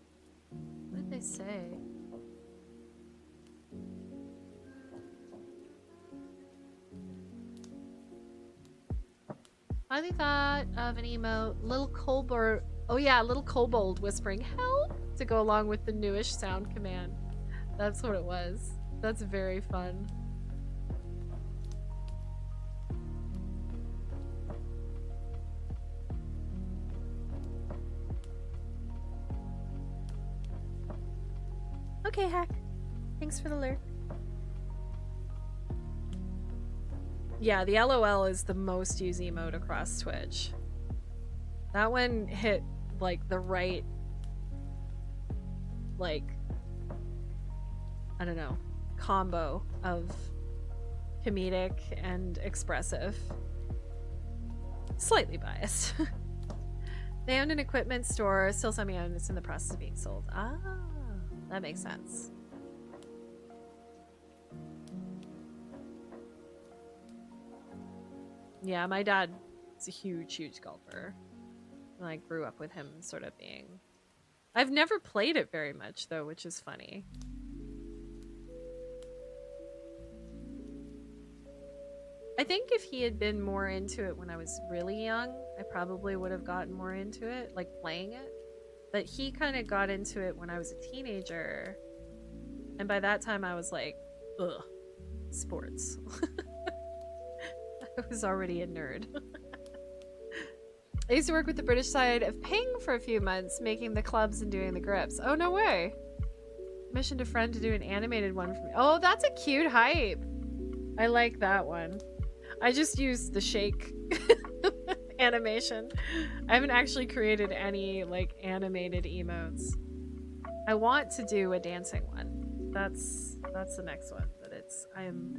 Speaker 1: What did they say? I thought of an emote. Little kobold. Oh yeah, little kobold whispering help to go along with the newish sound command. That's what it was. That's very fun. Okay, Hack. Thanks for the lurk. Yeah, the LOL is the most used emote across Twitch. That one hit, like, the right, like, I don't know, combo of comedic and expressive. Slightly biased. They owned an equipment store, still semi-owned, it's in the process of being sold. Ah. That makes sense. Yeah, my dad is a huge golfer. And I grew up with him sort of being... I've never played it very much, though, which is funny. I think if he had been more into it when I was really young, I probably would have gotten more into it, like playing it. But he kind of got into it when I was a teenager. And by that time I was like, ugh, sports. I was already a nerd. I used to work with the British side of Ping for a few months, making the clubs and doing the grips. Oh, no way. Commissioned a friend to do an animated one for me. Oh, that's a cute hype. I like that one. I just used the shake animation. I haven't actually created any like animated emotes. I want to do a dancing one. That's the next one, but I'm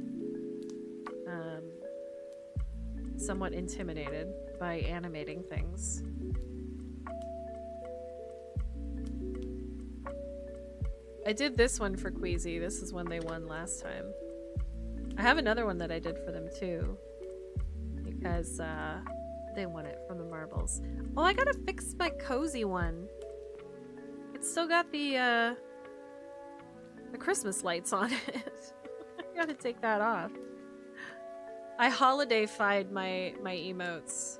Speaker 1: somewhat intimidated by animating things. I did this one for Queasy. This is when they won last time. I have another one that I did for them too, because they won it from the marbles. Oh, I gotta fix my cozy one. It's still got the Christmas lights on it. I gotta take that off. I holiday-fied my emotes.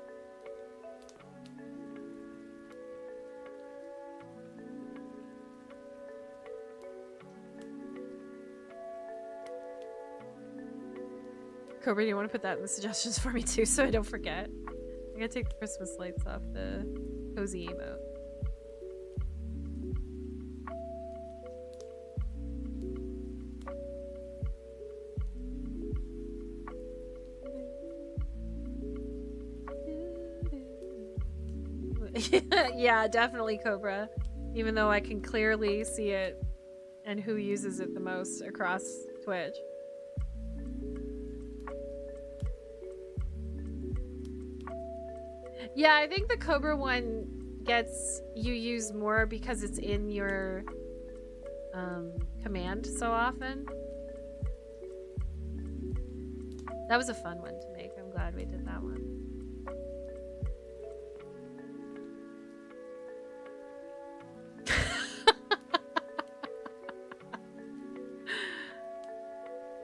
Speaker 1: Cobra, do you want to put that in the suggestions for me too, so I don't forget? I gotta take the Christmas lights off the cozy emote. Yeah, definitely Cobra. Even though I can clearly see it and who uses it the most across Twitch. Yeah, I think the Cobra one gets you used more because it's in your command so often. That was a fun one to make. I'm glad we did that one.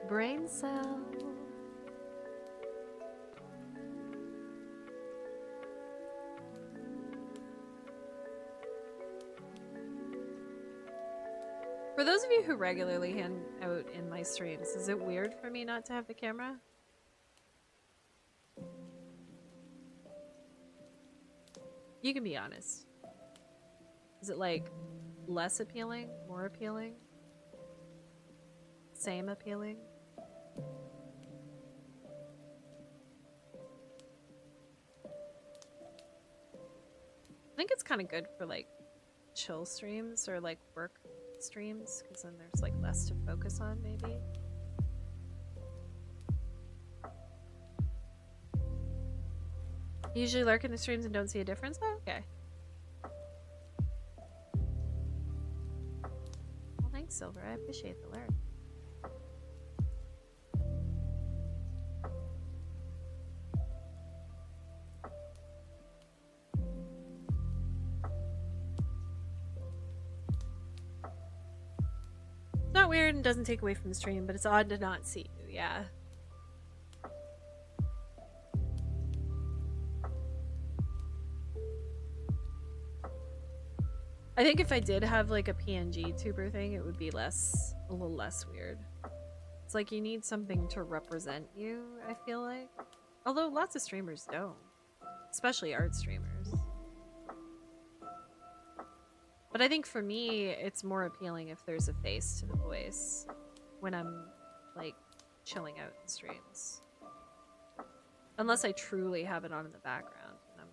Speaker 1: Brain cell. For those of you who regularly hang out in my streams, is it weird for me not to have the camera? You can be honest. Is it like less appealing? More appealing? Same appealing? I think it's kind of good for like chill streams or like work streams, because then there's like less to focus on maybe. You usually lurk in the streams and don't see a difference? Oh, okay. Well, thanks, Silver. I appreciate the lurk. It's not weird and doesn't take away from the stream, but it's odd to not see you, yeah. I think if I did have like a PNG tuber thing, it would be a little less weird. It's like you need something to represent you, I feel like. Although lots of streamers don't. Especially art streamers. But I think for me, it's more appealing if there's a face to the voice when I'm like chilling out in streams. Unless I truly have it on in the background and I'm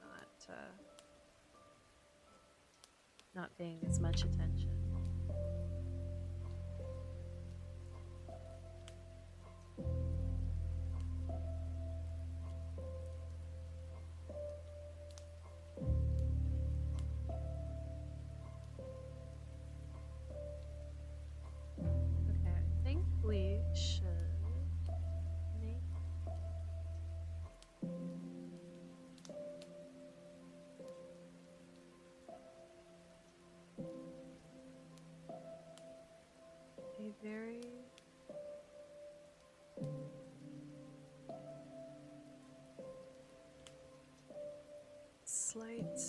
Speaker 1: not paying as much attention. Okay, I think we should make a very slight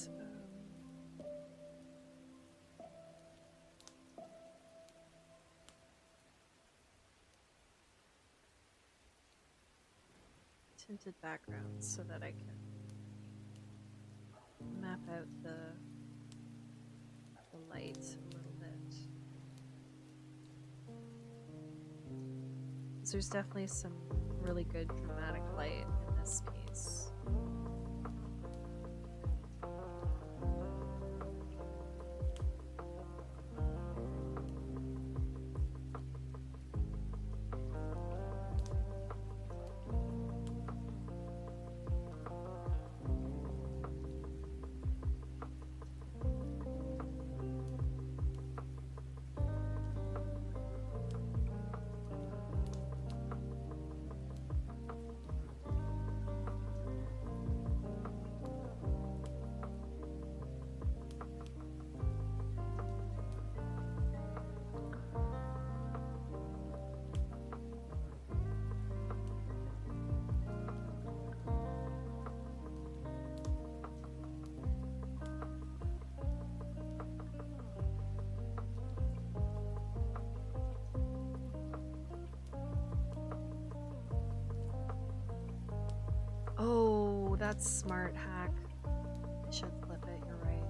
Speaker 1: tinted background so that I can map out the light a little bit. 'Cause there's definitely some really good dramatic light in this piece. Oh, that's smart hack. I should flip it, you're right.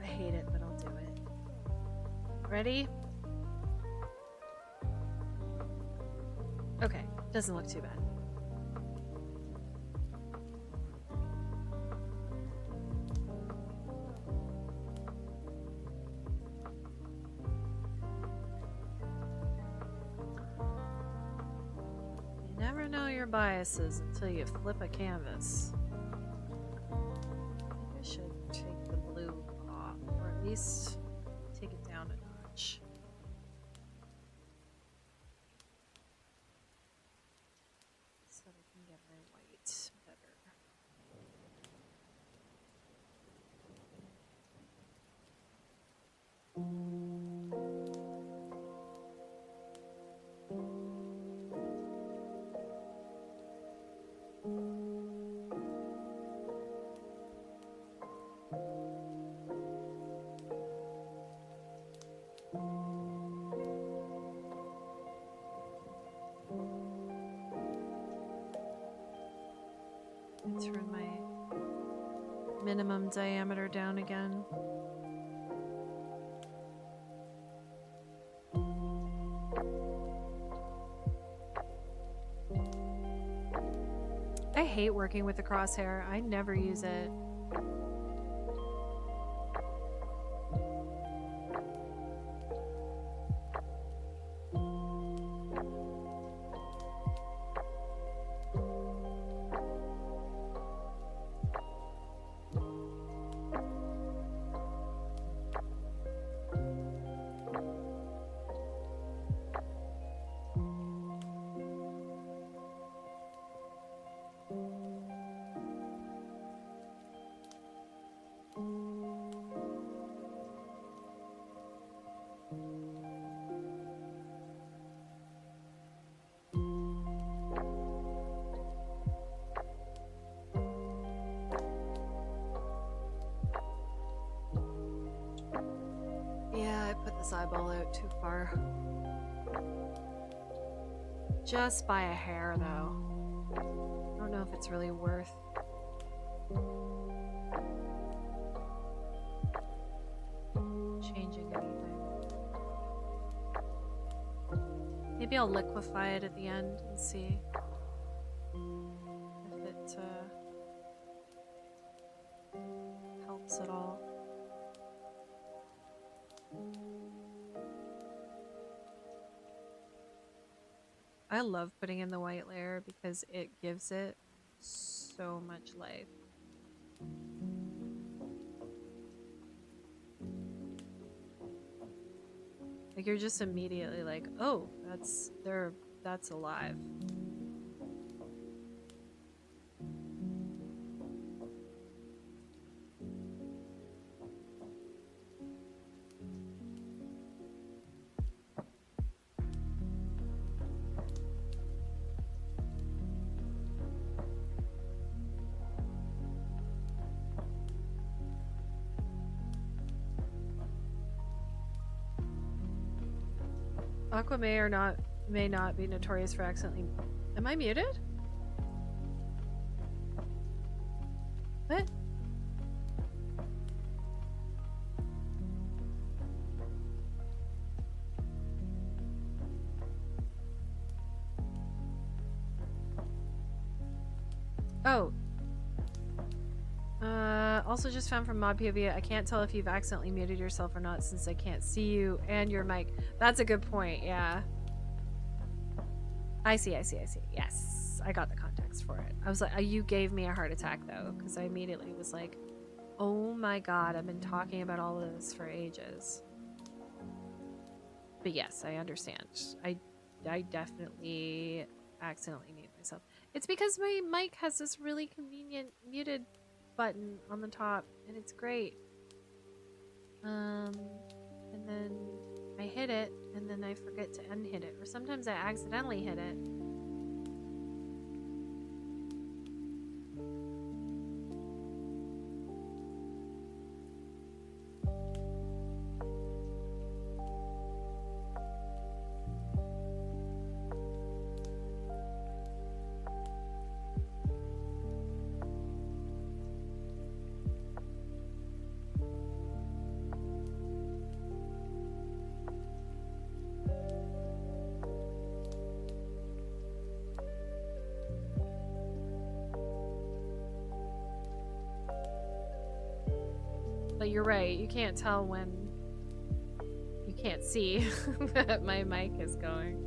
Speaker 1: I hate it, but I'll do it. Ready? Okay, doesn't look too bad. You never know your biases until you flip a canvas. I should take the blue off, or at least take it down a notch. So that I can get my white better. Turn my minimum diameter down again. I hate working with the crosshair. I never use it. Yeah, I put this eyeball out too far. Just by a hair, though. I don't know if it's really worth changing anything. Maybe I'll liquefy it at the end and see if it helps at all. I love putting in the white layer because it gives it so much life. Like you're just immediately like, oh, that's alive. Aqua may not be notorious for accidentally. Am I muted? What? Oh. Also just found from Mod POV, I can't tell if you've accidentally muted yourself or not since I can't see you and your mic. That's a good point, yeah. I see. Yes, I got the context for it. I was like, you gave me a heart attack though, because I immediately was like, oh my god, I've been talking about all of this for ages. But yes, I understand. I definitely accidentally muted myself. It's because my mic has this really convenient muted button on the top, and it's great. And then I hit it, and then I forget to unhit it, or sometimes I accidentally hit it. But you're right, you can't tell when you can't see that my mic is going.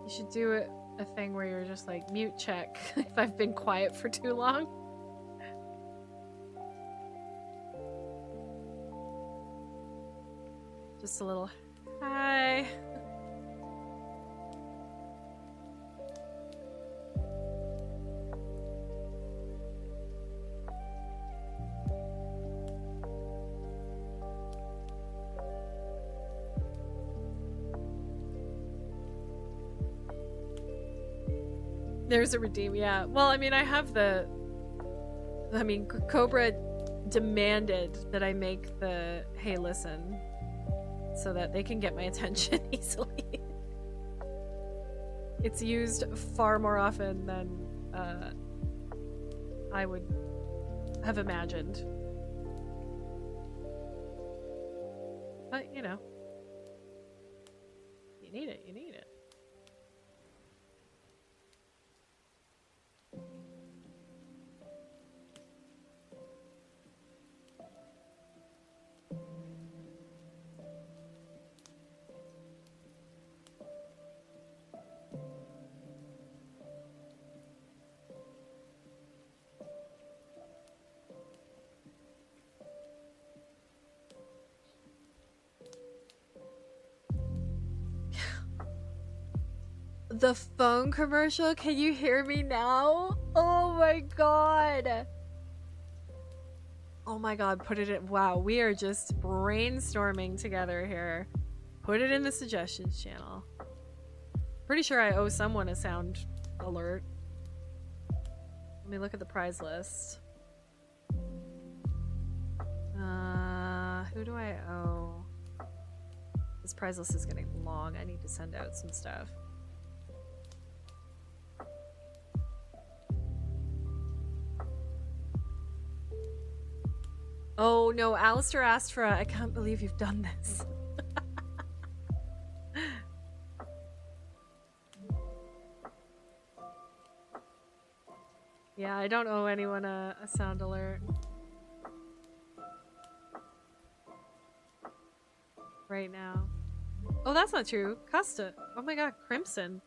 Speaker 1: You should do a thing where you're just like, mute check if I've been quiet for too long. Just a little hi. There's a redeem, yeah. Well, I mean, I have the... I mean, Cobra demanded that I make the hey, listen, so that they can get my attention easily. It's used far more often than I would have imagined. But, you know. You need it, you need it. The phone commercial? Can you hear me now? Oh my god. Oh my god, put it in. Wow, we are just brainstorming together here. Put it in the suggestions channel. Pretty sure I owe someone a sound alert. Let me look at the prize list. Who do I owe? This prize list is getting long. I need to send out some stuff. Oh no, Alistair asked for a, I can't believe you've done this. Yeah, I don't owe anyone a sound alert. Right now. Oh, that's not true. Costa. Oh my god, Crimson.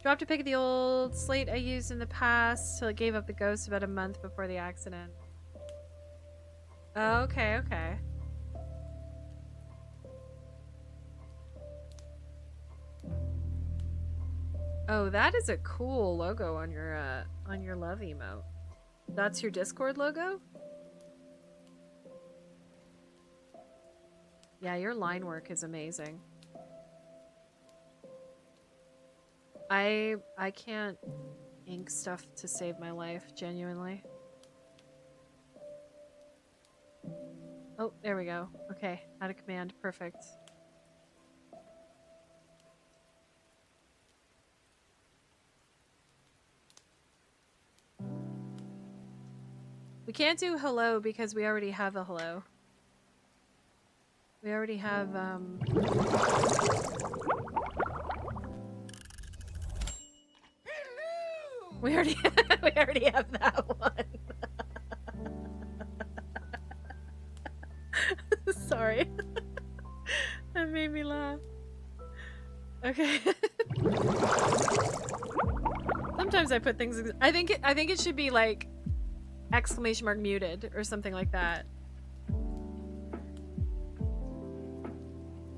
Speaker 1: Dropped a pic of the old slate I used in the past till it gave up the ghost about a month before the accident. Oh, okay, okay. Oh, that is a cool logo on your love emote. That's your Discord logo? Yeah, your line work is amazing. I can't ink stuff to save my life, genuinely. Oh, there we go. Okay, out of command. Perfect. We can't do hello because we already have a hello. We already have, we already, we already have that one. Sorry. That made me laugh. Okay. Sometimes I put things. I think it should be like exclamation mark muted or something like that.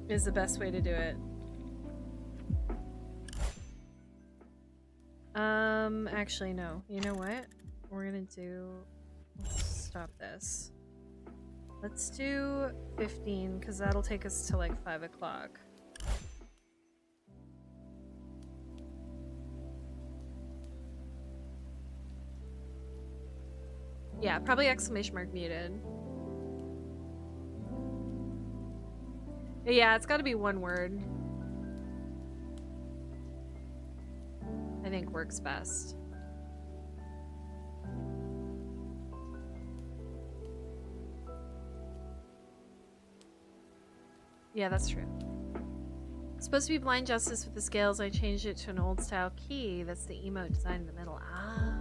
Speaker 1: Is the best way to do it. Actually no. You know what? We're gonna do. Let's stop this. Let's do 15 because that'll take us to like 5 o'clock. Yeah, probably exclamation mark muted. Yeah, it's got to be one word. I think works best. Yeah, that's true. It's supposed to be blind justice with the scales. I changed it to an old style key. That's the emote design in the middle. Ah.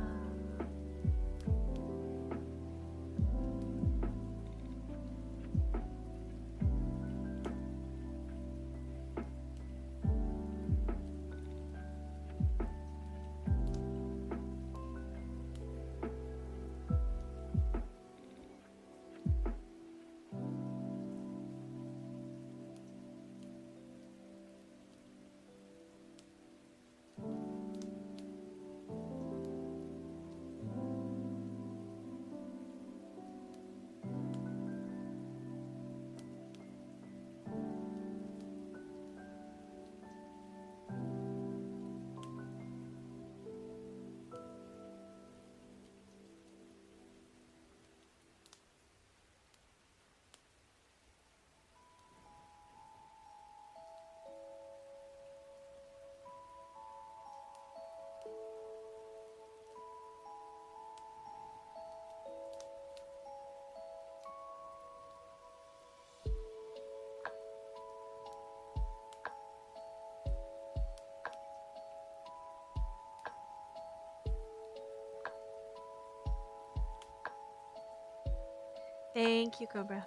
Speaker 1: Thank you, Cobra.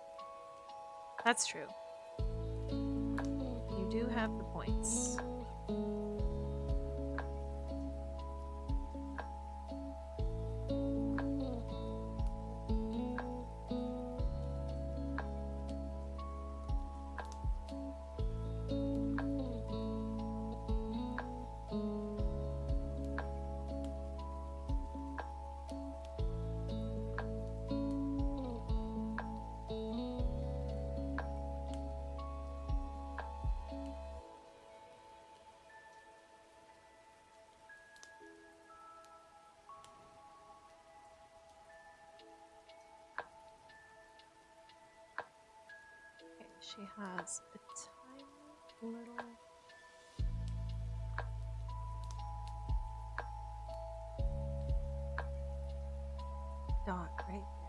Speaker 1: That's true. You do have the points. She has a tiny little dot right there.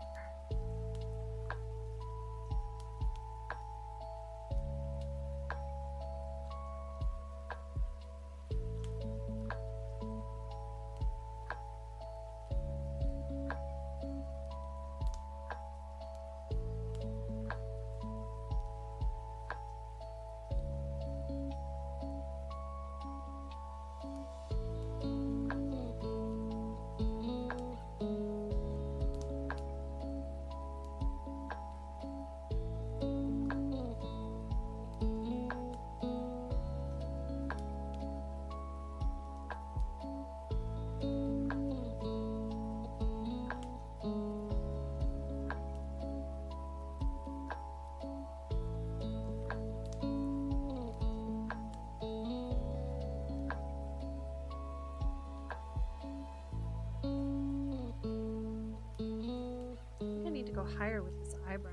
Speaker 1: I need to go higher with this eyebrow.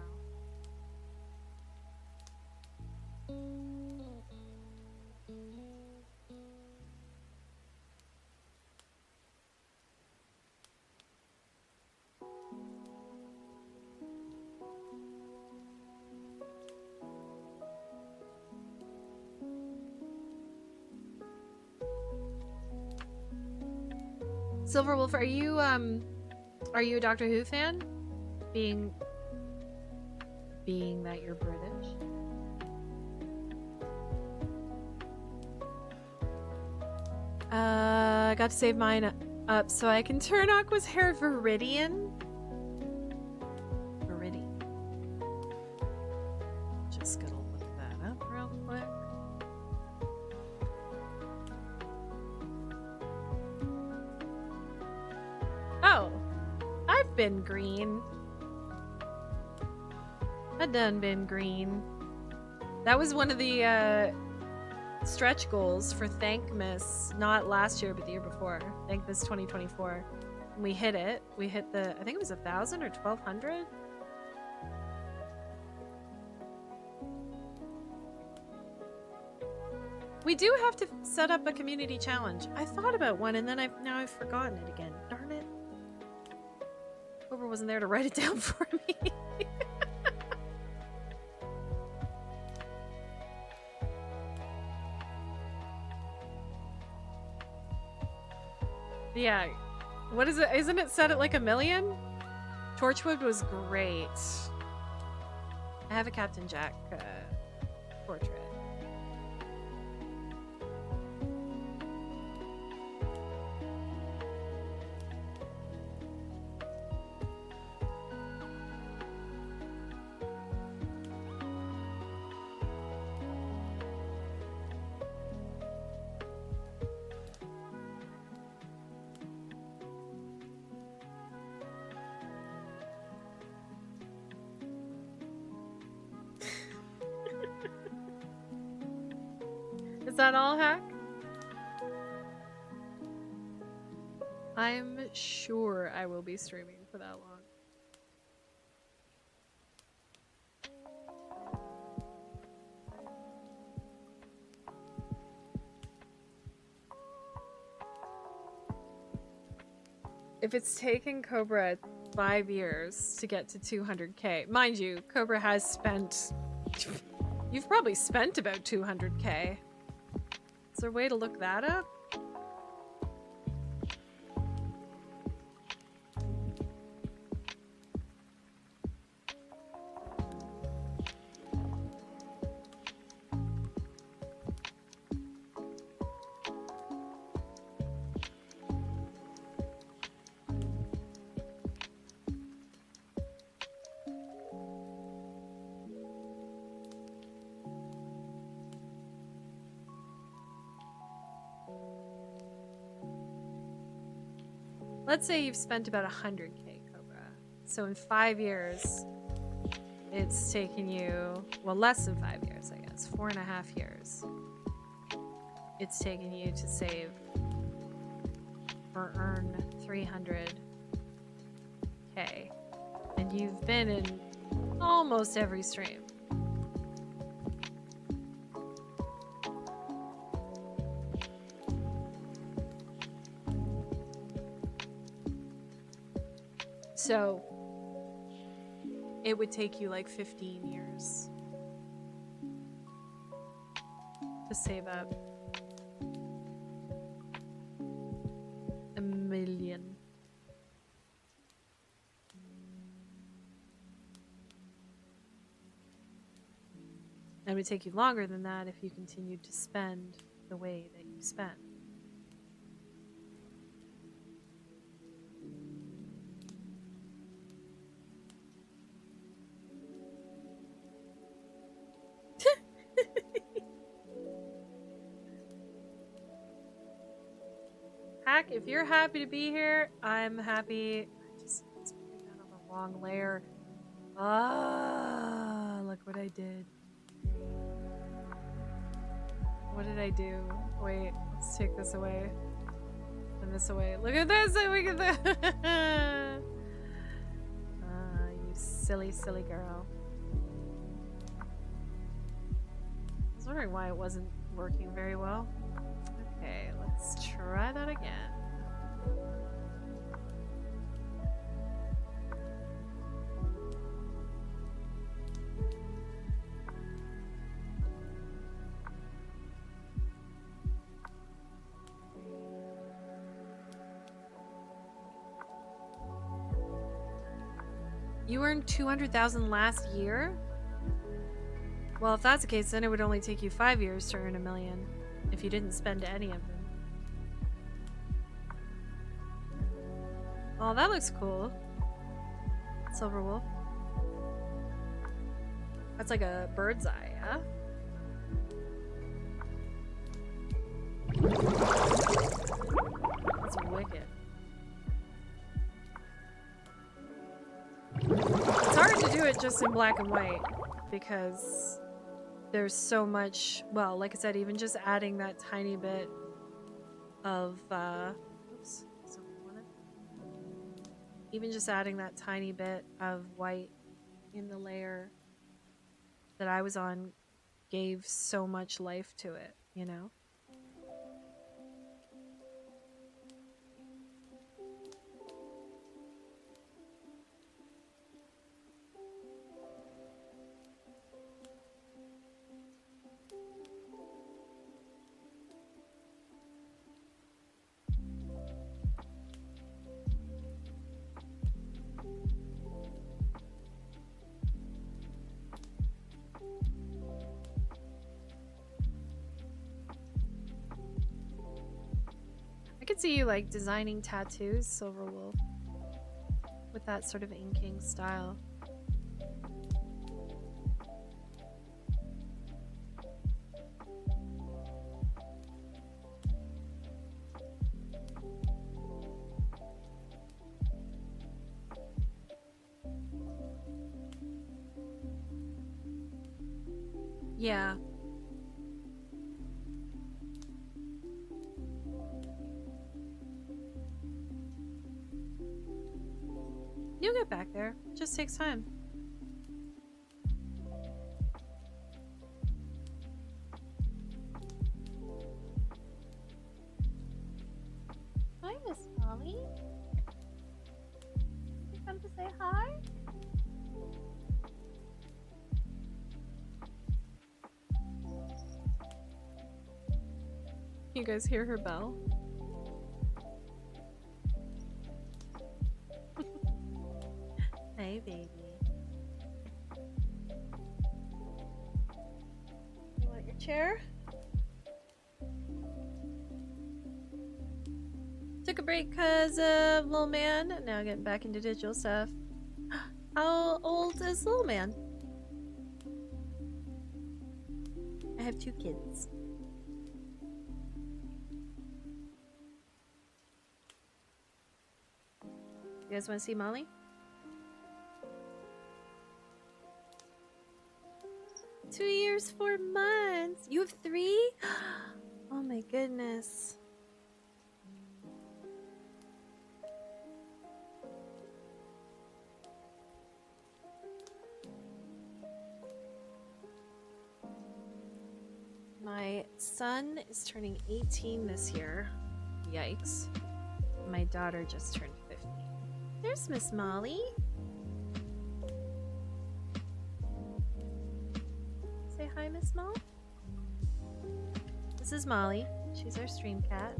Speaker 1: Silverwolf, are you a Doctor Who fan? Being that you're British. I got to save mine up so I can turn Aqua's hair Viridian. Viridian. Just gonna look that up real quick. Oh, I've been green. I done been green. That was one of the stretch goals for Thankmas, not last year, but the year before. Thankmas 2024. And we hit it. We hit the, I think it was 1,000 or 1,200. We do have to set up a community challenge. I thought about one and then now I've forgotten it again. Darn it. Cobra wasn't there to write it down for me. Yeah, what is it? Isn't it set at like 1 million? Torchwood was great. I have a Captain Jack portrait. Is that all, Hack? I'm sure I will be streaming for that long. If it's taken Cobra 5 years to get to 200k, mind you, Cobra has spent... You've probably spent about 200k. Is there a way to look that up? Let's say you've spent about 100k, Cobra. So in 5 years, it's taken you, well, less than 5 years, I guess, 4.5 years. It's taken you to save or earn 300k. And you've been in almost every stream. So it would take you like 15 years to save up 1 million. And it would take you longer than that if you continued to spend the way that you spent. Hack, if you're happy to be here, I'm happy. I just putting that on the wrong layer. Ah, look what I did. What did I do? Wait, let's take this away. And this away. Look at this! Look at that! You silly, silly girl. I was wondering why it wasn't working very well. Okay, let's try that again. You earned 200,000 last year? Well, if that's the case, then it would only take you 5 years to earn $1 million if you didn't spend any of them. Oh, that looks cool. Silver wolf. That's like a bird's eye, yeah? That's wicked. It's hard to do it just in black and white because there's so much, well, like I said, even just adding that tiny bit of, oops, even just adding that tiny bit of white in the layer that I was on gave so much life to it, you know? I could see you like designing tattoos, Silver Wolf, with that sort of inking style. Yeah. You'll get back there. It just takes time.
Speaker 3: Hi, Miss Molly. You come to say hi?
Speaker 1: You guys hear her bell? Hey, baby.
Speaker 3: You want your chair?
Speaker 1: Took a break because of Little Man. Now getting back into digital stuff. How old is Little Man? I have 2 kids. You guys want to see Molly? Two years, 4 months. You have 3? Oh my goodness. My son is turning 18 this year. Yikes. My daughter just turned 15. There's Miss Molly. Say hi, Miss Moll. This is Molly. She's our stream cat.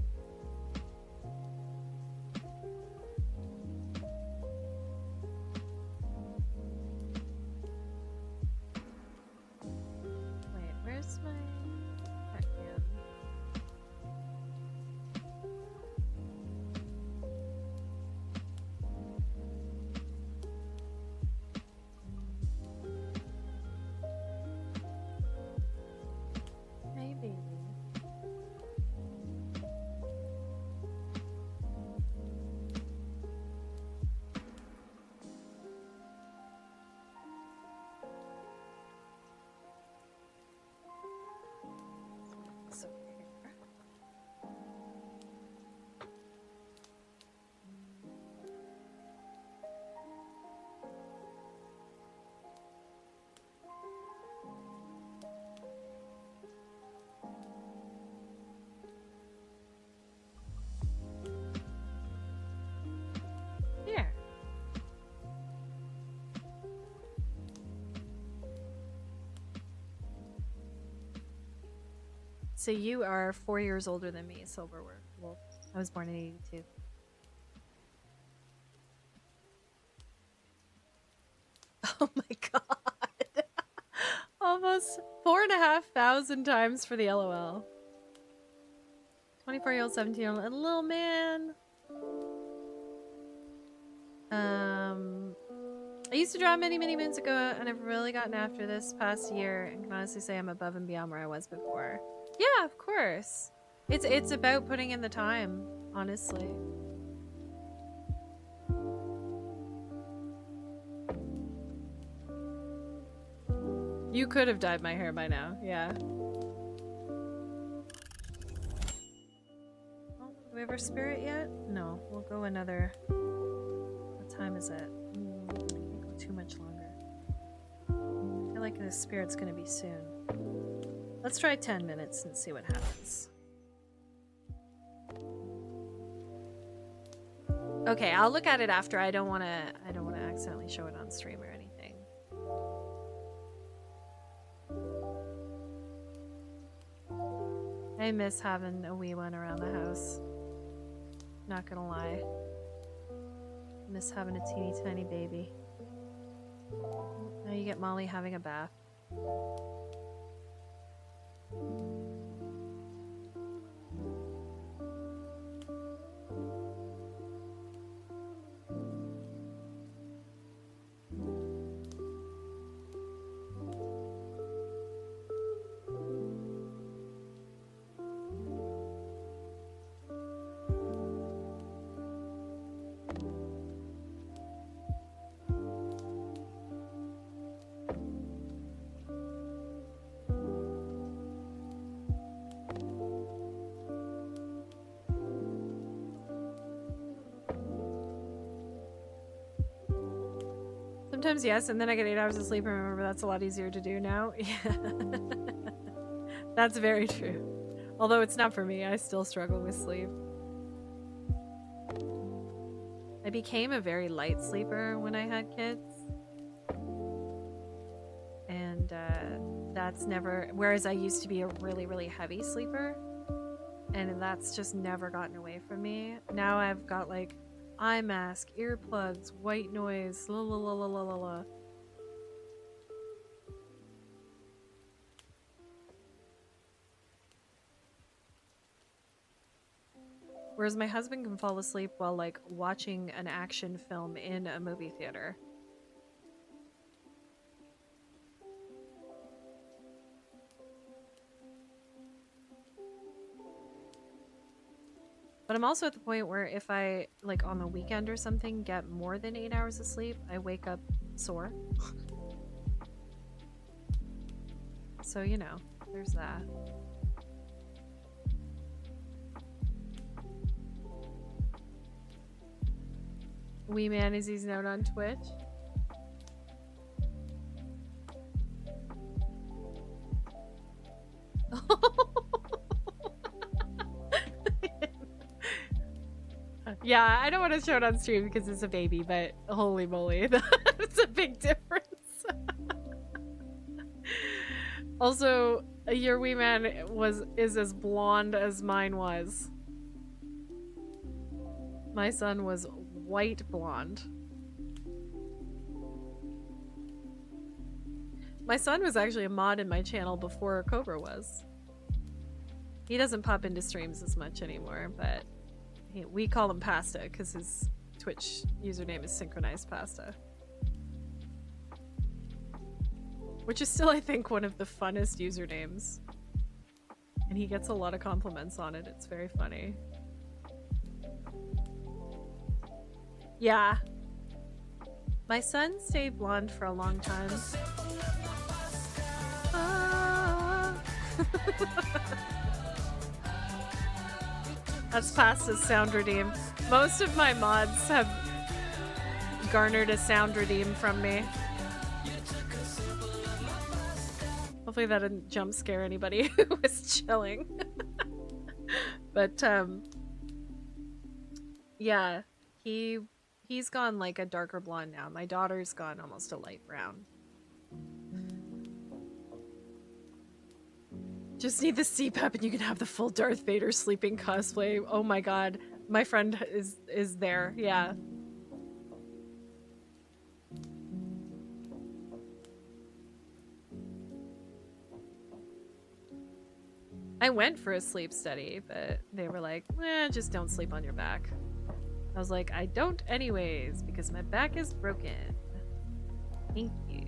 Speaker 1: Wait, where's my cat cam? Hey, baby. So here. Here. So you are 4 years older than me, Silver Wolf. I was born in 82. almost 4,500 times for the LOL. 24-year-old, 17-year-old, and little man. I used to draw many moons ago, and I've really gotten after this past year, and can honestly say I'm above and beyond where I was before. Yeah, of course. It's about putting in the time, honestly. You could have dyed my hair by now, yeah. Oh, do we have our spirit yet? No, we'll go another... What time is it? Can't go too much longer. I feel like the spirit's gonna be soon. Let's try 10 minutes and see what happens. Okay, I'll look at it after. I don't wanna accidentally show it on stream or anything. I miss having a wee one around the house. Not gonna lie. Miss having a teeny tiny baby. Now you get Molly having a bath. Sometimes yes, and then I get 8 hours of sleep and remember that's a lot easier to do now. Yeah. That's very true. Although it's not for me, I still struggle with sleep. I became a very light sleeper when I had kids. And that's never... Whereas I used to be a really, really heavy sleeper. And that's just never gotten away from me. Now I've got like... eye mask, earplugs, white noise, la la la la la la la. Whereas my husband can fall asleep while like watching an action film in a movie theater. But I'm also at the point where if I, like on the weekend or something, get more than 8 hours of sleep, I wake up sore. So, you know, there's that. Wee Man is he's known on Twitch. Yeah, I don't want to show it on stream because it's a baby, but holy moly, that's a big difference. Also, your wee man is as blonde as mine was. My son was white blonde. My son was actually a mod in my channel before Cobra was. He doesn't pop into streams as much anymore, but we call him Pasta because his Twitch username is Synchronized Pasta. Which is still, I think, one of the funnest usernames. And he gets a lot of compliments on it. It's very funny. Yeah. My son stayed blonde for a long time. That's Pasta's sound redeem. Most of my mods have garnered a sound redeem from me. Hopefully that didn't jump scare anybody who was chilling. But yeah, he's gone like a darker blonde now. My daughter's gone almost a light brown. Just need the CPAP and you can have the full Darth Vader sleeping cosplay. Oh my god. My friend is there. Yeah. I went for a sleep study, but they were like, just don't sleep on your back. I was like, I don't anyways, because my back is broken. Thank you.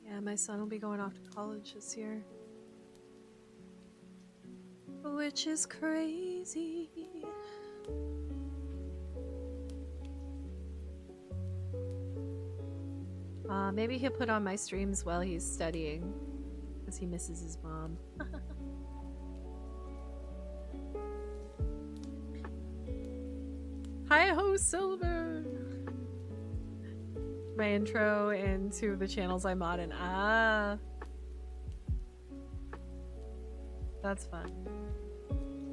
Speaker 1: Yeah, my son will be going off to college this year. Which is crazy. Maybe he'll put on my streams while he's studying, because he misses his mom. Hi-ho, Silver! My intro into the channels I mod in. Ah. That's fun.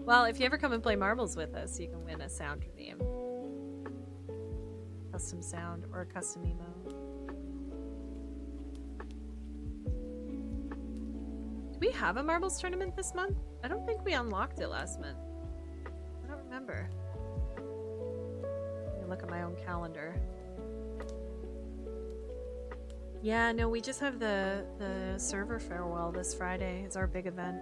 Speaker 1: Well, if you ever come and play marbles with us, you can win a sound theme. Custom sound or a custom emo. Do we have a marbles tournament this month? I don't think we unlocked it last month. I don't remember. Let me look at my own calendar. Yeah, no, we just have the server farewell this Friday. It's our big event.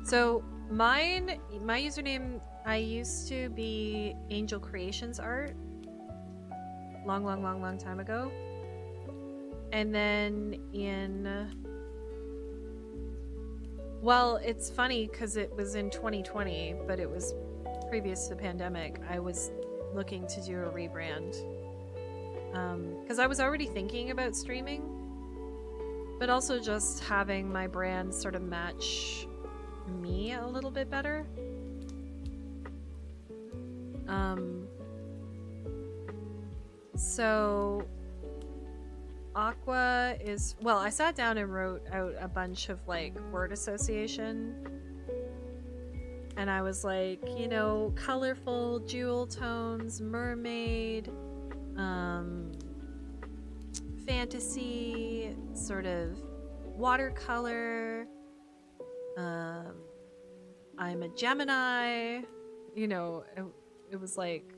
Speaker 1: So my username, I used to be Angel Creations Art. Long time ago. And then well, it's funny because it was in 2020, but it was previous to the pandemic. I was looking to do a rebrand. Because I was already thinking about streaming, but also just having my brand sort of match me a little bit better. So Aqua is, well, I sat down and wrote out a bunch of like word association, and I was like, you know, colorful, jewel tones, mermaid, fantasy, sort of watercolor, I'm a Gemini, you know, it was like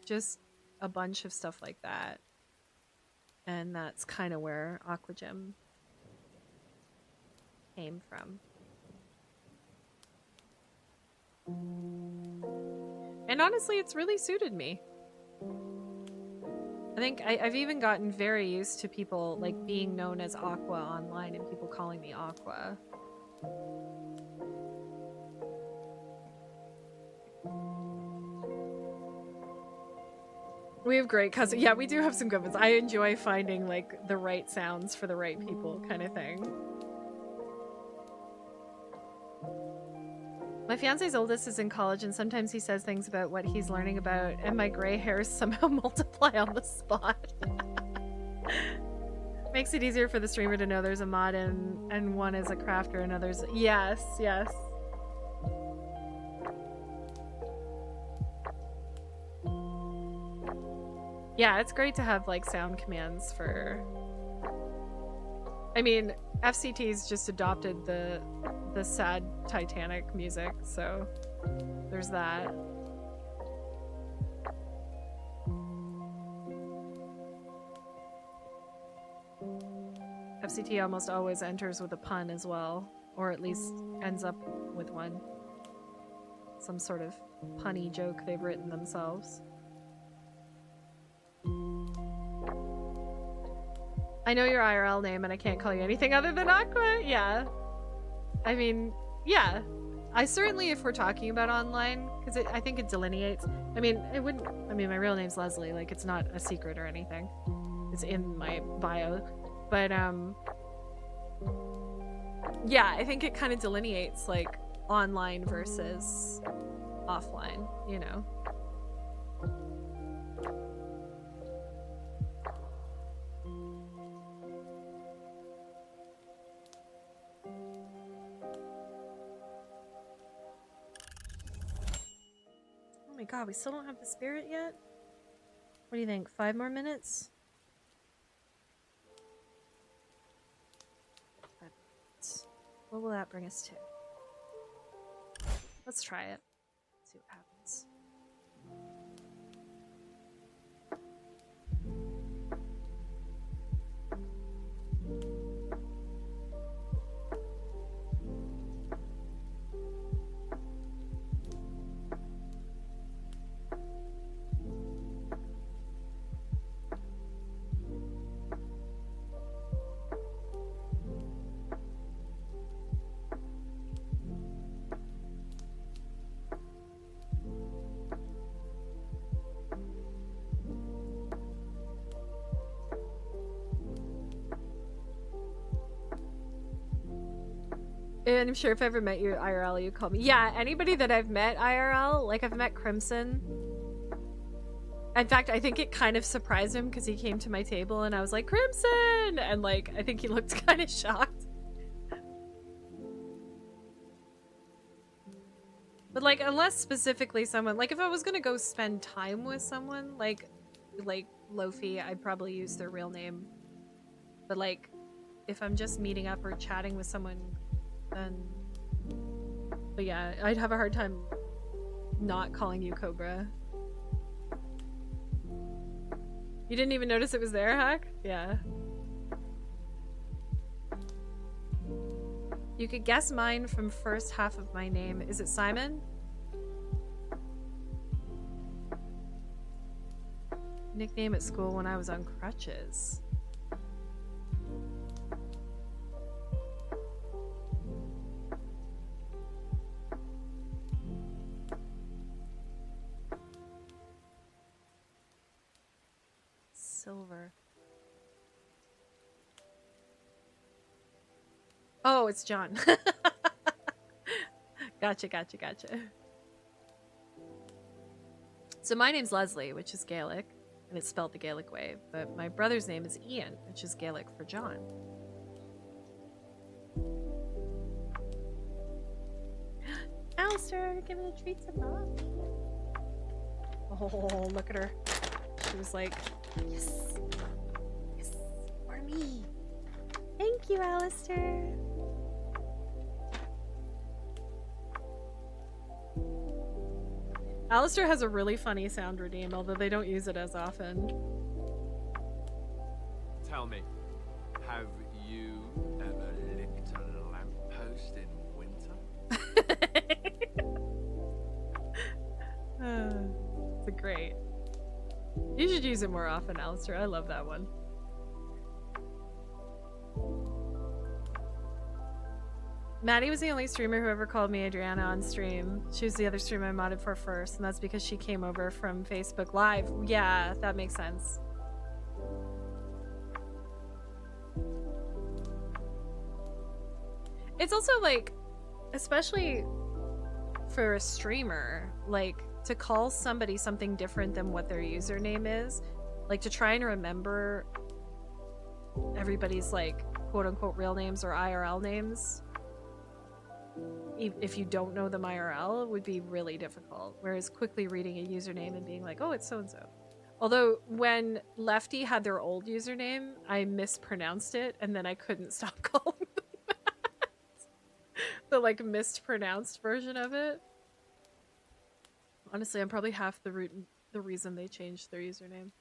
Speaker 1: just a bunch of stuff like that. And that's kind of where Aqua Gem came from. And honestly, it's really suited me. I think I've even gotten very used to people like being known as Aqua online and people calling me Aqua. We have great cousins. Yeah, we do have some good ones. I enjoy finding like the right sounds for the right people kind of thing. My fiance's oldest is in college and sometimes he says things about what he's learning about and my gray hairs somehow multiply on the spot. Makes it easier for the streamer to know there's a mod and one is a crafter and others. Yes, yes. Yeah, it's great to have like sound commands for, I mean, FCT's just adopted the sad Titanic music, so there's that. FCT almost always enters with a pun as well. or at least ends up with one. Some sort of punny joke they've written themselves. I know your IRL name and I can't call you anything other than Aqua. Yeah. I mean, yeah. I certainly, if we're talking about online, because I think it delineates. I mean, it wouldn't. I mean, my real name's Leslie. Like, it's not a secret or anything. It's in my bio. But, yeah, I think it kind of delineates, like, online versus offline, you know? Oh my god, we still don't have the spirit yet? What do you think? 5 more minutes? 5 minutes. What will that bring us to? Let's try it. See what happens. And I'm sure if I ever met you IRL, you call me. Yeah, anybody that I've met IRL, like I've met Crimson. In fact, I think it kind of surprised him because he came to my table and I was like, Crimson! And like, I think he looked kind of shocked. But like, unless specifically someone, like if I was gonna go spend time with someone, like Lofi, I'd probably use their real name. But like, if I'm just meeting up or chatting with someone, then, but yeah, I'd have a hard time not calling you Cobra. You didn't even notice it was there, Hack? Yeah. You could guess mine from first half of my name. Is it Simon? Nickname at school when I was on crutches. Silver. Oh, it's John. Gotcha. So my name's Leslie, which is Gaelic, and it's spelled the Gaelic way, but my brother's name is Ian, which is Gaelic for John. Alistair, giving a treat to Mom. Oh, look at her. She was like, yes, yes, for me. Thank you, Alistair. Alistair has a really funny sound redeem, although they don't use it as often.
Speaker 4: Tell me, have you ever licked a lamppost in winter?
Speaker 1: It's a great. You should use it more often, Alistair. I love that one. Maddie was the only streamer who ever called me Adriana on stream. She was the other streamer I modded for first, and that's because she came over from Facebook Live. Yeah, that makes sense. It's also like, especially for a streamer, like to call somebody something different than what their username is, like to try and remember everybody's like quote unquote real names or IRL names. If you don't know them IRL, it would be really difficult. Whereas quickly reading a username and being like, oh, it's so-and-so. Although when Lefty had their old username, I mispronounced it and then I couldn't stop calling them that. The like mispronounced version of it. Honestly, I'm probably half the reason they changed their username.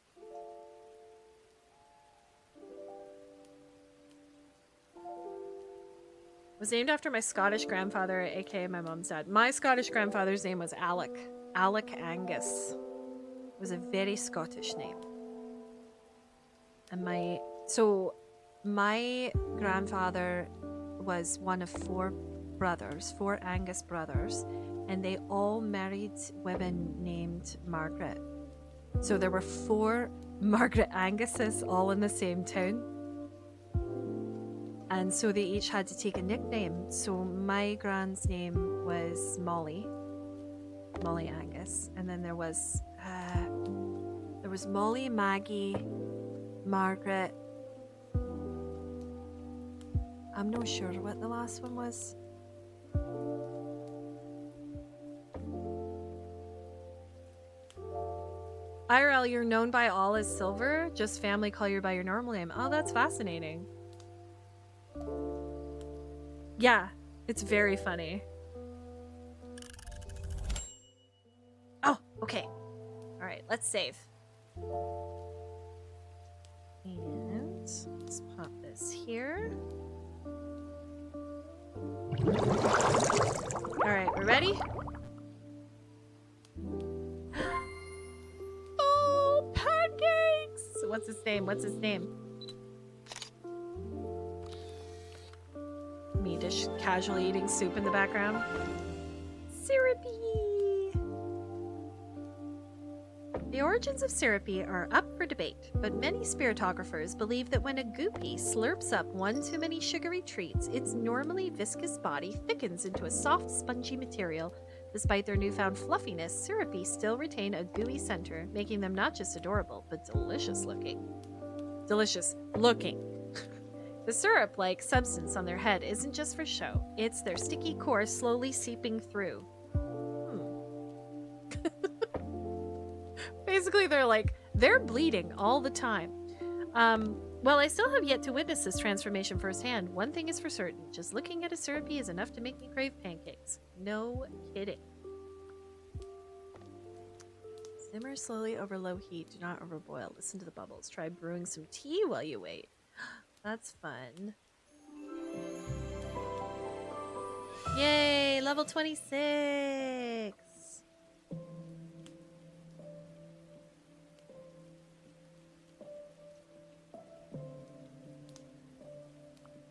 Speaker 1: was named after my Scottish grandfather, aka my mom's dad. My Scottish grandfather's name was Alec. Alec Angus. It was a very Scottish name. And my grandfather was one of four Angus brothers, and they all married women named Margaret. So there were 4 Margaret Anguses all in the same town. And so they each had to take a nickname. So my grand's name was Molly Angus. And then there was Molly, Maggie, Margaret. I'm not sure what the last one was. IRL, you're known by all as Silver, just family call you by your normal name. Oh, that's fascinating. Yeah, it's very funny. Oh, okay. Alright, let's save. And let's pop this here. Alright, we're ready? Oh, pancakes! What's his name? What's his name? Me just casually eating soup in the background. Syrupy! The origins of syrupy are up for debate, but many spiritographers believe that when a goopy slurps up one too many sugary treats, its normally viscous body thickens into a soft, spongy material. Despite their newfound fluffiness, syrupy still retain a gooey center, making them not just adorable, but delicious looking. Delicious looking. The syrup-like substance on their head isn't just for show, it's their sticky core slowly seeping through. Basically, they're bleeding all the time. Well, I still have yet to witness this transformation firsthand. One thing is for certain, just looking at a syrupy is enough to make me crave pancakes. No kidding. Simmer slowly over low heat. Do not overboil. Listen to the bubbles. Try brewing some tea while you wait. That's fun. Yay! Level 26!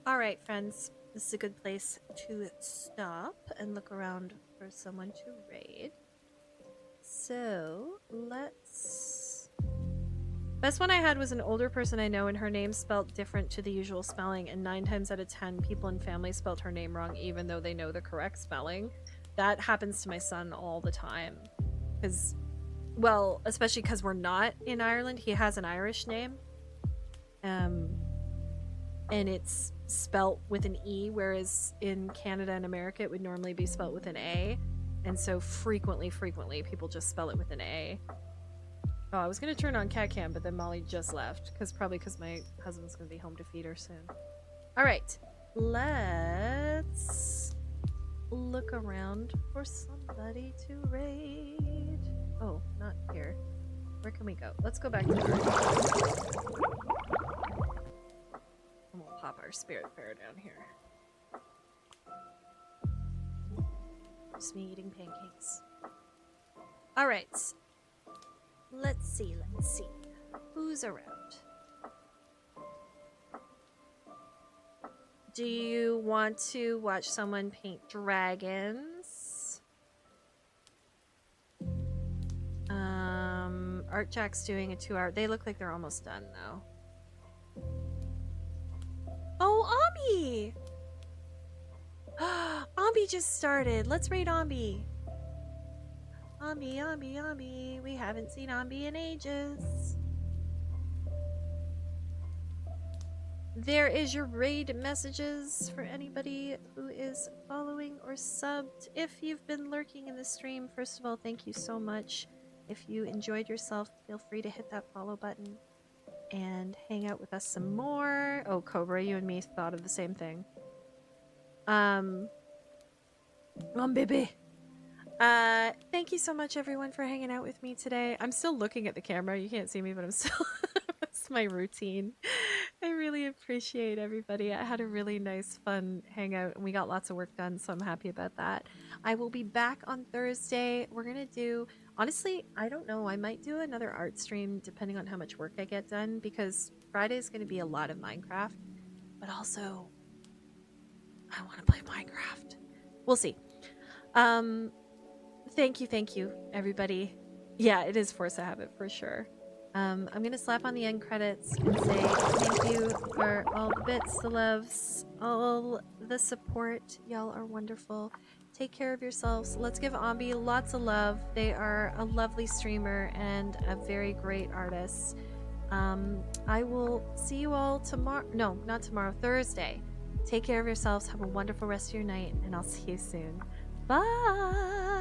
Speaker 1: Alright, friends. This is a good place to stop and look around for someone to raid. So, let's... Best one I had was an older person I know, and her name spelled different to the usual spelling, and 9 times out of 10 people in family spelled her name wrong even though they know the correct spelling. That happens to my son all the time. Because, well, especially because we're not in Ireland. He has an Irish name. And it's spelt with an E, whereas in Canada and America it would normally be spelt with an A. And so frequently people just spell it with an A. Oh, I was going to turn on cat cam, but then Molly just left. Probably because my husband's going to be home to feed her soon. Alright, let's look around for somebody to raid. Oh, not here. Where can we go? Let's go back to her. And we'll pop our spirit bear down here. Just me eating pancakes. Alright. Let's see. Who's around? Do you want to watch someone paint dragons? Art Jack's doing a 2-hour. They look like they're almost done though. Oh, Ambi! Ambi just started. Let's raid Ambi. Ambi. We haven't seen Ambi in ages. There is your raid messages for anybody who is following or subbed. If you've been lurking in the stream, first of all, thank you so much. If you enjoyed yourself, feel free to hit that follow button and hang out with us some more. Oh, Cobra, you and me thought of the same thing. Baby. Thank you so much, everyone, for hanging out with me today. I'm still looking at the camera. You can't see me, but I'm still... It's my routine. I really really appreciate everybody. I had a really nice, fun hangout, and we got lots of work done, so I'm happy about that. I will be back on Thursday. We're gonna do, honestly, I don't know. I might do another art stream depending on how much work I get done, because Friday is gonna be a lot of Minecraft, but also I want to play Minecraft. We'll see. Thank you, everybody. Yeah, it is Force a Habit for sure. I'm gonna slap on the end credits and say thank you for all the bits, the loves, all the support. Y'all are wonderful. Take care of yourselves. Let's give Ambi lots of love. They are a lovely streamer and a very great artist. I will see you all tomorrow. No, not tomorrow, Thursday. Take care of yourselves. Have a wonderful rest of your night, and I'll see you soon. Bye!